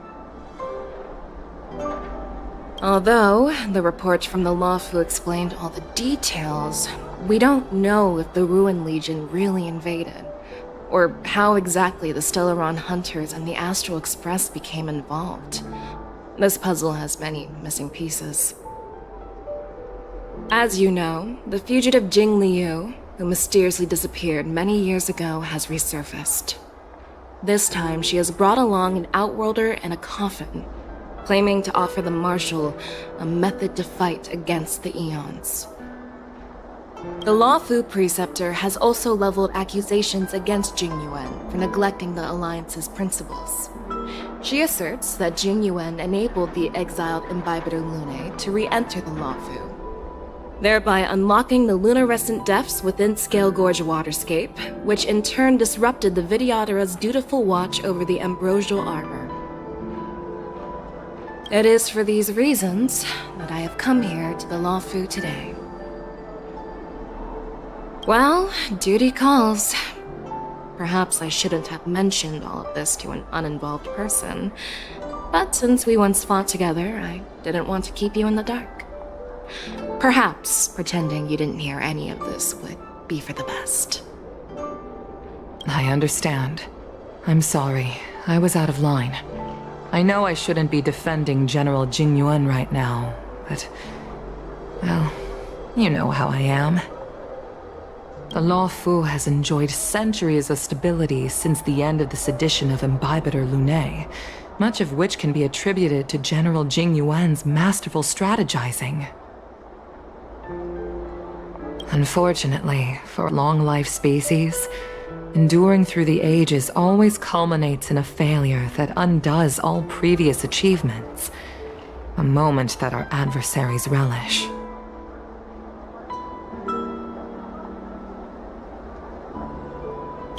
Although the reports from the Luofu explained all the details, we don't know if the Ruin Legion really invaded, or how exactly the Stellaron Hunters and the Astral Express became involved. This puzzle has many missing pieces. As you know, the fugitive Jing Liu, who mysteriously disappeared many years ago, has resurfaced. This time, she has brought along an Outworlder and a coffin, claiming to offer the Marshal a method to fight against the Eons. The Luofu Preceptor has also leveled accusations against Jing Yuan for neglecting the Alliance's principles. She asserts that Jing Yuan enabled the exiled Imbibitor Lunae to re-enter the Luofu, thereby unlocking the lunarescent depths within Scale Gorge Waterscape, which in turn disrupted the Vidyadhara's dutiful watch over the Ambrosial Arbor. It is for these reasons that I have come here to the Luofu today. Well, duty calls. Perhaps I shouldn't have mentioned all of this to an uninvolved person, but since we once fought together, I didn't want to keep you in the dark. Perhaps pretending you didn't hear any of this would be for the best. I understand. I'm sorry. I was out of line. I know I shouldn't be defending General Jing Yuan right now, but... well, you know how I am. The Luofu has enjoyed centuries of stability since the end of the sedition of Imbibitor Lunae, much of which can be attributed to General Jing Yuan's masterful strategizing. Unfortunately, for long-life species, enduring through the ages always culminates in a failure that undoes all previous achievements, a moment that our adversaries relish.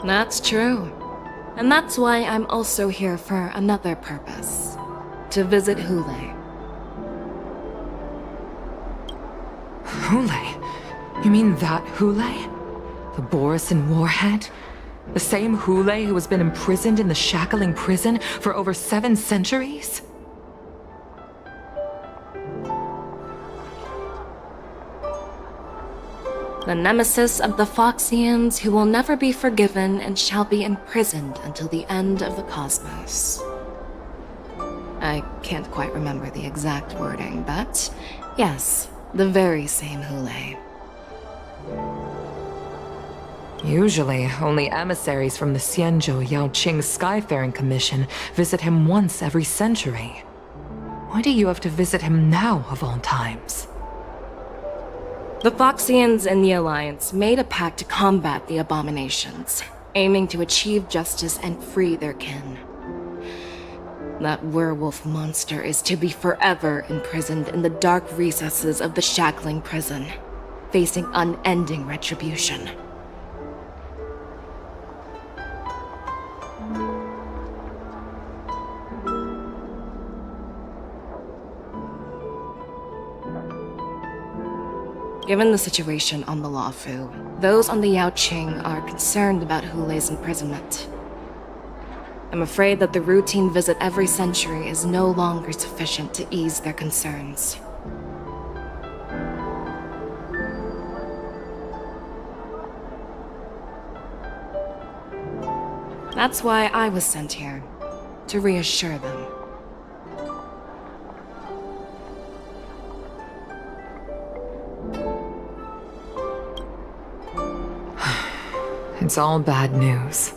That's true. And that's why I'm also here for another purpose. To visit Hule. Hule? You mean that Hule? The Borisin warhead? The same Hule who has been imprisoned in the Shackling prison for over 7 centuries? The nemesis of the Foxians who will never be forgiven and shall be imprisoned until the end of the cosmos. I can't quite remember the exact wording, but yes, the very same Hule. Usually, only emissaries from the Xianzhou Yaoqing Skyfaring Commission visit him once every century. Why do you have to visit him now, of all times? The Foxians and the Alliance made a pact to combat the abominations, aiming to achieve justice and free their kin. That werewolf monster is to be forever imprisoned in the dark recesses of the Shackling prison, facing unending retribution. Given the situation on the Luofu, those on the Yaoqing are concerned about Hule's imprisonment. I'm afraid that the routine visit every century is no longer sufficient to ease their concerns. That's why I was sent here, to reassure them. It's all bad news.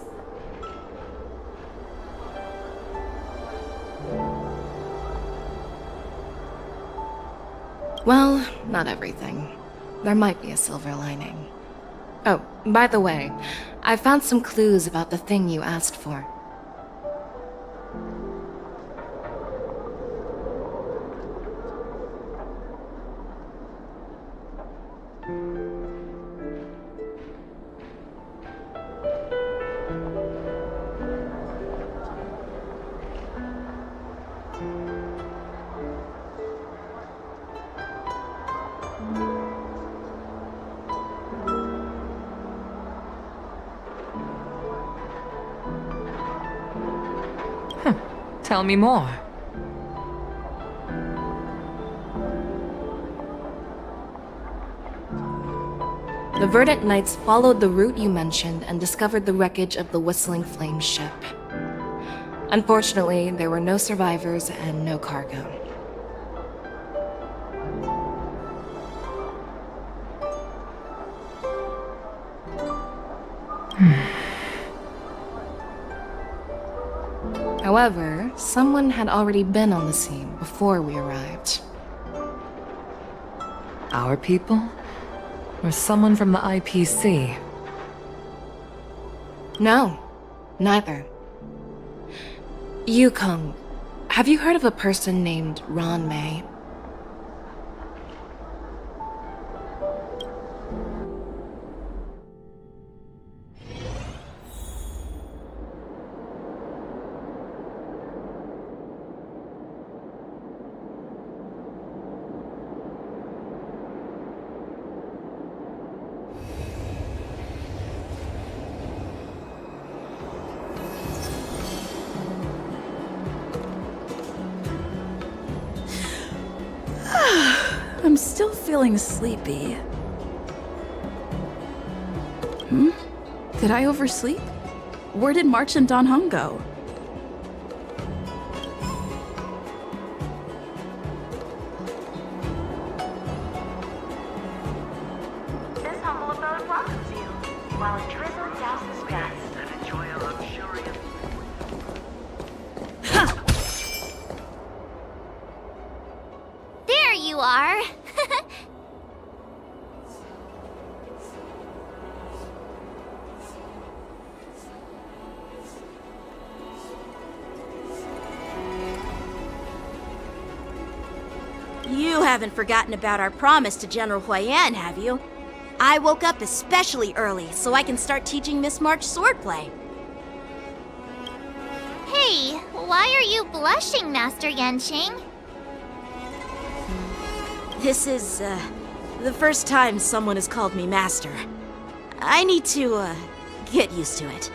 Well, not everything. There might be a silver lining. Oh, by the way, I found some clues about the thing you asked for. Tell me more. The Verdant Knights followed the route you mentioned and discovered the wreckage of the Whistling Flame ship. Unfortunately, there were no survivors and no cargo. However, someone had already been on the scene before we arrived. Our people? Or someone from the IPC? No, neither. Yukong, have you heard of a person named Ron May? I'm still feeling sleepy. Did I oversleep? Where did March and Don Hung go? This humble abode welcomes you, while a drizzle douses rest and enjoy a luxurious... There you are! You haven't forgotten about our promise to General Huayan, have you? I woke up especially early so I can start teaching Miss March swordplay. Hey, why are you blushing, Master Yanqing? This is, the first time someone has called me Master. I need to, get used to it.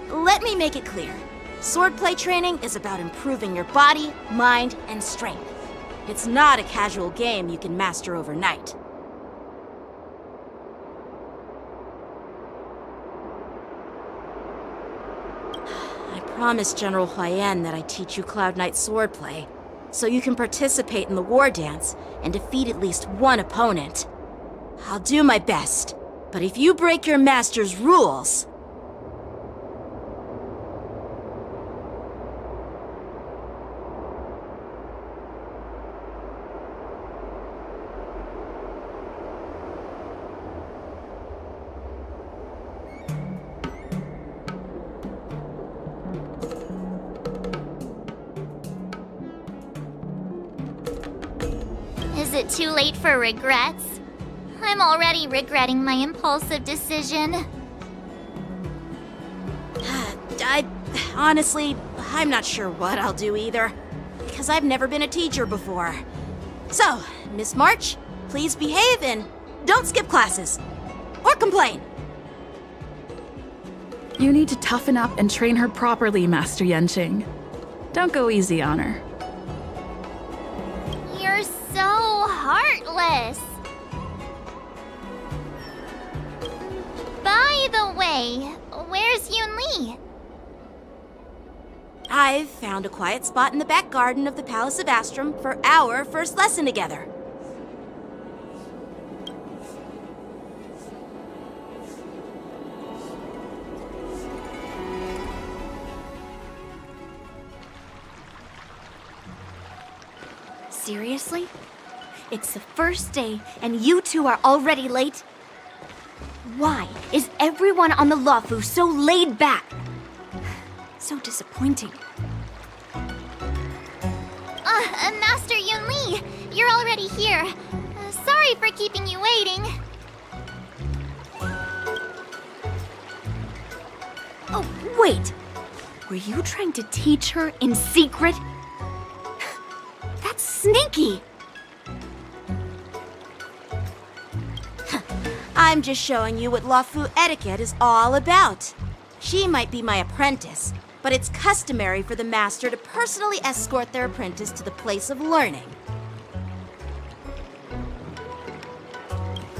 Let me make it clear. Swordplay training is about improving your body, mind, and strength. It's not a casual game you can master overnight. I promised General Huayan that I'd teach you Cloud Knight swordplay, so you can participate in the war dance and defeat at least one opponent. I'll do my best, but if you break your master's rules... Is it too late for regrets? I'm already regretting my impulsive decision. Honestly, I'm not sure what I'll do either, because I've never been a teacher before. So, Miss March, please behave and don't skip classes. Or complain. You need to toughen up and train her properly, Master Yanqing. Don't go easy on her. You're so heartless. By the way, where's Yun Li? I've found a quiet spot in the back garden of the Palace of Astrum for our first lesson together. Seriously? It's the first day, and you two are already late? Why is everyone on the Luofu so laid back? So disappointing. Master Yun Li, you're already here. Sorry for keeping you waiting. Oh, wait! Were you trying to teach her in secret? That's sneaky! I'm just showing you what Luofu etiquette is all about. She might be my apprentice, but it's customary for the master to personally escort their apprentice to the place of learning.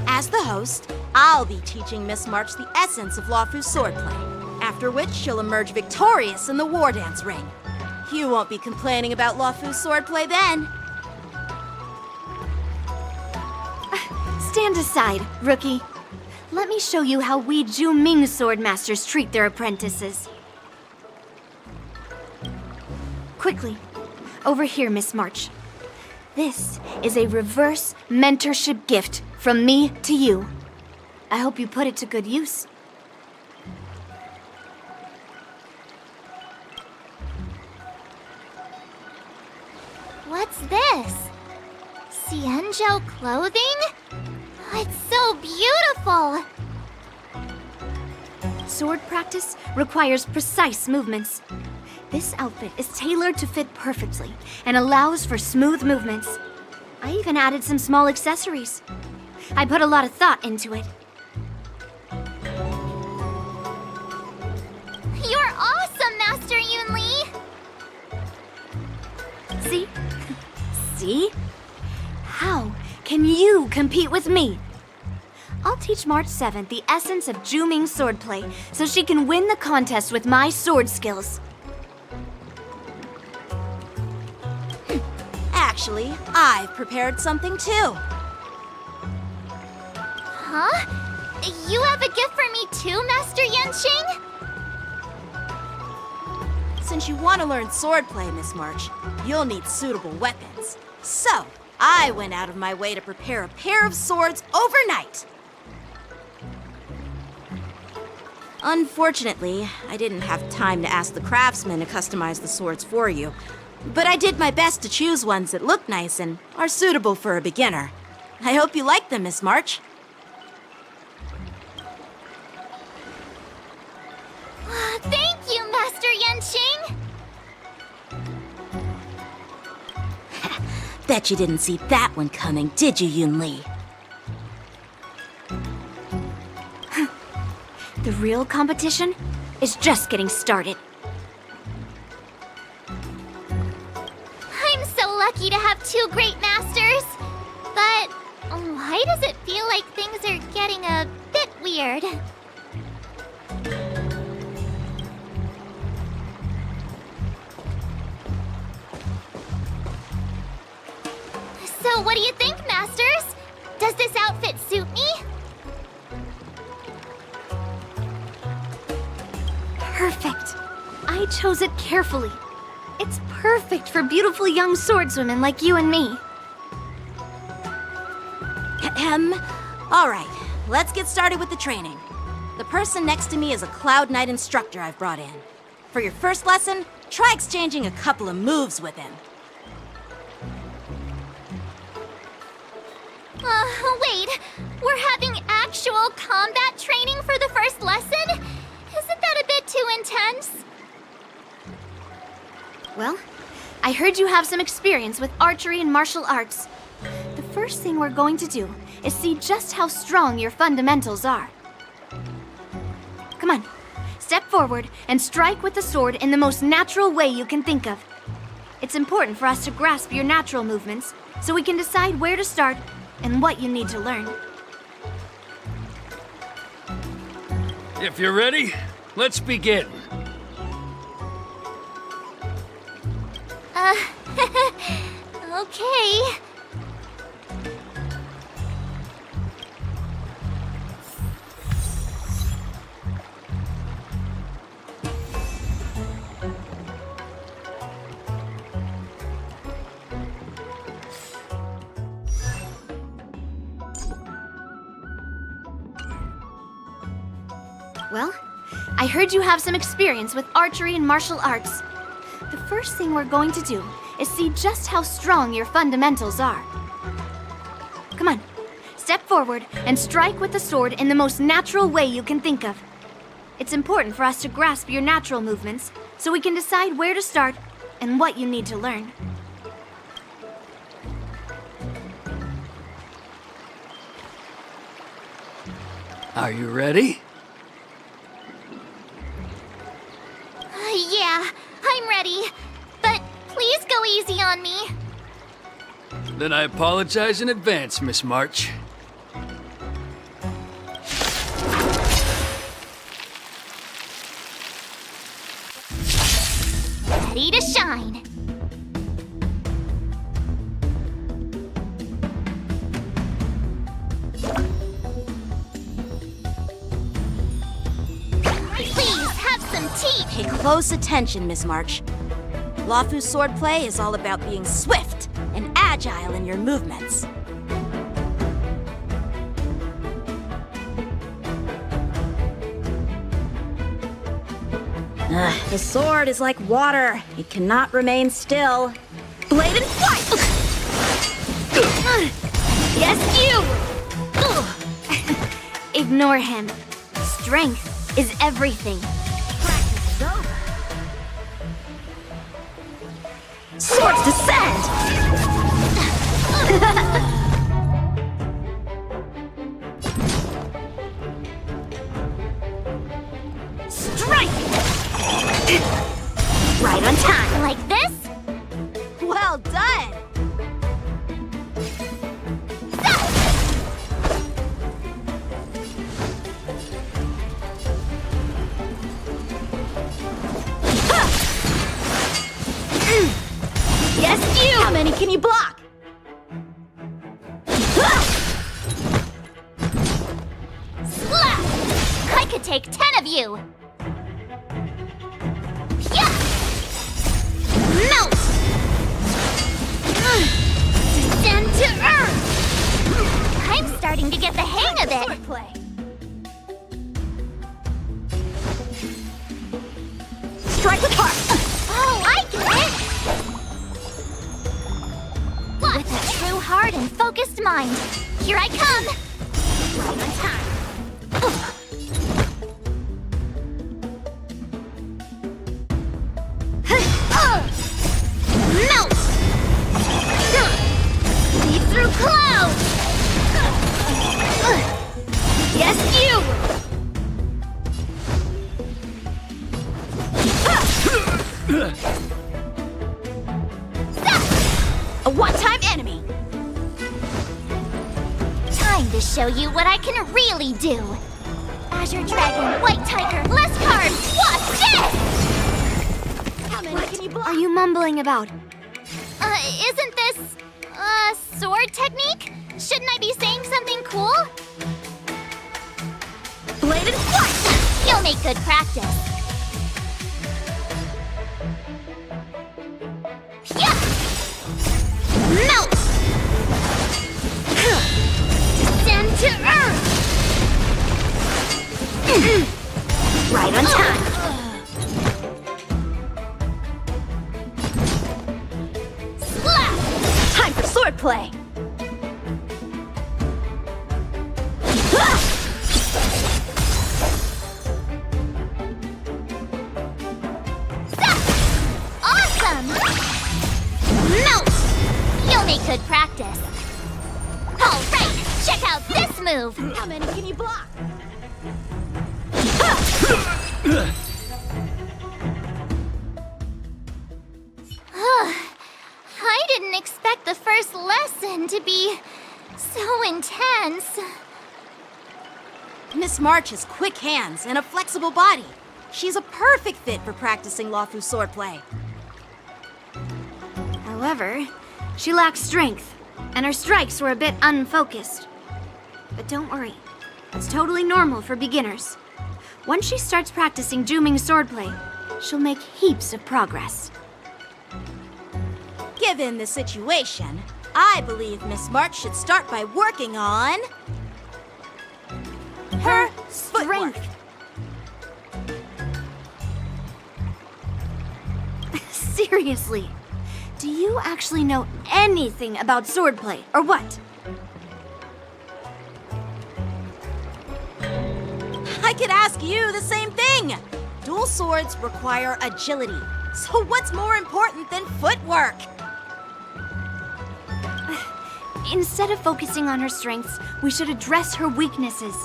As the host, I'll be teaching Miss March the essence of Luofu's swordplay, after which she'll emerge victorious in the Wardance ring. You won't be complaining about Luofu's swordplay then. Stand aside, rookie. Let me show you how we Zhuming swordmasters treat their apprentices. Quickly, over here, Miss March. This is a reverse mentorship gift from me to you. I hope you put it to good use. What's this? Xianzhou clothing? It's so beautiful! Sword practice requires precise movements. This outfit is tailored to fit perfectly and allows for smooth movements. I even added some small accessories. I put a lot of thought into it. You're awesome, Master Yunli! See? See? How can you compete with me? I'll teach March 7th the essence of Zhuming swordplay so she can win the contest with my sword skills. Actually, I've prepared something too. Huh? You have a gift for me too, Master Yanqing? Since you want to learn swordplay, Miss March, you'll need suitable weapons. So, I went out of my way to prepare a pair of swords overnight. Unfortunately, I didn't have time to ask the craftsman to customize the swords for you. But I did my best to choose ones that look nice and are suitable for a beginner. I hope you like them, Miss March. Thank you, Master Yanqing! Bet you didn't see that one coming, did you, Yunli? The real competition is just getting started. I'm so lucky to have two great masters. But why does it feel like things are getting a bit weird? So what do you think, Masters? Does this outfit suit me? Perfect. I chose it carefully. It's perfect for beautiful young swordswomen like you and me. All right, let's get started with the training. The person next to me is a Cloud Knight instructor I've brought in. For your first lesson, try exchanging a couple of moves with him. Wait, we're having actual combat training for the first lesson? Isn't that a bit too intense? Well, I heard you have some experience with archery and martial arts. The first thing we're going to do is see just how strong your fundamentals are. Come on, step forward and strike with the sword in the most natural way you can think of. It's important for us to grasp your natural movements so we can decide where to start and what you need to learn. If you're ready, let's begin. Okay. Well, I heard you have some experience with archery and martial arts. The first thing we're going to do is see just how strong your fundamentals are. Come on. Step forward and strike with the sword in the most natural way you can think of. It's important for us to grasp your natural movements so we can decide where to start and what you need to learn. Are you ready? Yeah, I'm ready. But please go easy on me. Then I apologize in advance, Miss March. Ready to shine. Please have some tea. Pay close attention, Miss March. Luofu's swordplay is all about being swift and agile in your movements. The sword is like water. It cannot remain still. Blade and flight! Yes, you! Ignore him. Strength is everything. Practice is over. Swords descend! Strike! Right on time. Like this? Well done! Yes, you! How many can you block? Slap! I could take 10 of you. Yeah! Melt! Descend to earth! I'm starting to get the hang of it. Swordplay. Strike with heart! Oh, I get it! With a true heart and focused mind, here I come! Right on time. Melt! Lead through clouds! Yes, you! A one-time enemy! Time to show you what I can really do! Azure Dragon, White Tiger, less carbs! Watch this! How many can you block? Are you mumbling about? Isn't this, sword technique? Shouldn't I be saying something cool? Blade and flight! You'll make good practice. Yeah! Melt! Descend to earth! Right on time. Slap! Time for swordplay! Awesome! Melt! You'll make good practice. All right, check out this move. How many can you block? I didn't expect the first lesson to be so intense. Miss March has quick hands and a flexible body. She's a perfect fit for practicing Luofu swordplay. However, she lacks strength, and her strikes were a bit unfocused. But don't worry, that's totally normal for beginners. Once she starts practicing Juming's swordplay, she'll make heaps of progress. Given the situation, I believe Miss March should start by working on her strength. Seriously, do you actually know anything about swordplay, or what? could ask you the same thing. Dual swords require agility. So what's more important than footwork? Instead of focusing on her strengths, we should address her weaknesses.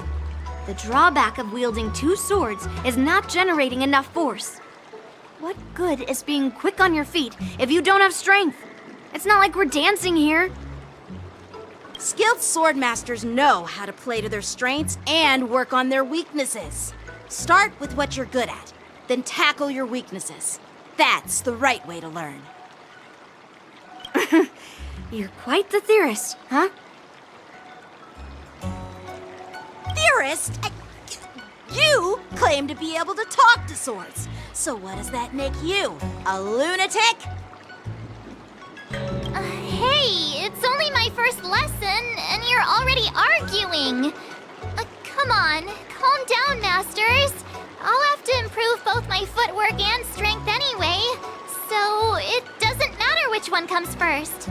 The drawback of wielding two swords is not generating enough force. What good is being quick on your feet if you don't have strength? It's not like we're dancing here. Skilled sword masters know how to play to their strengths and work on their weaknesses. Start with what you're good at, then tackle your weaknesses. That's the right way to learn. You're quite the theorist, huh? Theorist? You claim to be able to talk to swords. So what does that make you? A lunatic? Hey, it's only my first lesson, and you're already arguing. Come on, calm down, masters. I'll have to improve both my footwork and strength anyway, so it doesn't matter which one comes first.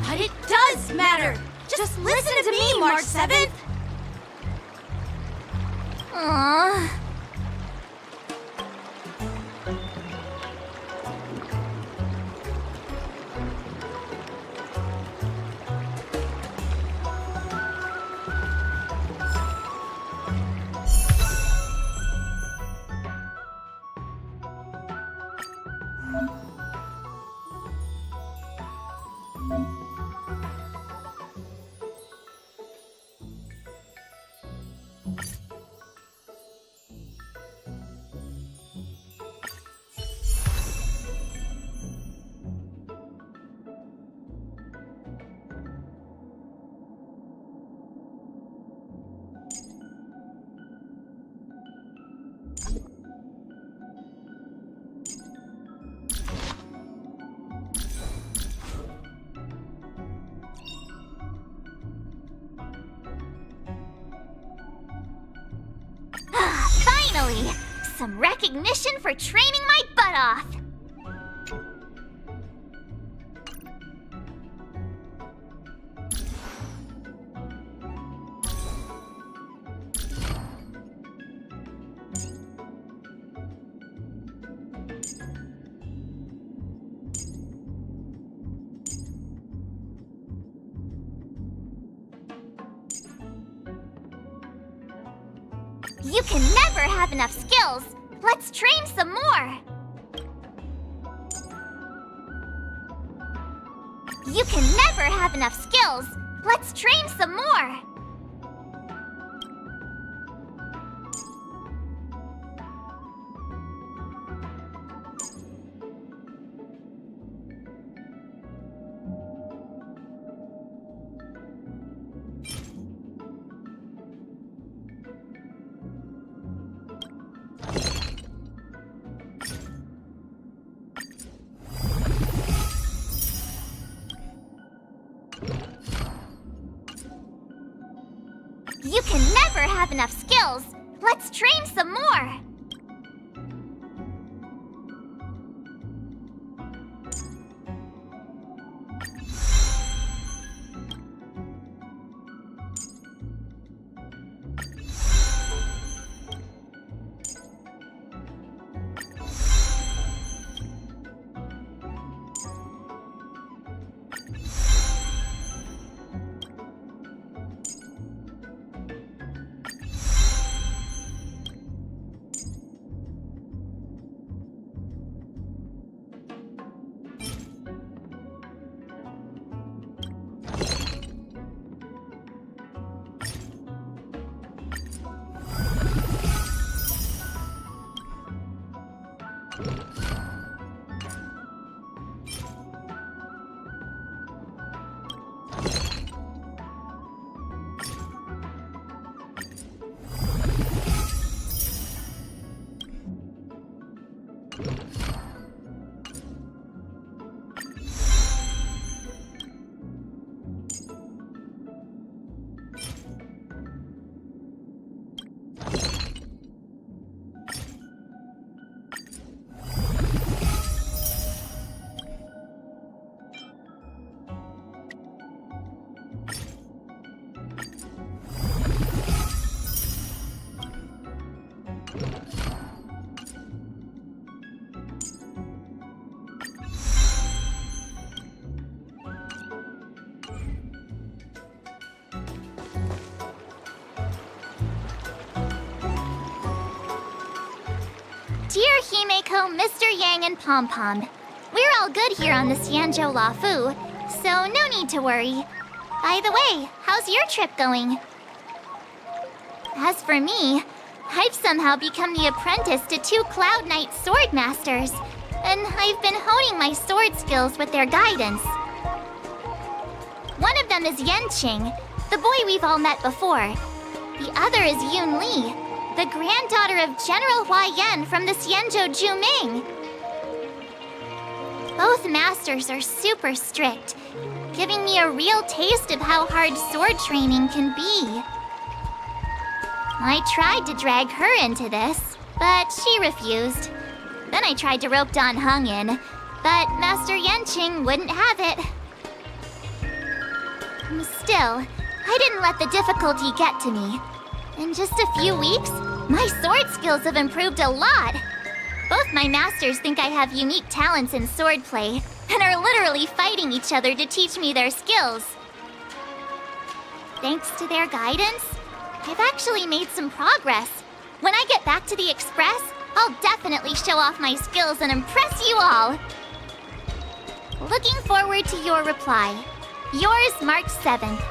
But it does matter! Just listen to me, March 7th! Aww. Finally! Some recognition for training my butt off! You can never have enough skills! Let's train some more! You can never have enough skills! Let's train some more! You can never have enough skills! Let's train some more! Echo, Mr. Yang, and Pom Pom. We're all good here on the Xianzhou Luofu, so no need to worry. By the way, how's your trip going? As for me, I've somehow become the apprentice to 2 Cloud Knight sword masters, and I've been honing my sword skills with their guidance. One of them is Yanqing, the boy we've all met before. The other is Yun Li, the granddaughter of General Huaiyan from the Xianzhou Juming. Both masters are super strict, giving me a real taste of how hard sword training can be. I tried to drag her into this, but she refused. Then I tried to rope Dan Heng in, but Master Yanqing wouldn't have it. Still, I didn't let the difficulty get to me. In just a few weeks, my sword skills have improved a lot. Both my masters think I have unique talents in swordplay, and are literally fighting each other to teach me their skills. Thanks to their guidance, I've actually made some progress. When I get back to the Express, I'll definitely show off my skills and impress you all. Looking forward to your reply. Yours, March 7th.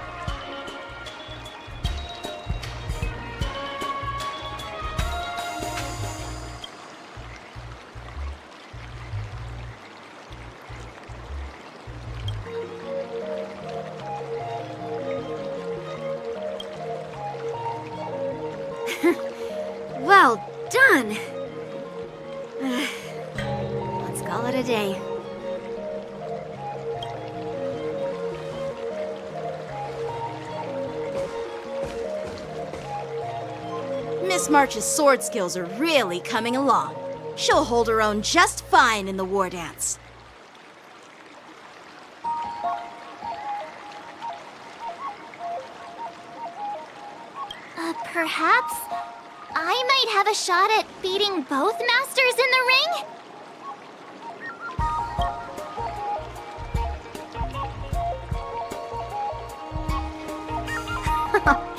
Well done! Let's call it a day. Miss March's sword skills are really coming along. She'll hold her own just fine in the Wardance. Perhaps I might have a shot at beating both masters in the ring?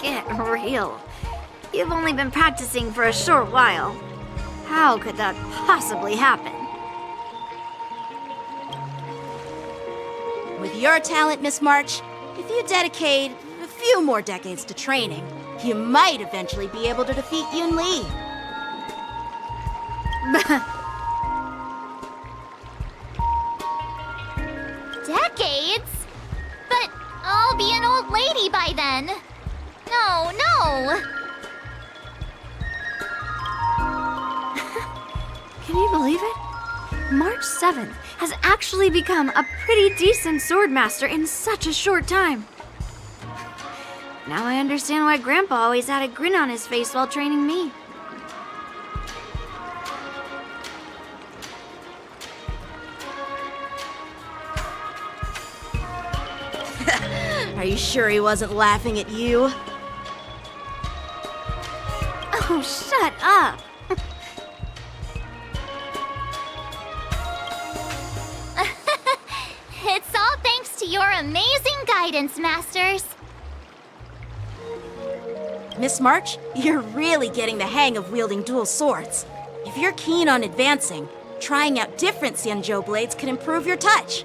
Get real. You've only been practicing for a short while. How could that possibly happen? With your talent, Miss March, if you dedicate a few more decades to training, you might eventually be able to defeat Yun Li. Decades? But I'll be an old lady by then. No. Can you believe it? March 7th has actually become a pretty decent swordmaster in such a short time. Now I understand why Grandpa always had a grin on his face while training me. Are you sure he wasn't laughing at you? Oh, shut up! It's all thanks to your amazing guidance, Masters. Miss March, you're really getting the hang of wielding dual swords. If you're keen on advancing, trying out different Xianzhou blades can improve your touch.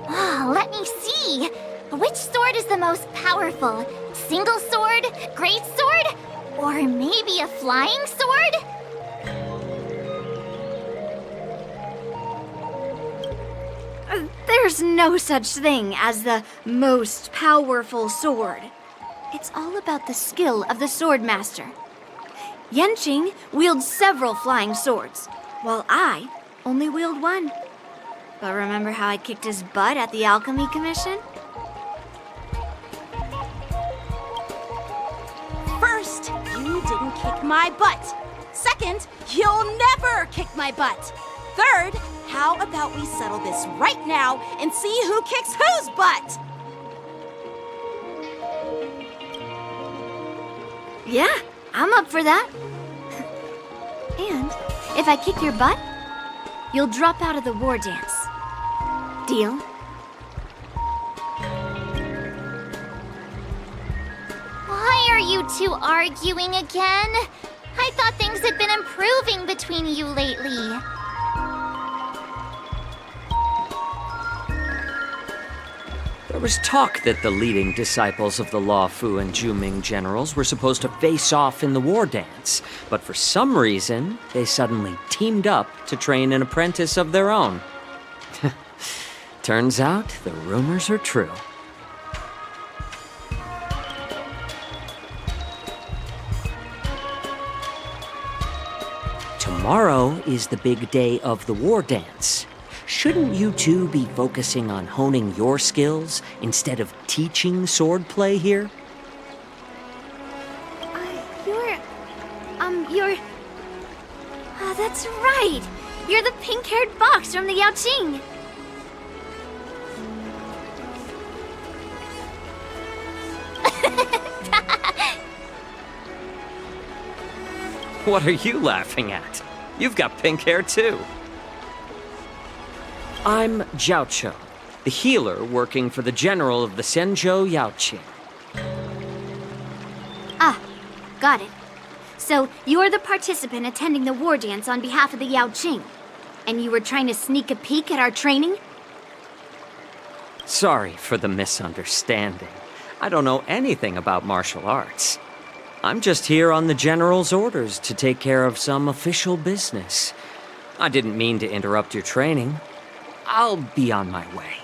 Let me see. Which sword is the most powerful? Single sword? Great sword? Or maybe a flying sword? There's no such thing as the most powerful sword. It's all about the skill of the swordmaster. Yanqing wields several flying swords, while I only wield one. But remember how I kicked his butt at the Alchemy Commission? First, you didn't kick my butt. Second, you'll never kick my butt. Third, how about we settle this right now and see who kicks whose butt? Yeah, I'm up for that. And if I kick your butt, you'll drop out of the Wardance. Deal? Why are you two arguing again? I thought things had been improving between you lately. There was talk that the leading disciples of the Luofu and Juming generals were supposed to face off in the war dance, but for some reason, they suddenly teamed up to train an apprentice of their own. Turns out, the rumors are true. Tomorrow is the big day of the war dance. Shouldn't you two be focusing on honing your skills instead of teaching swordplay here? You're... that's right! You're the pink-haired fox from the Yaoqing! What are you laughing at? You've got pink hair too. I'm Xianzhou, the healer working for the general of the Xianzhou Yaoqing. Ah, got it. So, you're the participant attending the war dance on behalf of the Yaoqing. And you were trying to sneak a peek at our training? Sorry for the misunderstanding. I don't know anything about martial arts. I'm just here on the general's orders to take care of some official business. I didn't mean to interrupt your training. I'll be on my way.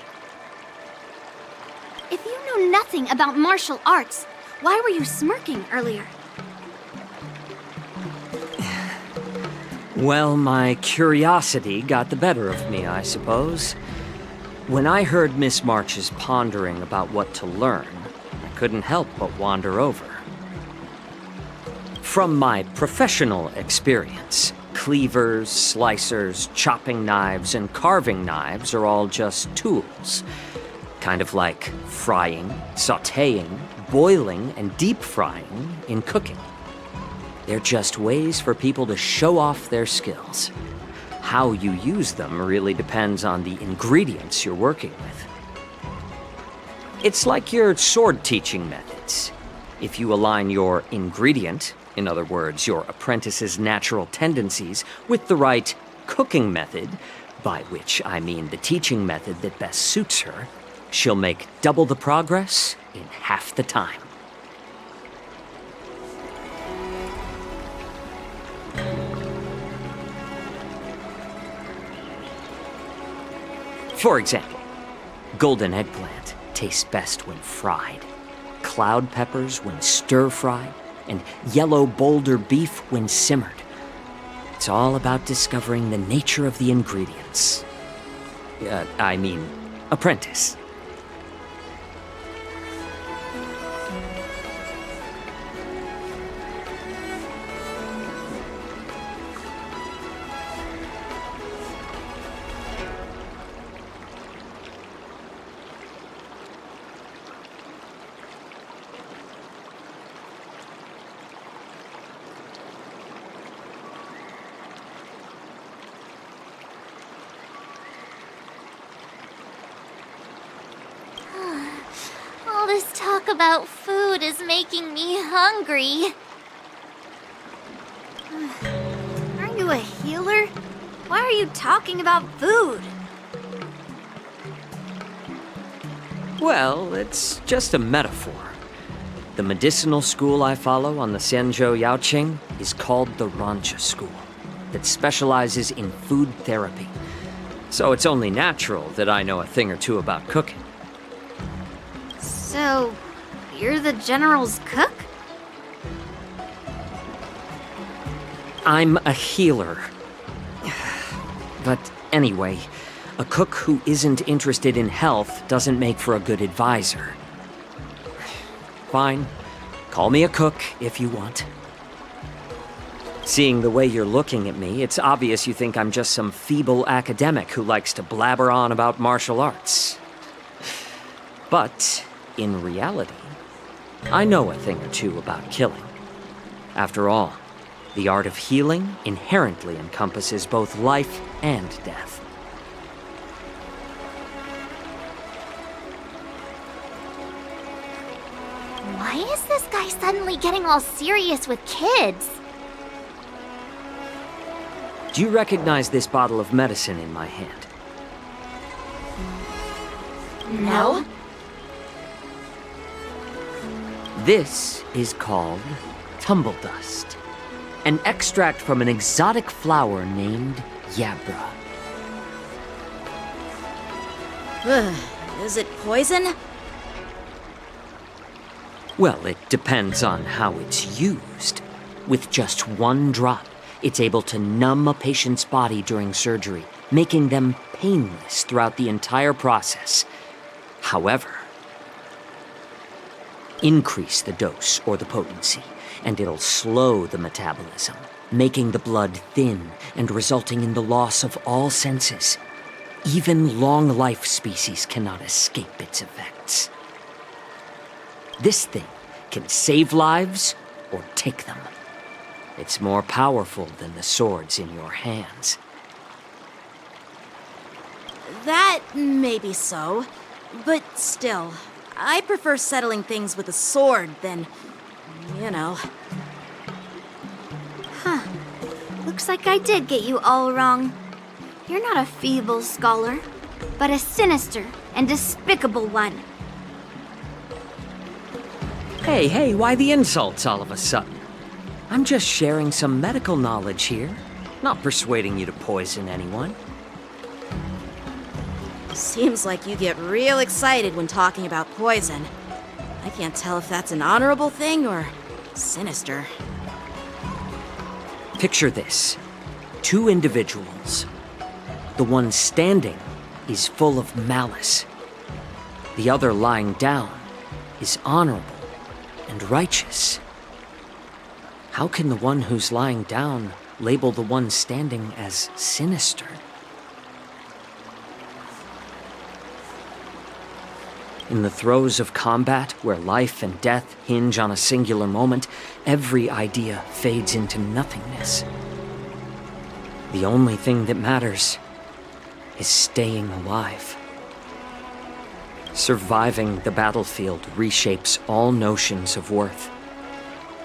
If you know nothing about martial arts, why were you smirking earlier? Well, my curiosity got the better of me, I suppose. When I heard Miss March's pondering about what to learn, I couldn't help but wander over. From my professional experience, cleavers, slicers, chopping knives, and carving knives are all just tools. Kind of like frying, sautéing, boiling, and deep frying in cooking. They're just ways for people to show off their skills. How you use them really depends on the ingredients you're working with. It's like your sword teaching methods. If you align your ingredient, in other words, your apprentice's natural tendencies, with the right cooking method, by which I mean the teaching method that best suits her, she'll make double the progress in half the time. For example, golden eggplant tastes best when fried, cloud peppers when stir-fried, and yellow boulder beef when simmered. It's all about discovering the nature of the ingredients. Apprentice. All this talk about food is making me hungry. Aren't you a healer? Why are you talking about food? Well, it's just a metaphor. The medicinal school I follow on the Xianzhou Yaoqing is called the Rancha School, that specializes in food therapy. So it's only natural that I know a thing or two about cooking. So, you're the general's cook? I'm a healer. But anyway, a cook who isn't interested in health doesn't make for a good advisor. Fine. Call me a cook if you want. Seeing the way you're looking at me, it's obvious you think I'm just some feeble academic who likes to blabber on about martial arts. But, in reality, I know a thing or two about killing. After all, the art of healing inherently encompasses both life and death. Why is this guy suddenly getting all serious with kids? Do you recognize this bottle of medicine in my hand? No? This is called tumble dust, an extract from an exotic flower named Yabra. Is it poison? Well, it depends on how it's used. With just one drop, it's able to numb a patient's body during surgery, making them painless throughout the entire process. However, increase the dose or the potency, and it'll slow the metabolism, making the blood thin and resulting in the loss of all senses. Even long-life species cannot escape its effects. This thing can save lives or take them. It's more powerful than the swords in your hands. That may be so, but still, I prefer settling things with a sword than, you know. Huh. Looks like I did get you all wrong. You're not a feeble scholar, but a sinister and despicable one. Hey, why the insults all of a sudden? I'm just sharing some medical knowledge here, not persuading you to poison anyone. Seems like you get real excited when talking about poison. I can't tell if that's an honorable thing or sinister. Picture this. 2 individuals. The one standing is full of malice. The other lying down is honorable and righteous. How can the one who's lying down label the one standing as sinister? In the throes of combat, where life and death hinge on a singular moment, every idea fades into nothingness. The only thing that matters is staying alive. Surviving the battlefield reshapes all notions of worth,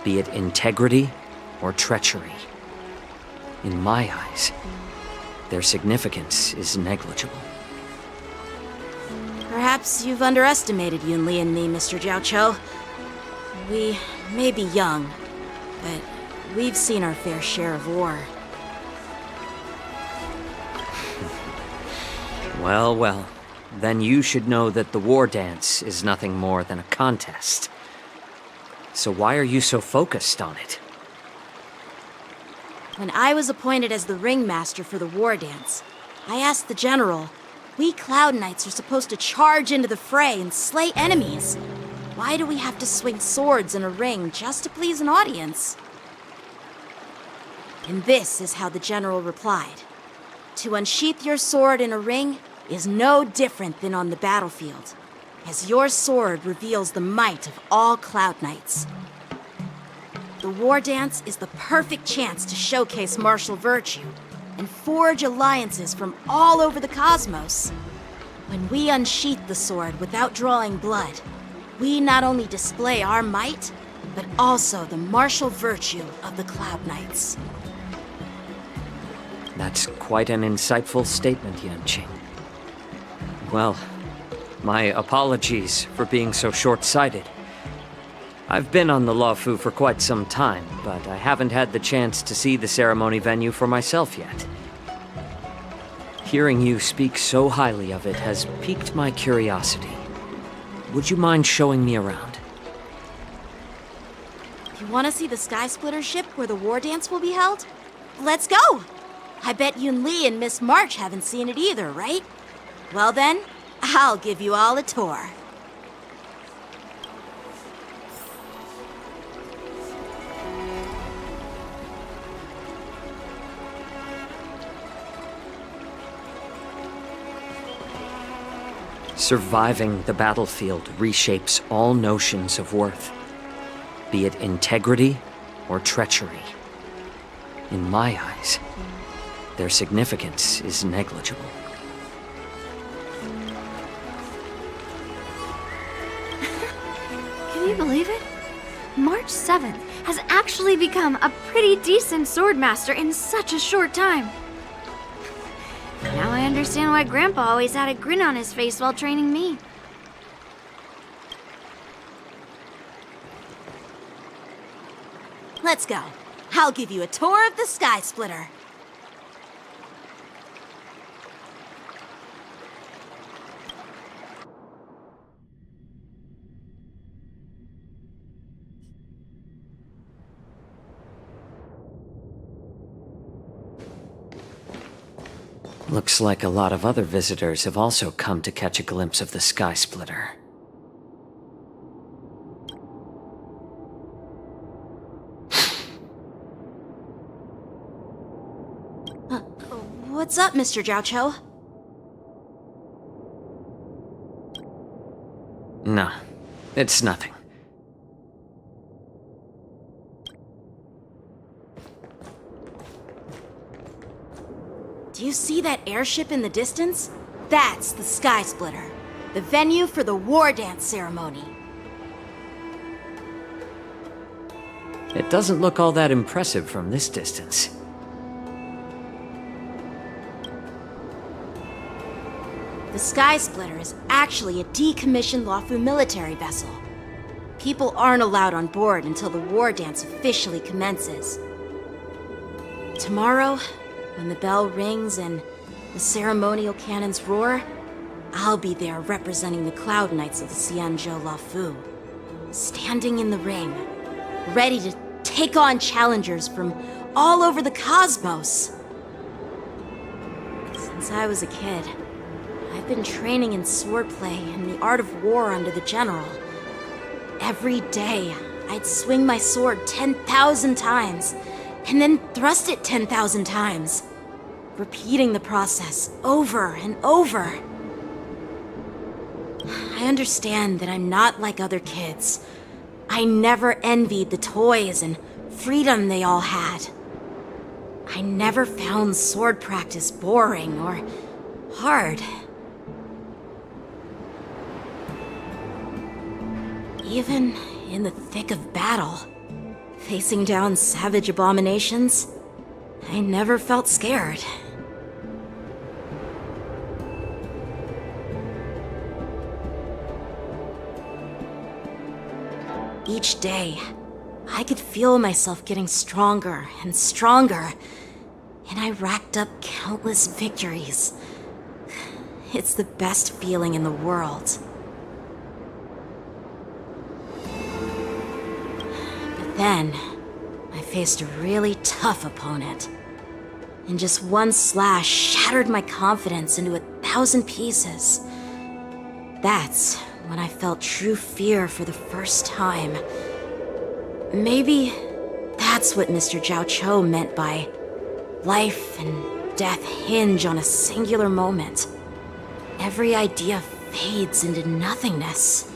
be it integrity or treachery. In my eyes, their significance is negligible. Perhaps you've underestimated Yunli and me, Mr. Jiaoqiu. We may be young, but we've seen our fair share of war. Well, then you should know that the Wardance is nothing more than a contest. So why are you so focused on it? When I was appointed as the ringmaster for the Wardance, I asked the general, we Cloud Knights are supposed to charge into the fray and slay enemies. Why do we have to swing swords in a ring just to please an audience? And this is how the general replied. To unsheath your sword in a ring is no different than on the battlefield, as your sword reveals the might of all Cloud Knights. The Wardance is the perfect chance to showcase martial virtue and forge alliances from all over the cosmos. When we unsheath the sword without drawing blood, we not only display our might, but also the martial virtue of the Cloud Knights. That's quite an insightful statement, Yanqing. Well, my apologies for being so short-sighted. I've been on the Luofu for quite some time, but I haven't had the chance to see the ceremony venue for myself yet. Hearing you speak so highly of it has piqued my curiosity. Would you mind showing me around? You want to see the Sky Splitter ship where the Wardance will be held? Let's go! I bet Yunli and Miss March haven't seen it either, right? Well then, I'll give you all a tour. Surviving the battlefield reshapes all notions of worth, be it integrity or treachery. In my eyes, their significance is negligible. Can you believe it? March 7th. has actually become a pretty decent swordmaster in such a short time. Now I understand why Grandpa always had a grin on his face while training me. Let's go. I'll give you a tour of the Sky Splitter. Looks like a lot of other visitors have also come to catch a glimpse of the Sky Splitter. What's up, Mr. Xianzhou? No, it's nothing. Do you see that airship in the distance? That's the Sky Splitter, the venue for the Wardance ceremony. It doesn't look all that impressive from this distance. The Sky Splitter is actually a decommissioned Luofu military vessel. People aren't allowed on board until the Wardance officially commences. Tomorrow, when the bell rings and the ceremonial cannons roar, I'll be there representing the Cloud Knights of the Xianzhou Luofu, standing in the ring, ready to take on challengers from all over the cosmos. Since I was a kid, I've been training in swordplay and the art of war under the general. Every day, I'd swing my sword 10,000 times, and then thrust it 10,000 times, repeating the process over and over. I understand that I'm not like other kids. I never envied the toys and freedom they all had. I never found sword practice boring or hard. Even in the thick of battle, facing down savage abominations, I never felt scared. Each day, I could feel myself getting stronger and stronger, and I racked up countless victories. It's the best feeling in the world. Then, I faced a really tough opponent, and just one slash shattered my confidence into 1,000 pieces. That's when I felt true fear for the first time. Maybe that's what Mr. Xianzhou meant by life and death hinge on a singular moment. Every idea fades into nothingness.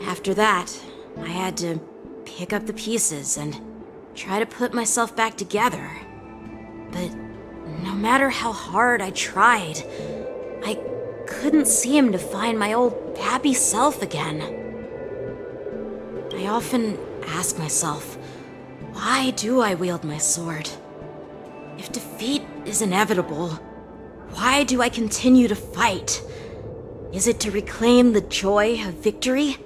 After that, I had to pick up the pieces and try to put myself back together. But no matter how hard I tried, I couldn't seem to find my old happy self again. I often ask myself, why do I wield my sword? If defeat is inevitable, why do I continue to fight? Is it to reclaim the joy of victory?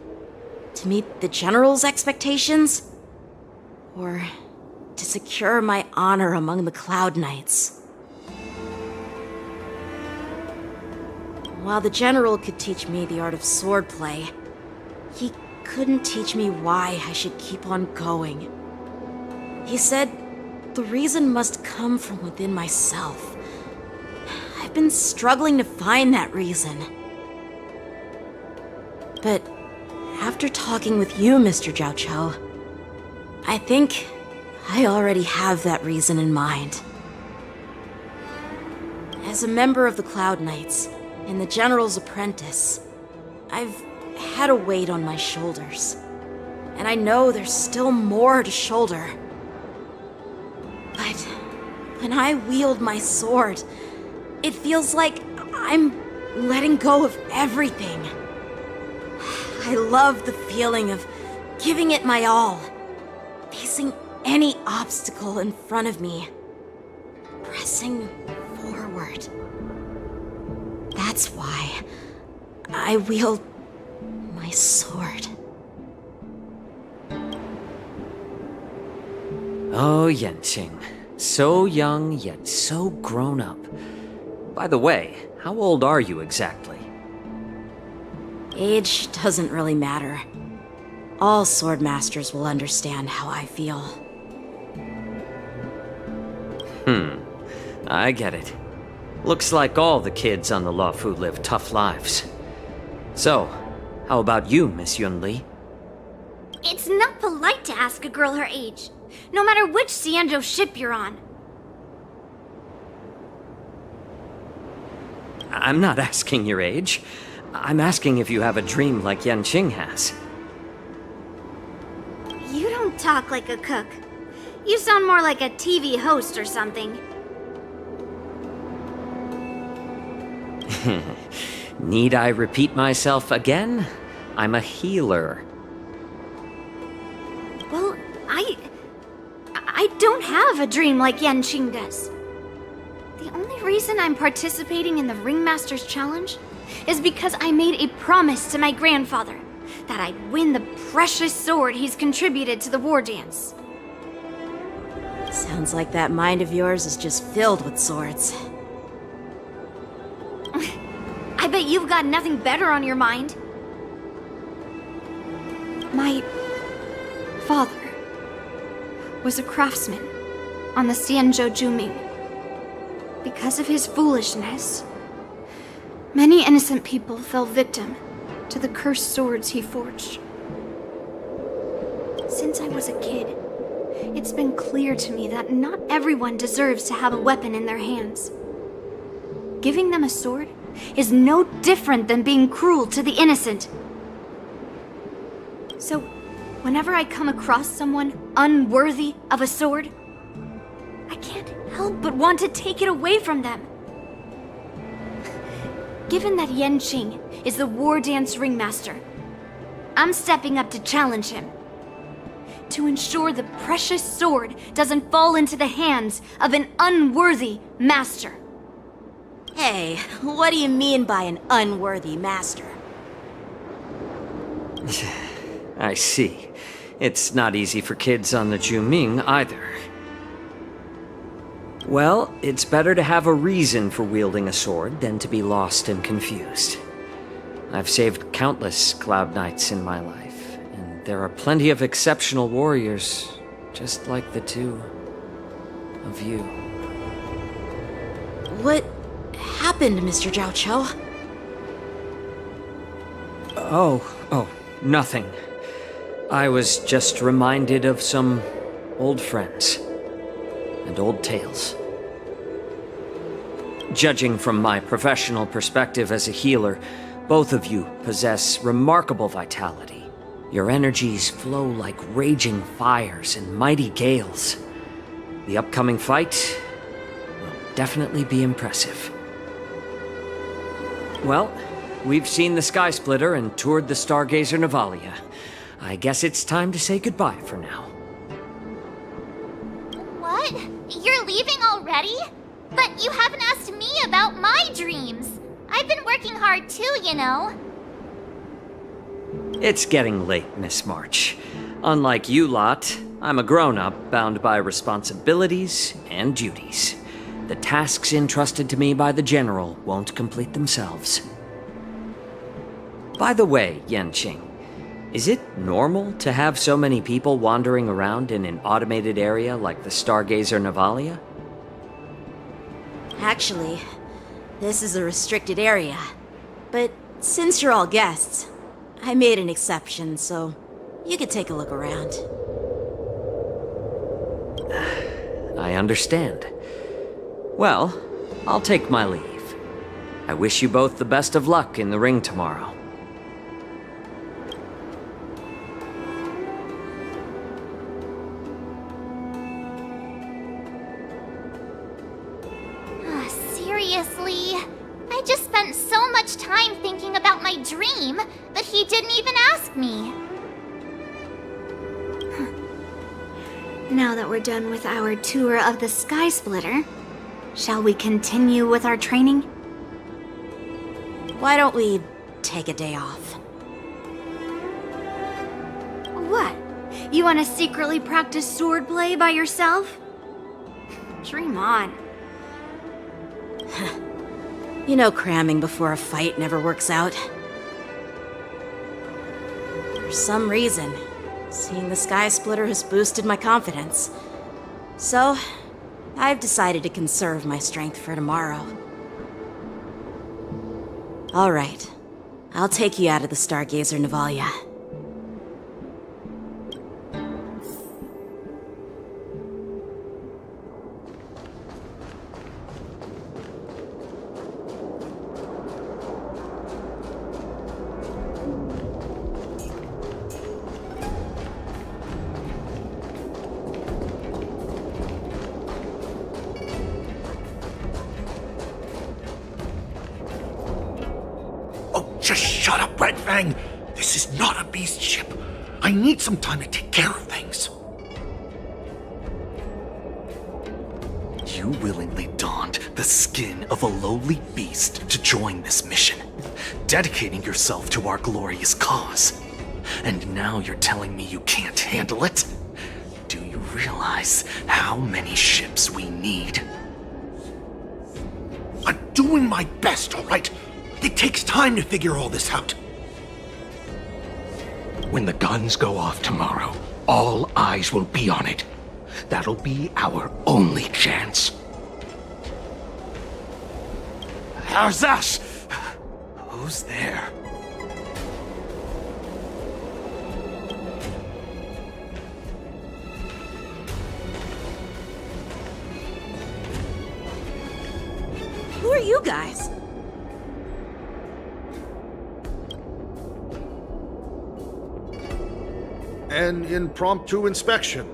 To meet the General's expectations? Or to secure my honor among the Cloud Knights? While the General could teach me the art of swordplay, he couldn't teach me why I should keep on going. He said, the reason must come from within myself. I've been struggling to find that reason. But after talking with you, Mr. Zhao Chou, I think I already have that reason in mind. As a member of the Cloud Knights and the General's apprentice, I've had a weight on my shoulders. And I know there's still more to shoulder. But when I wield my sword, it feels like I'm letting go of everything. I love the feeling of giving it my all, facing any obstacle in front of me, pressing forward. That's why I wield my sword. Oh, Yanqing. So young, yet so grown up. By the way, how old are you exactly? Age doesn't really matter. All sword masters will understand how I feel. I get it. Looks like all the kids on the Luofu live tough lives. So, how about you, Miss Yunli? It's not polite to ask a girl her age, no matter which Xianzhou ship you're on. I'm not asking your age. I'm asking if you have a dream like Yanqing has. You don't talk like a cook. You sound more like a TV host or something. Need I repeat myself again? I'm a healer. Well, I don't have a dream like Yanqing does. The only reason I'm participating in the Ringmaster's Challenge is because I made a promise to my grandfather that I'd win the precious sword he's contributed to the war dance. Sounds like that mind of yours is just filled with swords. I bet you've got nothing better on your mind. My father was a craftsman on the Xianzhou Juming. Because of his foolishness, many innocent people fell victim to the cursed swords he forged. Since I was a kid, it's been clear to me that not everyone deserves to have a weapon in their hands. Giving them a sword is no different than being cruel to the innocent. So, whenever I come across someone unworthy of a sword, I can't help but want to take it away from them. Given that Yanqing is the war dance ringmaster, I'm stepping up to challenge him. To ensure the precious sword doesn't fall into the hands of an unworthy master. Hey, what do you mean by an unworthy master? I see. It's not easy for kids on the Juming either. Well, it's better to have a reason for wielding a sword than to be lost and confused. I've saved countless Cloud Knights in my life, and there are plenty of exceptional warriors, just like the two of you. What happened, Mr. Zhao Chou? Oh, nothing. I was just reminded of some old friends and old tales. Judging from my professional perspective as a healer, both of you possess remarkable vitality. Your energies flow like raging fires and mighty gales. The upcoming fight will definitely be impressive. Well, we've seen the Sky Splitter and toured the Stargazer Navalia. I guess it's time to say goodbye for now. What? You're leaving already? But you haven't asked me about my dreams. I've been working hard too, you know. It's getting late, Miss March. Unlike you lot, I'm a grown-up bound by responsibilities and duties. The tasks entrusted to me by the General won't complete themselves. By the way, Yanqing, Is it normal to have so many people wandering around in an automated area like the Stargazer Navalia? Actually, this is a restricted area. But since you're all guests, I made an exception, so you could take a look around. I understand. Well, I'll take my leave. I wish you both the best of luck in the ring tomorrow. Seriously? I just spent so much time thinking about my dream, but he didn't even ask me. Now that we're done with our tour of the Sky Splitter, shall we continue with our training? Why don't we take a day off? What? You want to secretly practice swordplay by yourself? Dream on. You know cramming before a fight never works out. For some reason, seeing the Sky Splitter has boosted my confidence. So, I've decided to conserve my strength for tomorrow. Alright, I'll take you out of the Stargazer Navalia. Just shut up, Red Fang! This is not a beast ship. I need some time to take care of things. You willingly donned the skin of a lowly beast to join this mission, dedicating yourself to our glorious cause. And now you're telling me you can't handle it? Do you realize how many ships we need? I'm doing my best, all right? It takes time to figure all this out. When the guns go off tomorrow, all eyes will be on it. That'll be our only chance. How's that? Who's there? Who are you guys? An impromptu inspection.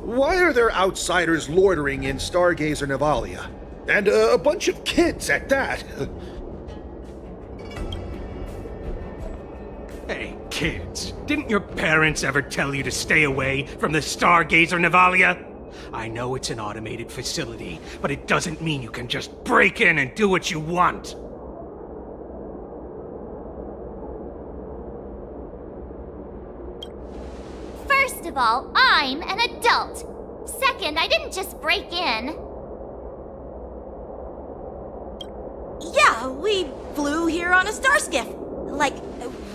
Why are there outsiders loitering in Stargazer Navalia? And a bunch of kids at that. Hey, kids, didn't your parents ever tell you to stay away from the Stargazer Navalia? I know it's an automated facility, but it doesn't mean you can just break in and do what you want. First of all, I'm an adult. Second, I didn't just break in. Yeah, we flew here on a star skiff. Like,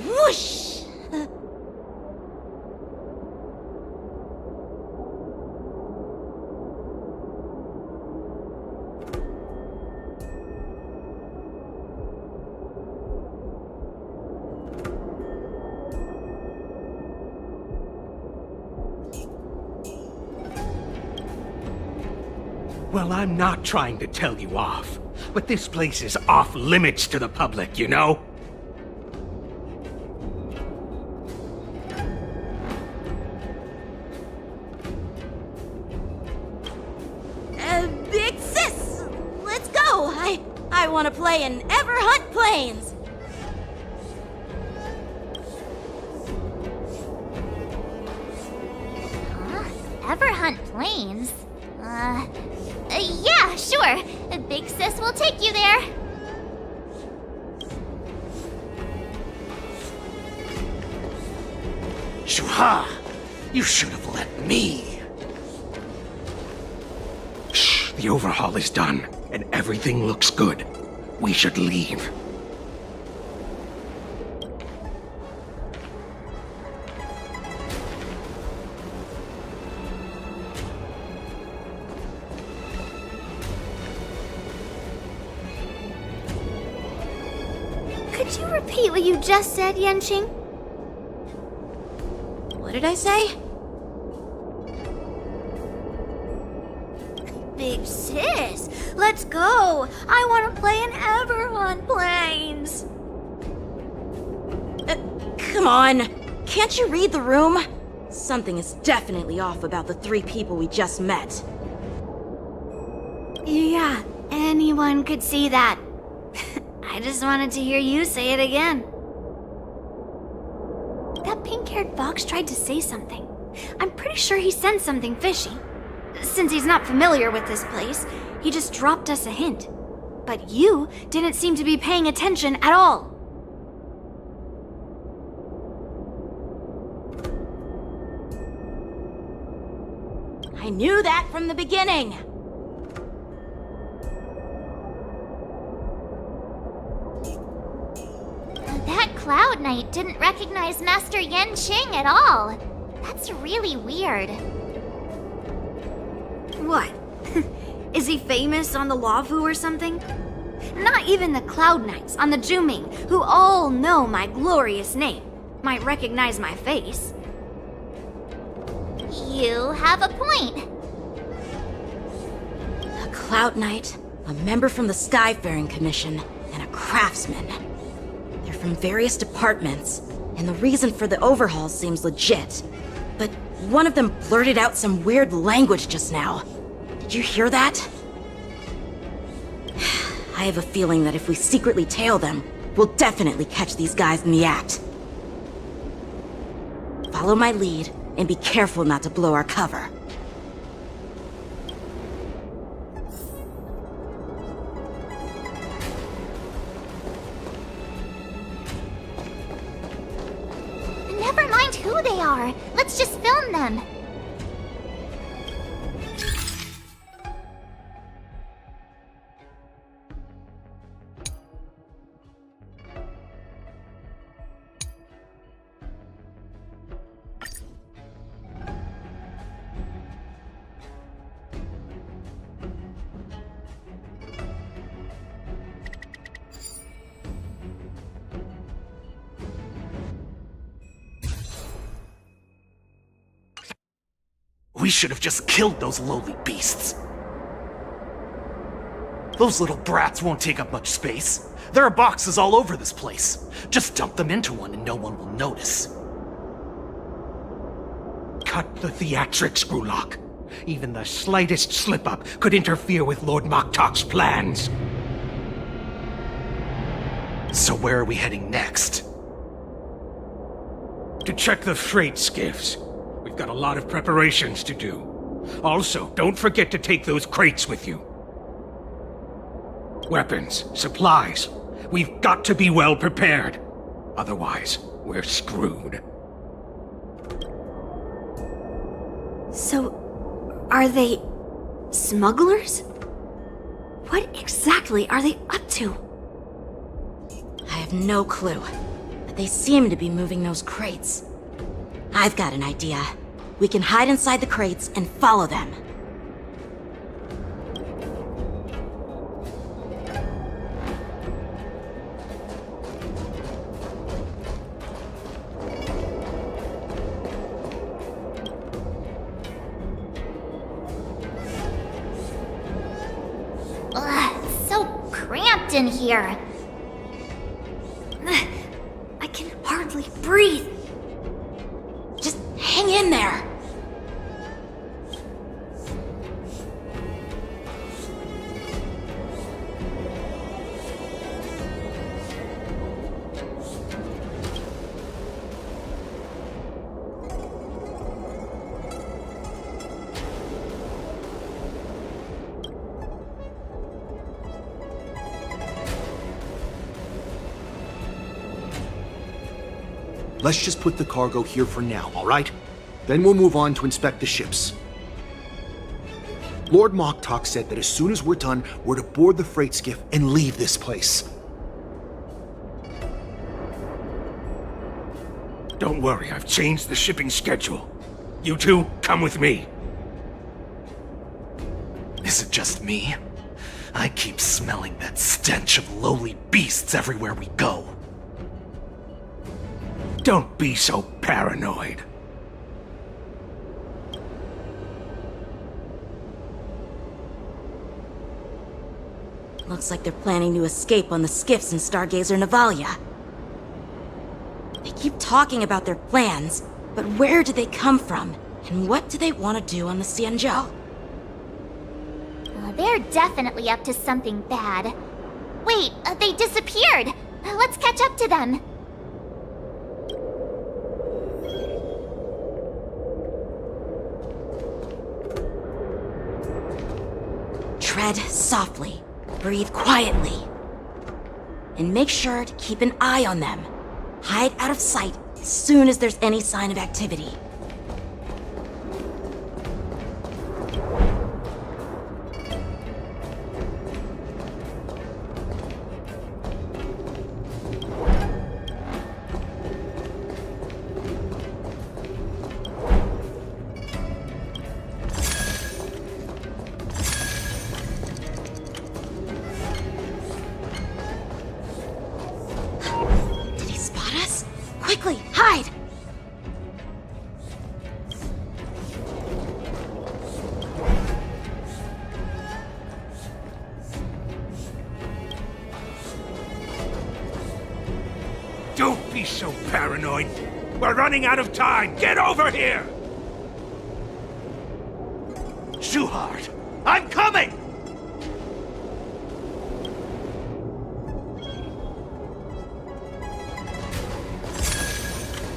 whoosh! Well, I'm not trying to tell you off, but this place is off limits to the public, you know? Big sis! Let's go! I want to play in Ever Hunt Planes! Ever hunt planes? Yeah, sure. Big Sis will take you there. Shuha! You should have let me. Shh, the overhaul is done, and everything looks good. We should leave. repeat what you just said, Yanqing? What did I say? Big sis, let's go! I want to play in Everhorn Plains! Come on! Can't you read the room? Something is definitely off about the 3 people we just met. Yeah, anyone could see that. I just wanted to hear you say it again. That pink-haired fox tried to say something. I'm pretty sure he sensed something fishy. Since he's not familiar with this place, he just dropped us a hint. But you didn't seem to be paying attention at all. I knew that from the beginning! That Cloud Knight didn't recognize Master Yanqing at all. That's really weird. What? Is he famous on the Luofu or something? Not even the Cloud Knights on the Juming, who all know my glorious name, might recognize my face. You have a point. A Cloud Knight, a member from the Skyfaring Commission, and a craftsman. They're from various departments, and the reason for the overhaul seems legit. But one of them blurted out some weird language just now. Did you hear that? I have a feeling that if we secretly tail them, we'll definitely catch these guys in the act. Follow my lead, and be careful not to blow our cover. Never mind who they are. Let's just film them. We should have just killed those lowly beasts. Those little brats won't take up much space. There are boxes all over this place. Just dump them into one and no one will notice. Cut the theatrics, Grulok. Even the slightest slip-up could interfere with Lord Moktok's plans. So where are we heading next? To check the freight skiffs. We've got a lot of preparations to do. Also, don't forget to take those crates with you. Weapons, supplies. We've got to be well prepared. Otherwise, we're screwed. So, are they smugglers? What exactly are they up to? I have no clue, but they seem to be moving those crates. I've got an idea. We can hide inside the crates and follow them. Ugh, it's so cramped in here. I can hardly breathe. Just hang in there. Let's just put the cargo here for now, all right? Then we'll move on to inspect the ships. Lord Moktok said that as soon as we're done, we're to board the freight skiff and leave this place. Don't worry, I've changed the shipping schedule. You two, come with me. Is it just me? I keep smelling that stench of lowly beasts everywhere we go. Don't be so paranoid. Looks like they're planning to escape on the skiffs in Stargazer Navalia. They keep talking about their plans, but where do they come from? And what do they want to do on the Xianzhou? They're definitely up to something bad. Wait, they disappeared! Let's catch up to them. Tread softly, breathe quietly, and make sure to keep an eye on them. Hide out of sight as soon as there's any sign of activity. Quickly, hide! Don't be so paranoid. We're running out of time. Get over here! Shuhard, I'm coming!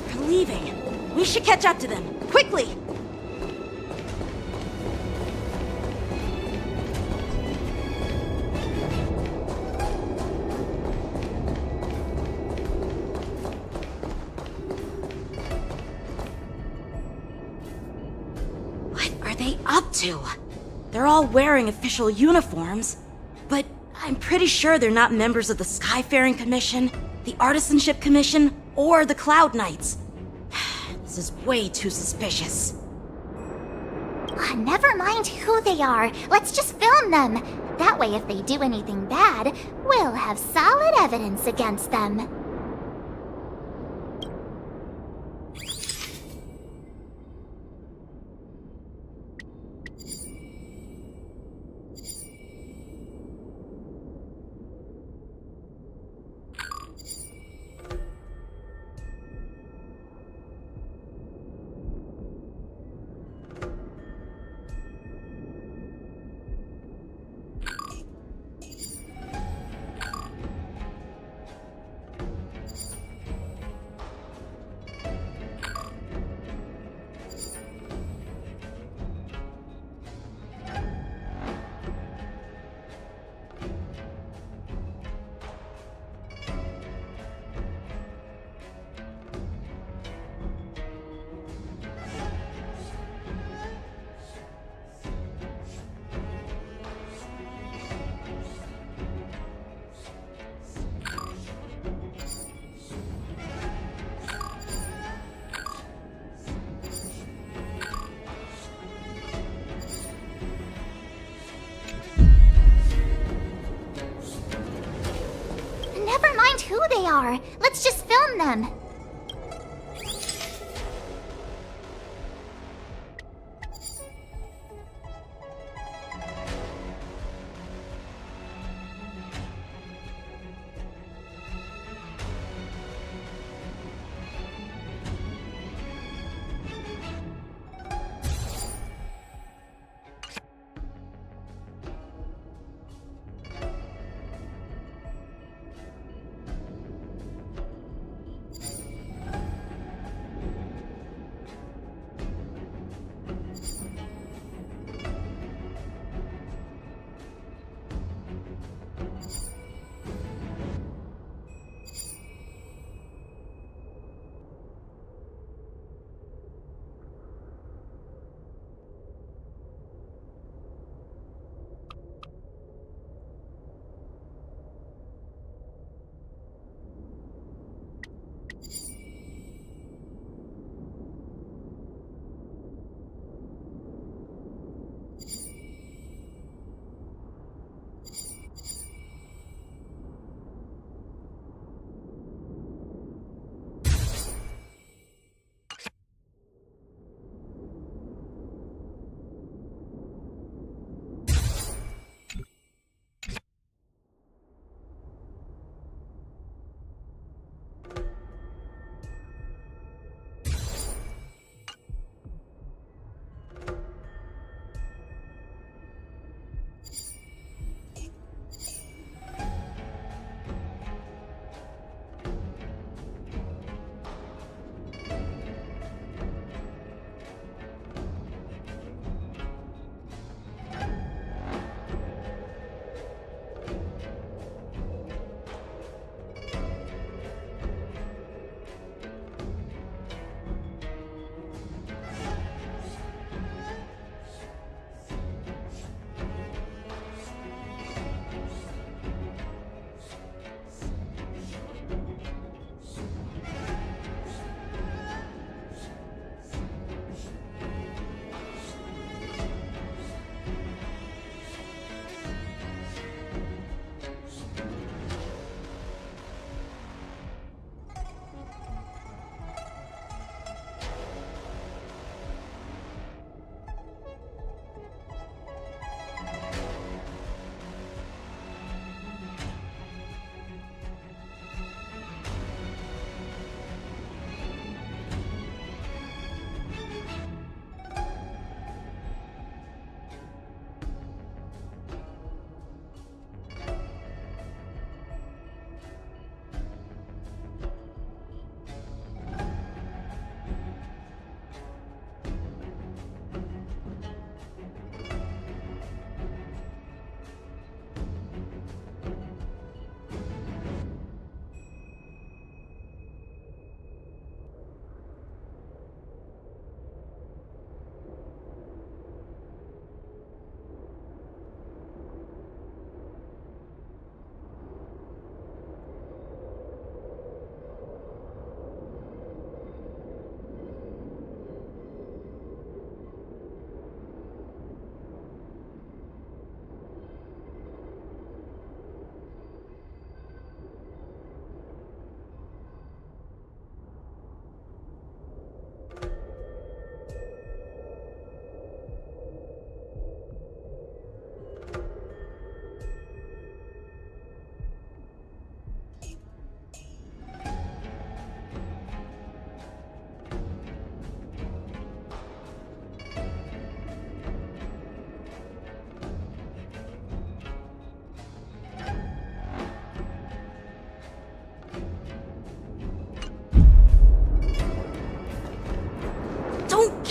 They're leaving. We should catch up to them. Quickly! What are they up to? They're all wearing official uniforms, but I'm pretty sure they're not members of the Skyfaring Commission, the Artisanship Commission, or the Cloud Knights. This is way too suspicious. Never mind who they are. Let's just film them. That way, if they do anything bad, we'll have solid evidence against them. Never mind who they are. Let's just film them.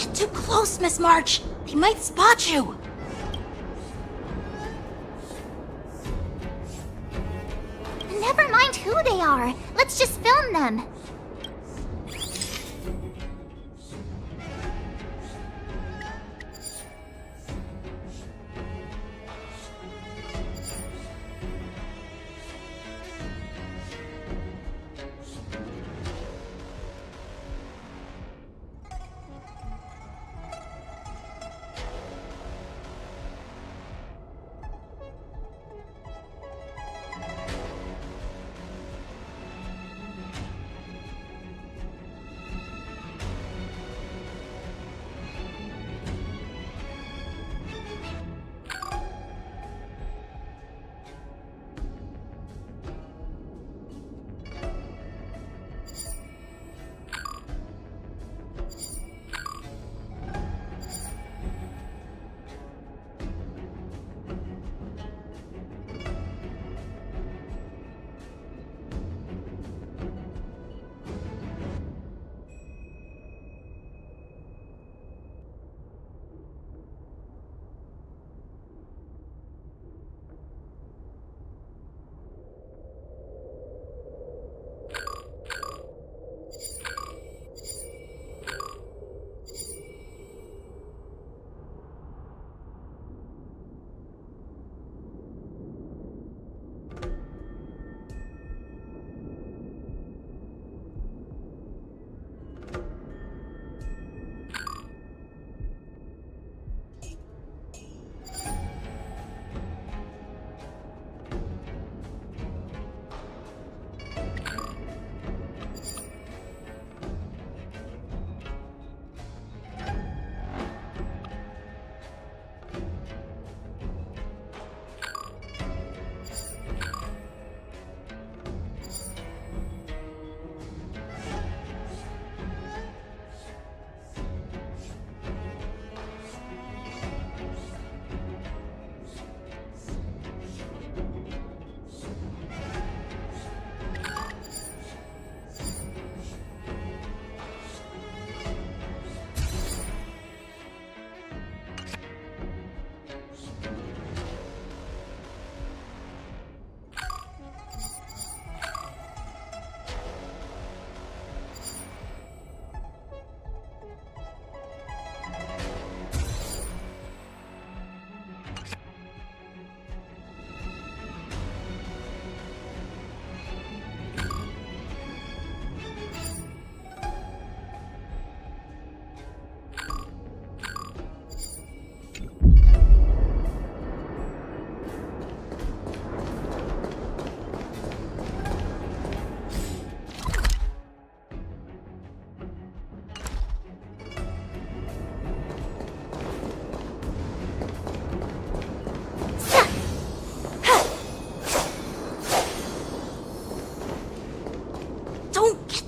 get too close, Miss March. They might spot you. Never mind who they are. Let's just film them.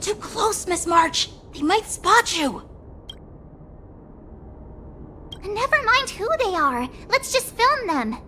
Too close, Miss March. They might spot you. Never mind who they are. Let's just film them.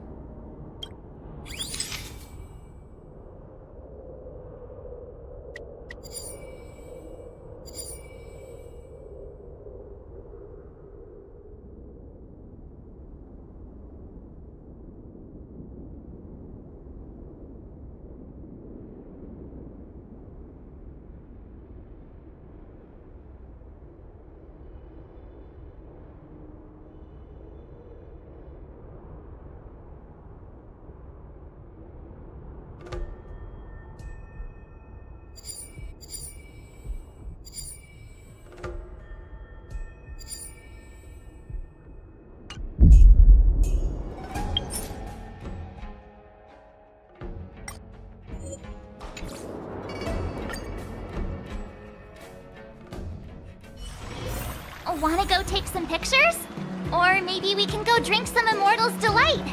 Wanna go take some pictures? Or maybe we can go drink some Immortal's Delight.